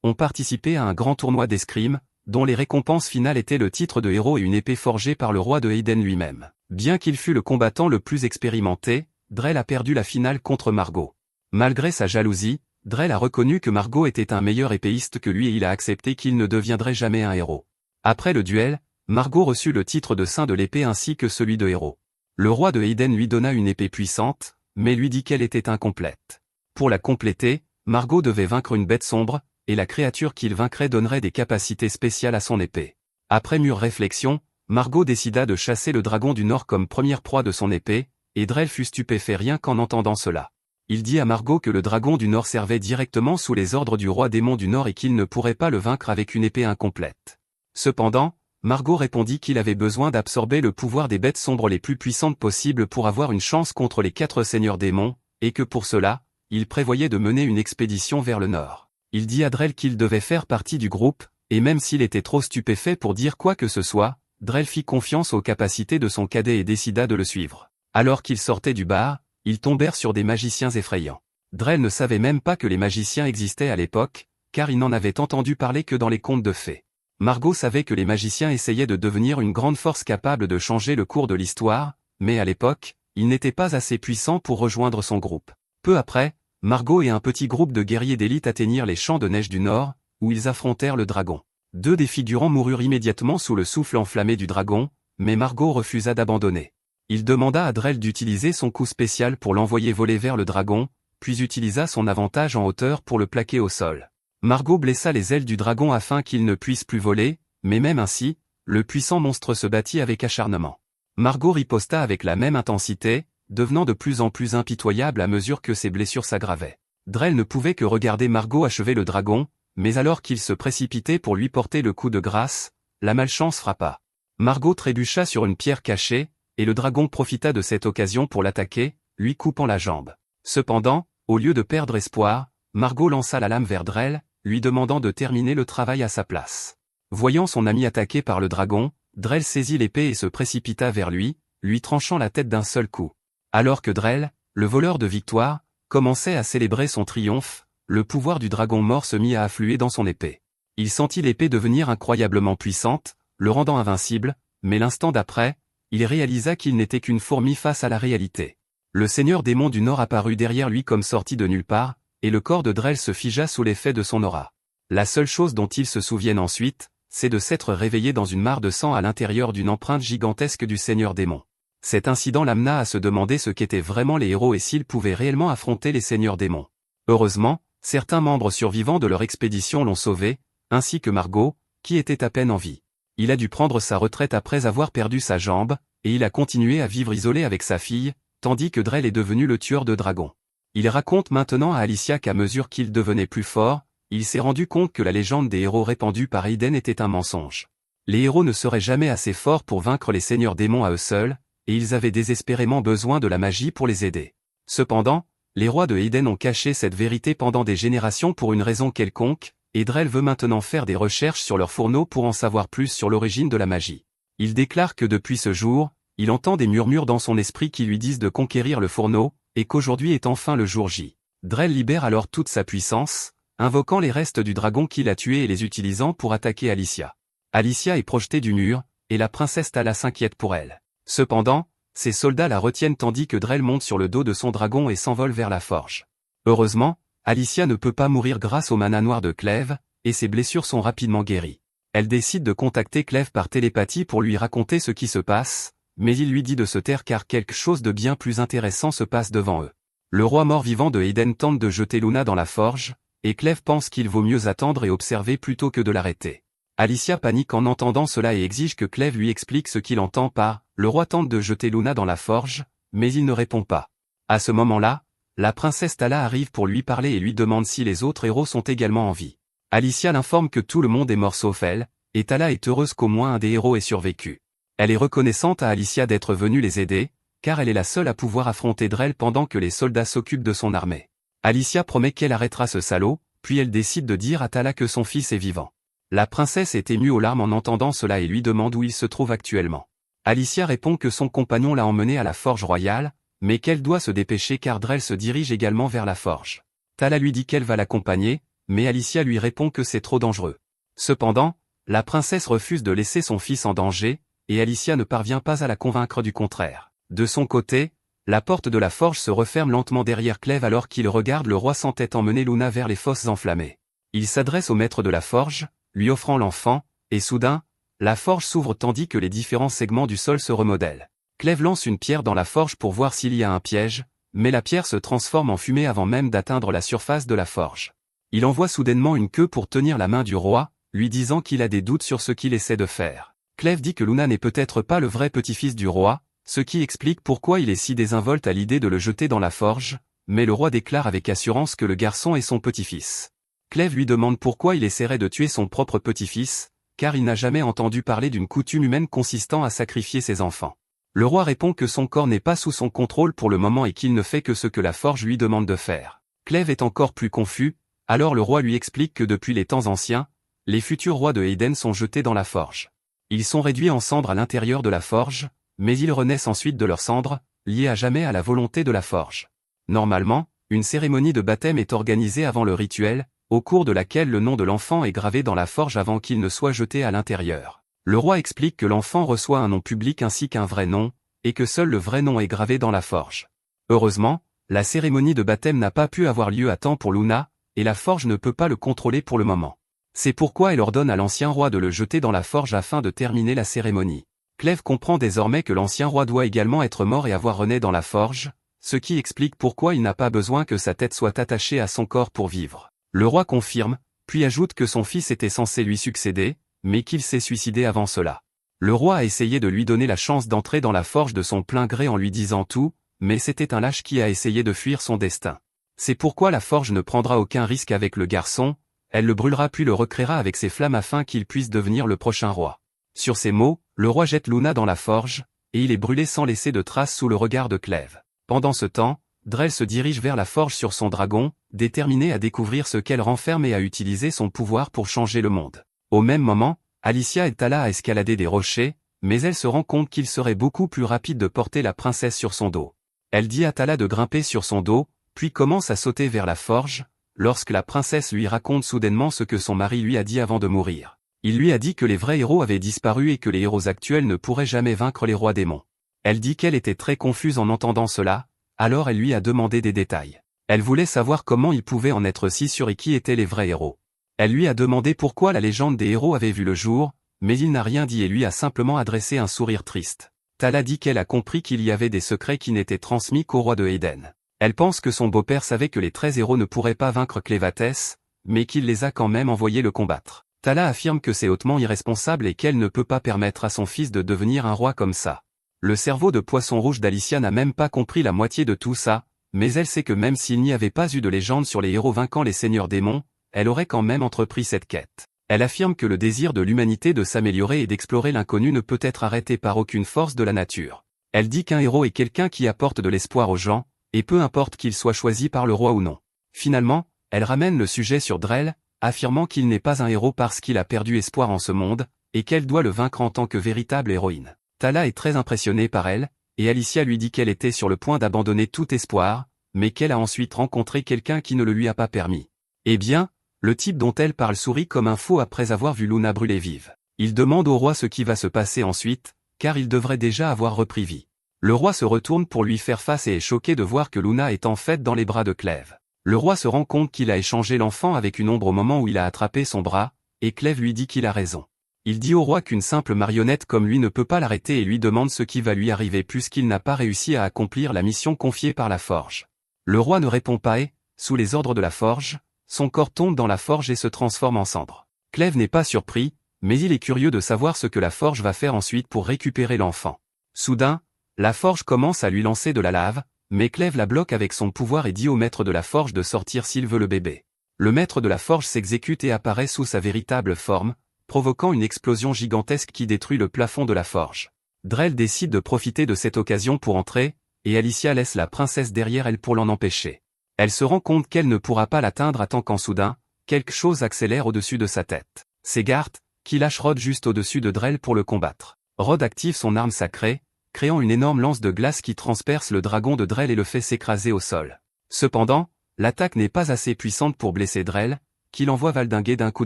ont participé à un grand tournoi d'escrime, dont les récompenses finales étaient le titre de héros et une épée forgée par le roi de Hayden lui-même. Bien qu'il fût le combattant le plus expérimenté, Drell a perdu la finale contre Margot. Malgré sa jalousie, Drell a reconnu que Margot était un meilleur épéiste que lui et il a accepté qu'il ne deviendrait jamais un héros. Après le duel, Margot reçut le titre de saint de l'épée ainsi que celui de héros. Le roi de Hayden lui donna une épée puissante, mais lui dit qu'elle était incomplète. Pour la compléter, Margot devait vaincre une bête sombre, et la créature qu'il vaincrait donnerait des capacités spéciales à son épée. Après mûre réflexion, Margot décida de chasser le dragon du Nord comme première proie de son épée, et Drell fut stupéfait rien qu'en entendant cela. Il dit à Margot que le dragon du Nord servait directement sous les ordres du roi démon du Nord et qu'il ne pourrait pas le vaincre avec une épée incomplète. Cependant, Margot répondit qu'il avait besoin d'absorber le pouvoir des bêtes sombres les plus puissantes possibles pour avoir une chance contre les 4 seigneurs démons, et que pour cela, il prévoyait de mener une expédition vers le Nord. Il dit à Drell qu'il devait faire partie du groupe, et même s'il était trop stupéfait pour dire quoi que ce soit, Drell fit confiance aux capacités de son cadet et décida de le suivre. Alors qu'ils sortaient du bar, ils tombèrent sur des magiciens effrayants. Drell ne savait même pas que les magiciens existaient à l'époque, car il n'en avait entendu parler que dans les contes de fées. Margot savait que les magiciens essayaient de devenir une grande force capable de changer le cours de l'histoire, mais à l'époque, ils n'étaient pas assez puissants pour rejoindre son groupe. Peu après, Margot et un petit groupe de guerriers d'élite atteignirent les champs de neige du Nord, où ils affrontèrent le dragon. 2 des figurants moururent immédiatement sous le souffle enflammé du dragon, mais Margot refusa d'abandonner. Il demanda à Drell d'utiliser son coup spécial pour l'envoyer voler vers le dragon, puis utilisa son avantage en hauteur pour le plaquer au sol. Margot blessa les ailes du dragon afin qu'il ne puisse plus voler, mais même ainsi, le puissant monstre se battit avec acharnement. Margot riposta avec la même intensité, devenant de plus en plus impitoyable à mesure que ses blessures s'aggravaient. Drell ne pouvait que regarder Margot achever le dragon, mais alors qu'il se précipitait pour lui porter le coup de grâce, la malchance frappa. Margot trébucha sur une pierre cachée, et le dragon profita de cette occasion pour l'attaquer, lui coupant la jambe. Cependant, au lieu de perdre espoir, Margot lança la lame vers Drell, lui demandant de terminer le travail à sa place. Voyant son ami attaqué par le dragon, Drell saisit l'épée et se précipita vers lui tranchant la tête d'un seul coup. Alors que Drell, le voleur de victoire, commençait à célébrer son triomphe, le pouvoir du dragon mort se mit à affluer dans son épée. Il sentit l'épée devenir incroyablement puissante, le rendant invincible, mais l'instant d'après, il réalisa qu'il n'était qu'une fourmi face à la réalité. Le seigneur démon du Nord apparut derrière lui comme sorti de nulle part, et le corps de Drell se figea sous l'effet de son aura. La seule chose dont il se souvienne ensuite, c'est de s'être réveillé dans une mare de sang à l'intérieur d'une empreinte gigantesque du seigneur démon. Cet incident l'amena à se demander ce qu'étaient vraiment les héros et s'ils pouvaient réellement affronter les seigneurs démons. Heureusement, certains membres survivants de leur expédition l'ont sauvé, ainsi que Margot, qui était à peine en vie. Il a dû prendre sa retraite après avoir perdu sa jambe, et il a continué à vivre isolé avec sa fille, tandis que Drell est devenu le tueur de dragons. Il raconte maintenant à Alicia qu'à mesure qu'il devenait plus fort, il s'est rendu compte que la légende des héros répandue par Aiden était un mensonge. Les héros ne seraient jamais assez forts pour vaincre les seigneurs démons à eux seuls, et ils avaient désespérément besoin de la magie pour les aider. Cependant, les rois de Aiden ont caché cette vérité pendant des générations pour une raison quelconque, et Drell veut maintenant faire des recherches sur leurs fourneaux pour en savoir plus sur l'origine de la magie. Il déclare que depuis ce jour, il entend des murmures dans son esprit qui lui disent de conquérir le fourneau, et qu'aujourd'hui est enfin le jour J. Drell libère alors toute sa puissance, invoquant les restes du dragon qu'il a tué et les utilisant pour attaquer Alicia. Alicia est projetée du mur, et la princesse Tala s'inquiète pour elle. Cependant, ses soldats la retiennent tandis que Drell monte sur le dos de son dragon et s'envole vers la forge. Heureusement, Alicia ne peut pas mourir grâce au mana noir de Clèves, et ses blessures sont rapidement guéries. Elle décide de contacter Clèves par télépathie pour lui raconter ce qui se passe, mais il lui dit de se taire car quelque chose de bien plus intéressant se passe devant eux. Le roi mort-vivant de Aiden tente de jeter Luna dans la forge, et Clèves pense qu'il vaut mieux attendre et observer plutôt que de l'arrêter. Alicia panique en entendant cela et exige que Clèves lui explique ce qu'il entend par « Le roi tente de jeter Luna dans la forge », mais il ne répond pas. À ce moment-là, la princesse Tala arrive pour lui parler et lui demande si les autres héros sont également en vie. Alicia l'informe que tout le monde est mort sauf elle, et Tala est heureuse qu'au moins un des héros ait survécu. Elle est reconnaissante à Alicia d'être venue les aider, car elle est la seule à pouvoir affronter Drell pendant que les soldats s'occupent de son armée. Alicia promet qu'elle arrêtera ce salaud, puis elle décide de dire à Tala que son fils est vivant. La princesse est émue aux larmes en entendant cela et lui demande où il se trouve actuellement. Alicia répond que son compagnon l'a emmené à la forge royale, mais qu'elle doit se dépêcher car Drell se dirige également vers la forge. Tala lui dit qu'elle va l'accompagner, mais Alicia lui répond que c'est trop dangereux. Cependant, la princesse refuse de laisser son fils en danger, et Alicia ne parvient pas à la convaincre du contraire. De son côté, la porte de la forge se referme lentement derrière Clèves alors qu'il regarde le roi sans tête emmener Luna vers les fosses enflammées. Il s'adresse au maître de la forge, lui offrant l'enfant, et soudain, la forge s'ouvre tandis que les différents segments du sol se remodèlent. Clèves lance une pierre dans la forge pour voir s'il y a un piège, mais la pierre se transforme en fumée avant même d'atteindre la surface de la forge. Il envoie soudainement une queue pour tenir la main du roi, lui disant qu'il a des doutes sur ce qu'il essaie de faire. Clèves dit que Luna n'est peut-être pas le vrai petit-fils du roi, ce qui explique pourquoi il est si désinvolte à l'idée de le jeter dans la forge, mais le roi déclare avec assurance que le garçon est son petit-fils. Clèves lui demande pourquoi il essaierait de tuer son propre petit-fils, car il n'a jamais entendu parler d'une coutume humaine consistant à sacrifier ses enfants. Le roi répond que son corps n'est pas sous son contrôle pour le moment et qu'il ne fait que ce que la forge lui demande de faire. Clèves est encore plus confus, alors le roi lui explique que depuis les temps anciens, les futurs rois de Aiden sont jetés dans la forge. Ils sont réduits en cendres à l'intérieur de la forge, mais ils renaissent ensuite de leurs cendres, liés à jamais à la volonté de la forge. Normalement, une cérémonie de baptême est organisée avant le rituel, au cours de laquelle le nom de l'enfant est gravé dans la forge avant qu'il ne soit jeté à l'intérieur. Le roi explique que l'enfant reçoit un nom public ainsi qu'un vrai nom, et que seul le vrai nom est gravé dans la forge. Heureusement, la cérémonie de baptême n'a pas pu avoir lieu à temps pour Luna, et la forge ne peut pas le contrôler pour le moment. C'est pourquoi elle ordonne à l'ancien roi de le jeter dans la forge afin de terminer la cérémonie. Clèves comprend désormais que l'ancien roi doit également être mort et avoir rené dans la forge, ce qui explique pourquoi il n'a pas besoin que sa tête soit attachée à son corps pour vivre. Le roi confirme, puis ajoute que son fils était censé lui succéder, mais qu'il s'est suicidé avant cela. Le roi a essayé de lui donner la chance d'entrer dans la forge de son plein gré en lui disant tout, mais c'était un lâche qui a essayé de fuir son destin. C'est pourquoi la forge ne prendra aucun risque avec le garçon, elle le brûlera puis le recréera avec ses flammes afin qu'il puisse devenir le prochain roi. Sur ces mots, le roi jette Luna dans la forge, et il est brûlé sans laisser de traces sous le regard de Clèves. Pendant ce temps, Drell se dirige vers la forge sur son dragon, déterminé à découvrir ce qu'elle renferme et à utiliser son pouvoir pour changer le monde. Au même moment, Alicia aide Tala à escalader des rochers, mais elle se rend compte qu'il serait beaucoup plus rapide de porter la princesse sur son dos. Elle dit à Tala de grimper sur son dos, puis commence à sauter vers la forge, lorsque la princesse lui raconte soudainement ce que son mari lui a dit avant de mourir. Il lui a dit que les vrais héros avaient disparu et que les héros actuels ne pourraient jamais vaincre les rois démons. Elle dit qu'elle était très confuse en entendant cela, alors elle lui a demandé des détails. Elle voulait savoir comment il pouvait en être si sûr et qui étaient les vrais héros. Elle lui a demandé pourquoi la légende des héros avait vu le jour, mais il n'a rien dit et lui a simplement adressé un sourire triste. Tala dit qu'elle a compris qu'il y avait des secrets qui n'étaient transmis qu'au roi de Éden. Elle pense que son beau-père savait que les 13 héros ne pourraient pas vaincre Clévatès, mais qu'il les a quand même envoyés le combattre. Tala affirme que c'est hautement irresponsable et qu'elle ne peut pas permettre à son fils de devenir un roi comme ça. Le cerveau de poisson rouge d'Alicia n'a même pas compris la moitié de tout ça, mais elle sait que même s'il n'y avait pas eu de légende sur les héros vainquant les seigneurs démons, elle aurait quand même entrepris cette quête. Elle affirme que le désir de l'humanité de s'améliorer et d'explorer l'inconnu ne peut être arrêté par aucune force de la nature. Elle dit qu'un héros est quelqu'un qui apporte de l'espoir aux gens, et peu importe qu'il soit choisi par le roi ou non. Finalement, elle ramène le sujet sur Drell, affirmant qu'il n'est pas un héros parce qu'il a perdu espoir en ce monde, et qu'elle doit le vaincre en tant que véritable héroïne. Tala est très impressionnée par elle, et Alicia lui dit qu'elle était sur le point d'abandonner tout espoir, mais qu'elle a ensuite rencontré quelqu'un qui ne le lui a pas permis. Eh bien, le type dont elle parle sourit comme un fou après avoir vu Luna brûler vive. Il demande au roi ce qui va se passer ensuite, car il devrait déjà avoir repris vie. Le roi se retourne pour lui faire face et est choqué de voir que Luna est en fait dans les bras de Clèves. Le roi se rend compte qu'il a échangé l'enfant avec une ombre au moment où il a attrapé son bras, et Clèves lui dit qu'il a raison. Il dit au roi qu'une simple marionnette comme lui ne peut pas l'arrêter et lui demande ce qui va lui arriver puisqu'il n'a pas réussi à accomplir la mission confiée par la forge. Le roi ne répond pas et, sous les ordres de la forge, son corps tombe dans la forge et se transforme en cendre. Clèves n'est pas surpris, mais il est curieux de savoir ce que la forge va faire ensuite pour récupérer l'enfant. Soudain, la forge commence à lui lancer de la lave, mais Clèves la bloque avec son pouvoir et dit au maître de la forge de sortir s'il veut le bébé. Le maître de la forge s'exécute et apparaît sous sa véritable forme, provoquant une explosion gigantesque qui détruit le plafond de la forge. Drell décide de profiter de cette occasion pour entrer, et Alicia laisse la princesse derrière elle pour l'en empêcher. Elle se rend compte qu'elle ne pourra pas l'atteindre à temps qu'en soudain, quelque chose accélère au-dessus de sa tête. C'est Garth, qui lâche Rod juste au-dessus de Drell pour le combattre. Rod active son arme sacrée, créant une énorme lance de glace qui transperce le dragon de Drell et le fait s'écraser au sol. Cependant, l'attaque n'est pas assez puissante pour blesser Drell, qui l'envoie valdinguer d'un coup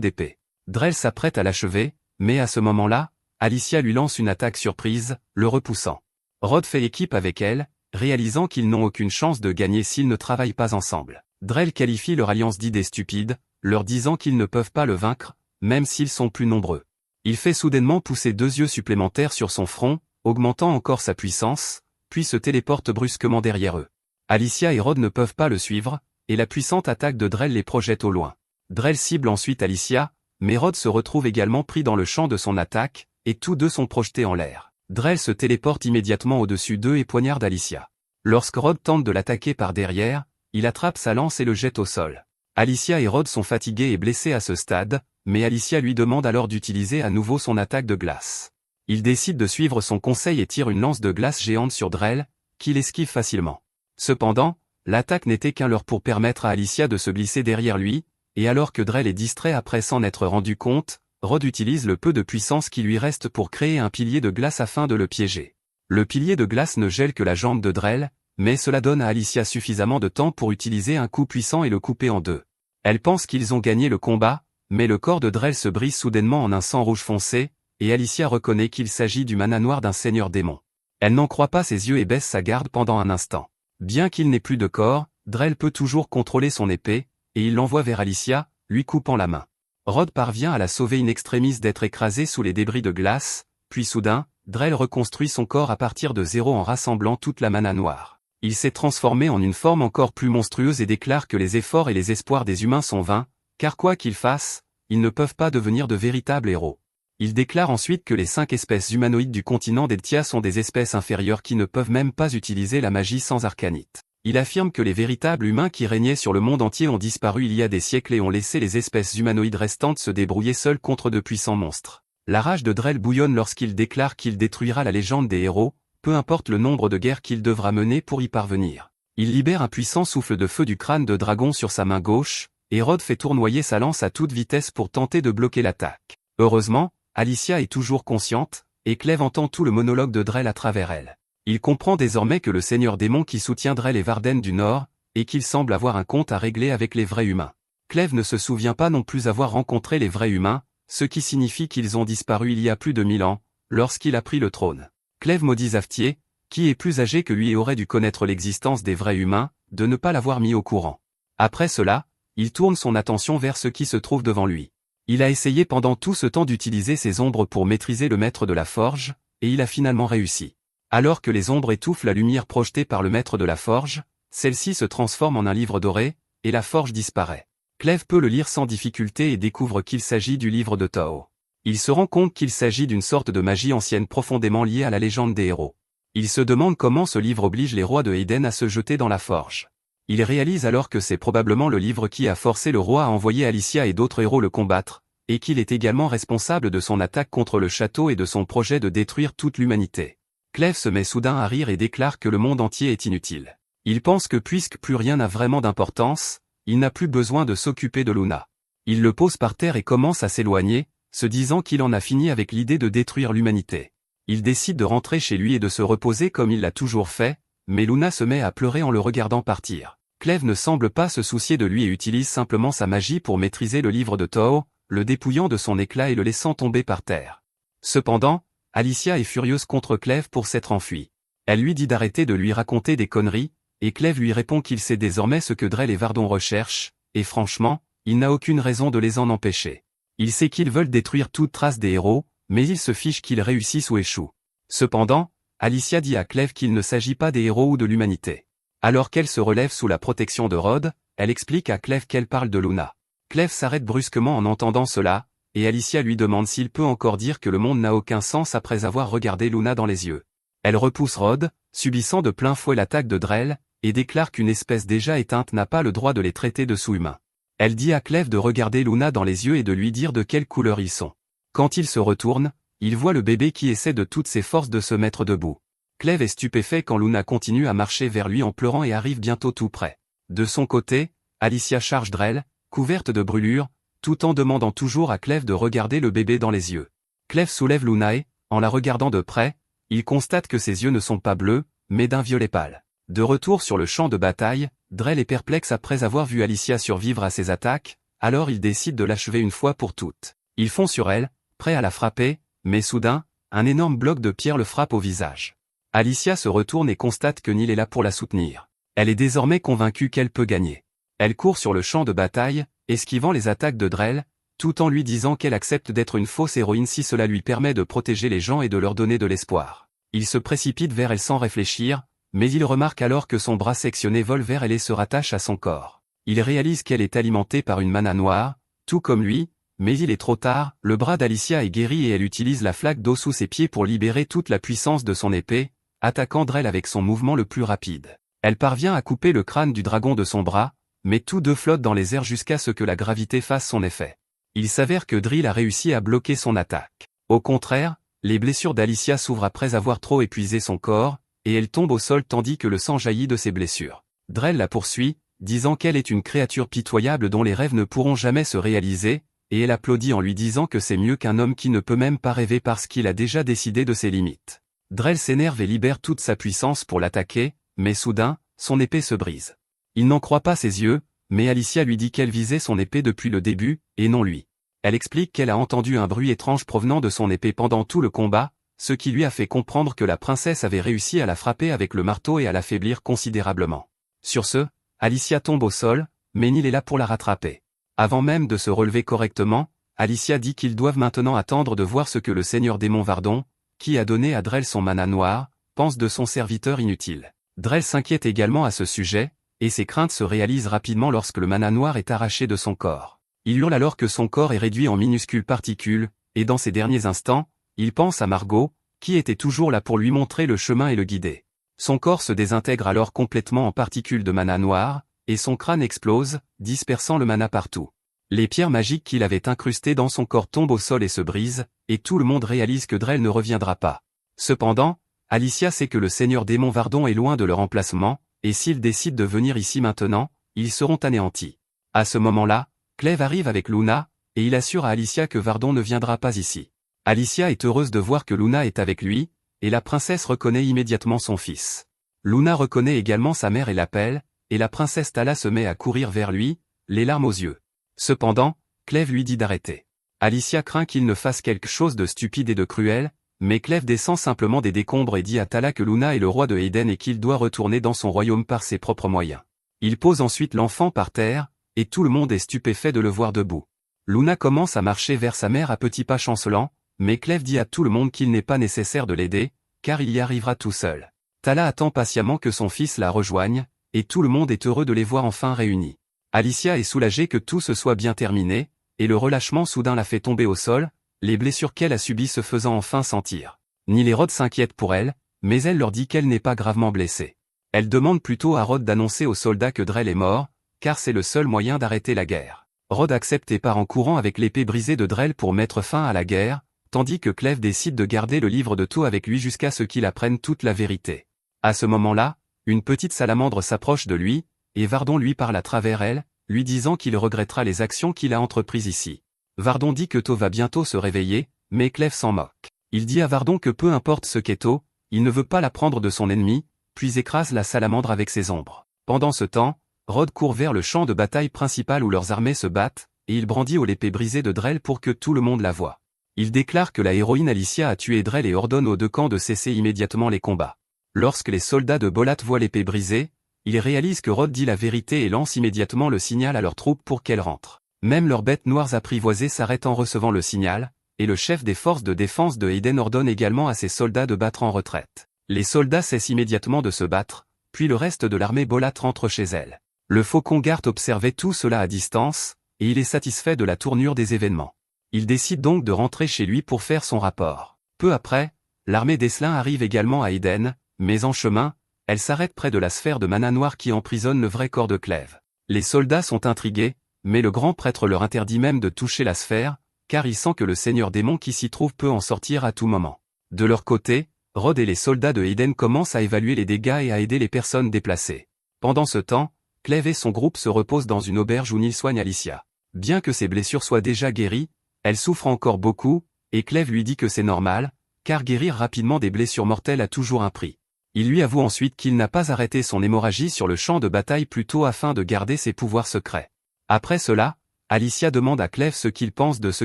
d'épée. Drell s'apprête à l'achever, mais à ce moment-là, Alicia lui lance une attaque surprise, le repoussant. Rod fait équipe avec elle, réalisant qu'ils n'ont aucune chance de gagner s'ils ne travaillent pas ensemble. Drell qualifie leur alliance d'idées stupides, leur disant qu'ils ne peuvent pas le vaincre, même s'ils sont plus nombreux. Il fait soudainement pousser 2 yeux supplémentaires sur son front, augmentant encore sa puissance, puis se téléporte brusquement derrière eux. Alicia et Rod ne peuvent pas le suivre, et la puissante attaque de Drell les projette au loin. Drell cible ensuite Alicia, mais Rod se retrouve également pris dans le champ de son attaque, et tous deux sont projetés en l'air. Drell se téléporte immédiatement au-dessus d'eux et poignarde Alicia. Lorsque Rod tente de l'attaquer par derrière, il attrape sa lance et le jette au sol. Alicia et Rod sont fatigués et blessés à ce stade, mais Alicia lui demande alors d'utiliser à nouveau son attaque de glace. Il décide de suivre son conseil et tire une lance de glace géante sur Drell, qu'il esquive facilement. Cependant, l'attaque n'était qu'un leurre pour permettre à Alicia de se glisser derrière lui, et alors que Drell est distrait après s'en être rendu compte, Rod utilise le peu de puissance qui lui reste pour créer un pilier de glace afin de le piéger. Le pilier de glace ne gèle que la jambe de Drell, mais cela donne à Alicia suffisamment de temps pour utiliser un coup puissant et le couper en deux. Elle pense qu'ils ont gagné le combat, mais le corps de Drell se brise soudainement en un sang rouge foncé, et Alicia reconnaît qu'il s'agit du mana noir d'un seigneur démon. Elle n'en croit pas ses yeux et baisse sa garde pendant un instant. Bien qu'il n'ait plus de corps, Drell peut toujours contrôler son épée, et il l'envoie vers Alicia, lui coupant la main. Rod parvient à la sauver in extremis d'être écrasée sous les débris de glace, puis soudain, Drell reconstruit son corps à partir de zéro en rassemblant toute la mana noire. Il s'est transformé en une forme encore plus monstrueuse et déclare que les efforts et les espoirs des humains sont vains, car quoi qu'ils fassent, ils ne peuvent pas devenir de véritables héros. Il déclare ensuite que les 5 espèces humanoïdes du continent d'Eltia sont des espèces inférieures qui ne peuvent même pas utiliser la magie sans arcanite. Il affirme que les véritables humains qui régnaient sur le monde entier ont disparu il y a des siècles et ont laissé les espèces humanoïdes restantes se débrouiller seules contre de puissants monstres. La rage de Drell bouillonne lorsqu'il déclare qu'il détruira la légende des héros, peu importe le nombre de guerres qu'il devra mener pour y parvenir. Il libère un puissant souffle de feu du crâne de dragon sur sa main gauche, et Rod fait tournoyer sa lance à toute vitesse pour tenter de bloquer l'attaque. Heureusement, Alicia est toujours consciente, et Clèves entend tout le monologue de Drell à travers elle. Il comprend désormais que le seigneur démon qui soutient Drell est Varden du Nord, et qu'il semble avoir un compte à régler avec les vrais humains. Clèves ne se souvient pas non plus avoir rencontré les vrais humains, ce qui signifie qu'ils ont disparu il y a plus de 1000 ans, lorsqu'il a pris le trône. Clèves maudit Zaftier, qui est plus âgé que lui et aurait dû connaître l'existence des vrais humains, de ne pas l'avoir mis au courant. Après cela, il tourne son attention vers ce qui se trouve devant lui. Il a essayé pendant tout ce temps d'utiliser ses ombres pour maîtriser le maître de la forge, et il a finalement réussi. Alors que les ombres étouffent la lumière projetée par le maître de la forge, celle-ci se transforme en un livre doré, et la forge disparaît. Clèves peut le lire sans difficulté et découvre qu'il s'agit du livre de Tao. Il se rend compte qu'il s'agit d'une sorte de magie ancienne profondément liée à la légende des héros. Il se demande comment ce livre oblige les rois de Eden à se jeter dans la forge. Il réalise alors que c'est probablement le livre qui a forcé le roi à envoyer Alicia et d'autres héros le combattre, et qu'il est également responsable de son attaque contre le château et de son projet de détruire toute l'humanité. Clèves se met soudain à rire et déclare que le monde entier est inutile. Il pense que puisque plus rien n'a vraiment d'importance, il n'a plus besoin de s'occuper de Luna. Il le pose par terre et commence à s'éloigner, se disant qu'il en a fini avec l'idée de détruire l'humanité. Il décide de rentrer chez lui et de se reposer comme il l'a toujours fait, mais Luna se met à pleurer en le regardant partir. Clèves ne semble pas se soucier de lui et utilise simplement sa magie pour maîtriser le livre de Tao, le dépouillant de son éclat et le laissant tomber par terre. Cependant, Alicia est furieuse contre Clèves pour s'être enfuie. Elle lui dit d'arrêter de lui raconter des conneries, et Clèves lui répond qu'il sait désormais ce que Drell et Vardon recherchent, et franchement, il n'a aucune raison de les en empêcher. Il sait qu'ils veulent détruire toute trace des héros, mais il se fiche qu'ils réussissent ou échouent. Cependant, Alicia dit à Clèves qu'il ne s'agit pas des héros ou de l'humanité. Alors qu'elle se relève sous la protection de Rod, elle explique à Clèves qu'elle parle de Luna. Clèves s'arrête brusquement en entendant cela, et Alicia lui demande s'il peut encore dire que le monde n'a aucun sens après avoir regardé Luna dans les yeux. Elle repousse Rod, subissant de plein fouet l'attaque de Drell, et déclare qu'une espèce déjà éteinte n'a pas le droit de les traiter de sous-humains. Elle dit à Clèves de regarder Luna dans les yeux et de lui dire de quelle couleur ils sont. Quand il se retourne, il voit le bébé qui essaie de toutes ses forces de se mettre debout. Clèves est stupéfait quand Luna continue à marcher vers lui en pleurant et arrive bientôt tout près. De son côté, Alicia charge Drell, couverte de brûlures, tout en demandant toujours à Clèves de regarder le bébé dans les yeux. Clèves soulève Luna et, en la regardant de près, il constate que ses yeux ne sont pas bleus, mais d'un violet pâle. De retour sur le champ de bataille, Drell est perplexe après avoir vu Alicia survivre à ses attaques, alors il décide de l'achever une fois pour toutes. Il fond sur elle, prêt à la frapper, mais soudain, un énorme bloc de pierre le frappe au visage. Alicia se retourne et constate que Neil est là pour la soutenir. Elle est désormais convaincue qu'elle peut gagner. Elle court sur le champ de bataille, esquivant les attaques de Drell, tout en lui disant qu'elle accepte d'être une fausse héroïne si cela lui permet de protéger les gens et de leur donner de l'espoir. Il se précipite vers elle sans réfléchir, mais il remarque alors que son bras sectionné vole vers elle et se rattache à son corps. Il réalise qu'elle est alimentée par une mana noire, tout comme lui, mais il est trop tard, le bras d'Alicia est guéri et elle utilise la flaque d'eau sous ses pieds pour libérer toute la puissance de son épée, attaquant Drell avec son mouvement le plus rapide. Elle parvient à couper le crâne du dragon de son bras, mais tous deux flottent dans les airs jusqu'à ce que la gravité fasse son effet. Il s'avère que Drill a réussi à bloquer son attaque. Au contraire, les blessures d'Alicia s'ouvrent après avoir trop épuisé son corps, et elle tombe au sol tandis que le sang jaillit de ses blessures. Drell la poursuit, disant qu'elle est une créature pitoyable dont les rêves ne pourront jamais se réaliser, et elle applaudit en lui disant que c'est mieux qu'un homme qui ne peut même pas rêver parce qu'il a déjà décidé de ses limites. Drell s'énerve et libère toute sa puissance pour l'attaquer, mais soudain, son épée se brise. Il n'en croit pas ses yeux, mais Alicia lui dit qu'elle visait son épée depuis le début, et non lui. Elle explique qu'elle a entendu un bruit étrange provenant de son épée pendant tout le combat, ce qui lui a fait comprendre que la princesse avait réussi à la frapper avec le marteau et à l'affaiblir considérablement. Sur ce, Alicia tombe au sol, mais Neil est là pour la rattraper. Avant même de se relever correctement, Alicia dit qu'ils doivent maintenant attendre de voir ce que le seigneur démon Vardon, qui a donné à Drell son mana noir, pense de son serviteur inutile. Drell s'inquiète également à ce sujet, et ses craintes se réalisent rapidement lorsque le mana noir est arraché de son corps. Il hurle alors que son corps est réduit en minuscules particules, et dans ces derniers instants, il pense à Margot, qui était toujours là pour lui montrer le chemin et le guider. Son corps se désintègre alors complètement en particules de mana noir, et son crâne explose, dispersant le mana partout. Les pierres magiques qu'il avait incrustées dans son corps tombent au sol et se brisent, et tout le monde réalise que Drell ne reviendra pas. Cependant, Alicia sait que le seigneur démon Vardon est loin de leur emplacement, et s'ils décident de venir ici maintenant, ils seront anéantis. À ce moment-là, Clèves arrive avec Luna, et il assure à Alicia que Vardon ne viendra pas ici. Alicia est heureuse de voir que Luna est avec lui, et la princesse reconnaît immédiatement son fils. Luna reconnaît également sa mère et l'appelle, et la princesse Tala se met à courir vers lui, les larmes aux yeux. Cependant, Clèves lui dit d'arrêter. Alicia craint qu'il ne fasse quelque chose de stupide et de cruel, mais Clèves descend simplement des décombres et dit à Tala que Luna est le roi de Eden et qu'il doit retourner dans son royaume par ses propres moyens. Il pose ensuite l'enfant par terre, et tout le monde est stupéfait de le voir debout. Luna commence à marcher vers sa mère à petits pas chancelants, mais Clèves dit à tout le monde qu'il n'est pas nécessaire de l'aider, car il y arrivera tout seul. Tala attend patiemment que son fils la rejoigne, et tout le monde est heureux de les voir enfin réunis. Alicia est soulagée que tout se soit bien terminé, et le relâchement soudain la fait tomber au sol, les blessures qu'elle a subies se faisant enfin sentir. Neil et Rod s'inquiètent pour elle, mais elle leur dit qu'elle n'est pas gravement blessée. Elle demande plutôt à Rod d'annoncer aux soldats que Drell est mort, car c'est le seul moyen d'arrêter la guerre. Rod accepte et part en courant avec l'épée brisée de Drell pour mettre fin à la guerre, tandis que Clèves décide de garder le livre de Tau avec lui jusqu'à ce qu'il apprenne toute la vérité. À ce moment-là, une petite salamandre s'approche de lui, et Vardon lui parle à travers elle, lui disant qu'il regrettera les actions qu'il a entreprises ici. Vardon dit que Tau va bientôt se réveiller, mais Clèves s'en moque. Il dit à Vardon que peu importe ce qu'est Tau, il ne veut pas la prendre de son ennemi, puis écrase la salamandre avec ses ombres. Pendant ce temps, Rod court vers le champ de bataille principal où leurs armées se battent, et il brandit l'épée brisée de Drell pour que tout le monde la voie. Il déclare que la héroïne Alicia a tué Drell et ordonne aux deux camps de cesser immédiatement les combats. Lorsque les soldats de Bolat voient l'épée brisée, ils réalisent que Rod dit la vérité et lance immédiatement le signal à leurs troupes pour qu'elles rentrent. Même leurs bêtes noires apprivoisées s'arrêtent en recevant le signal, et le chef des forces de défense de Hayden ordonne également à ses soldats de battre en retraite. Les soldats cessent immédiatement de se battre, puis le reste de l'armée Bolat rentre chez elle. Le faucon garde observait tout cela à distance, et il est satisfait de la tournure des événements. Il décide donc de rentrer chez lui pour faire son rapport. Peu après, l'armée d'Esselin arrive également à Hayden, mais en chemin, elle s'arrête près de la sphère de mana noire qui emprisonne le vrai corps de Clèves. Les soldats sont intrigués, mais le grand prêtre leur interdit même de toucher la sphère, car il sent que le seigneur démon qui s'y trouve peut en sortir à tout moment. De leur côté, Rod et les soldats de Hayden commencent à évaluer les dégâts et à aider les personnes déplacées. Pendant ce temps, Clèves et son groupe se reposent dans une auberge où Neil soigne Alicia. Bien que ses blessures soient déjà guéries, elle souffre encore beaucoup, et Clèves lui dit que c'est normal, car guérir rapidement des blessures mortelles a toujours un prix. Il lui avoue ensuite qu'il n'a pas arrêté son hémorragie sur le champ de bataille plutôt afin de garder ses pouvoirs secrets. Après cela, Alicia demande à Clèves ce qu'il pense de ce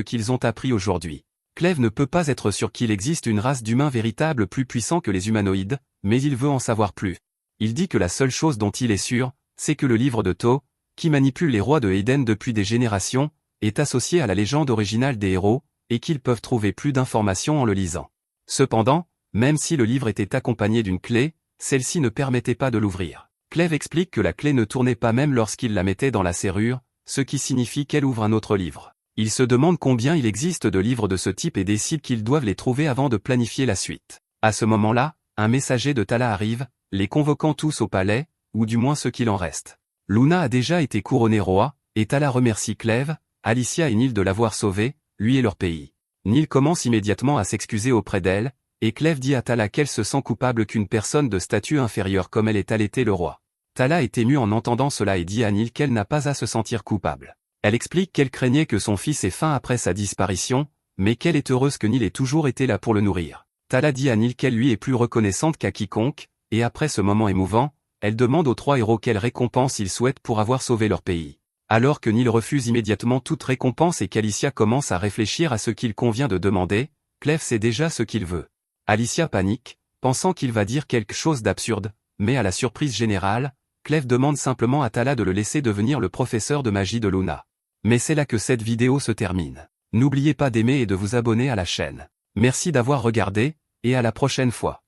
qu'ils ont appris aujourd'hui. Clèves ne peut pas être sûr qu'il existe une race d'humains véritables plus puissants que les humanoïdes, mais il veut en savoir plus. Il dit que la seule chose dont il est sûr, c'est que le livre de Tau, qui manipule les rois de Hayden depuis des générations, est associé à la légende originale des héros, et qu'ils peuvent trouver plus d'informations en le lisant. Cependant, même si le livre était accompagné d'une clé, celle-ci ne permettait pas de l'ouvrir. Clèves explique que la clé ne tournait pas même lorsqu'il la mettait dans la serrure, ce qui signifie qu'elle ouvre un autre livre. Il se demande combien il existe de livres de ce type et décide qu'ils doivent les trouver avant de planifier la suite. À ce moment-là, un messager de Tala arrive, les convoquant tous au palais, ou du moins ce qu'il en reste. Luna a déjà été couronnée roi, et Tala remercie Clèves, Alicia et Neil de l'avoir sauvée, lui et leur pays. Neil commence immédiatement à s'excuser auprès d'elle, et Clèves dit à Tala qu'elle se sent coupable qu'une personne de statut inférieur comme elle ait allaité le roi. Tala est émue en entendant cela et dit à Neil qu'elle n'a pas à se sentir coupable. Elle explique qu'elle craignait que son fils ait faim après sa disparition, mais qu'elle est heureuse que Neil ait toujours été là pour le nourrir. Tala dit à Neil qu'elle lui est plus reconnaissante qu'à quiconque, et après ce moment émouvant, elle demande aux trois héros quelle récompense ils souhaitent pour avoir sauvé leur pays. Alors que Neil refuse immédiatement toute récompense et qu'Alicia commence à réfléchir à ce qu'il convient de demander, Clèves sait déjà ce qu'il veut. Alicia panique, pensant qu'il va dire quelque chose d'absurde, mais à la surprise générale, Clèves demande simplement à Tala de le laisser devenir le professeur de magie de Luna. Mais c'est là que cette vidéo se termine. N'oubliez pas d'aimer et de vous abonner à la chaîne. Merci d'avoir regardé, et à la prochaine fois.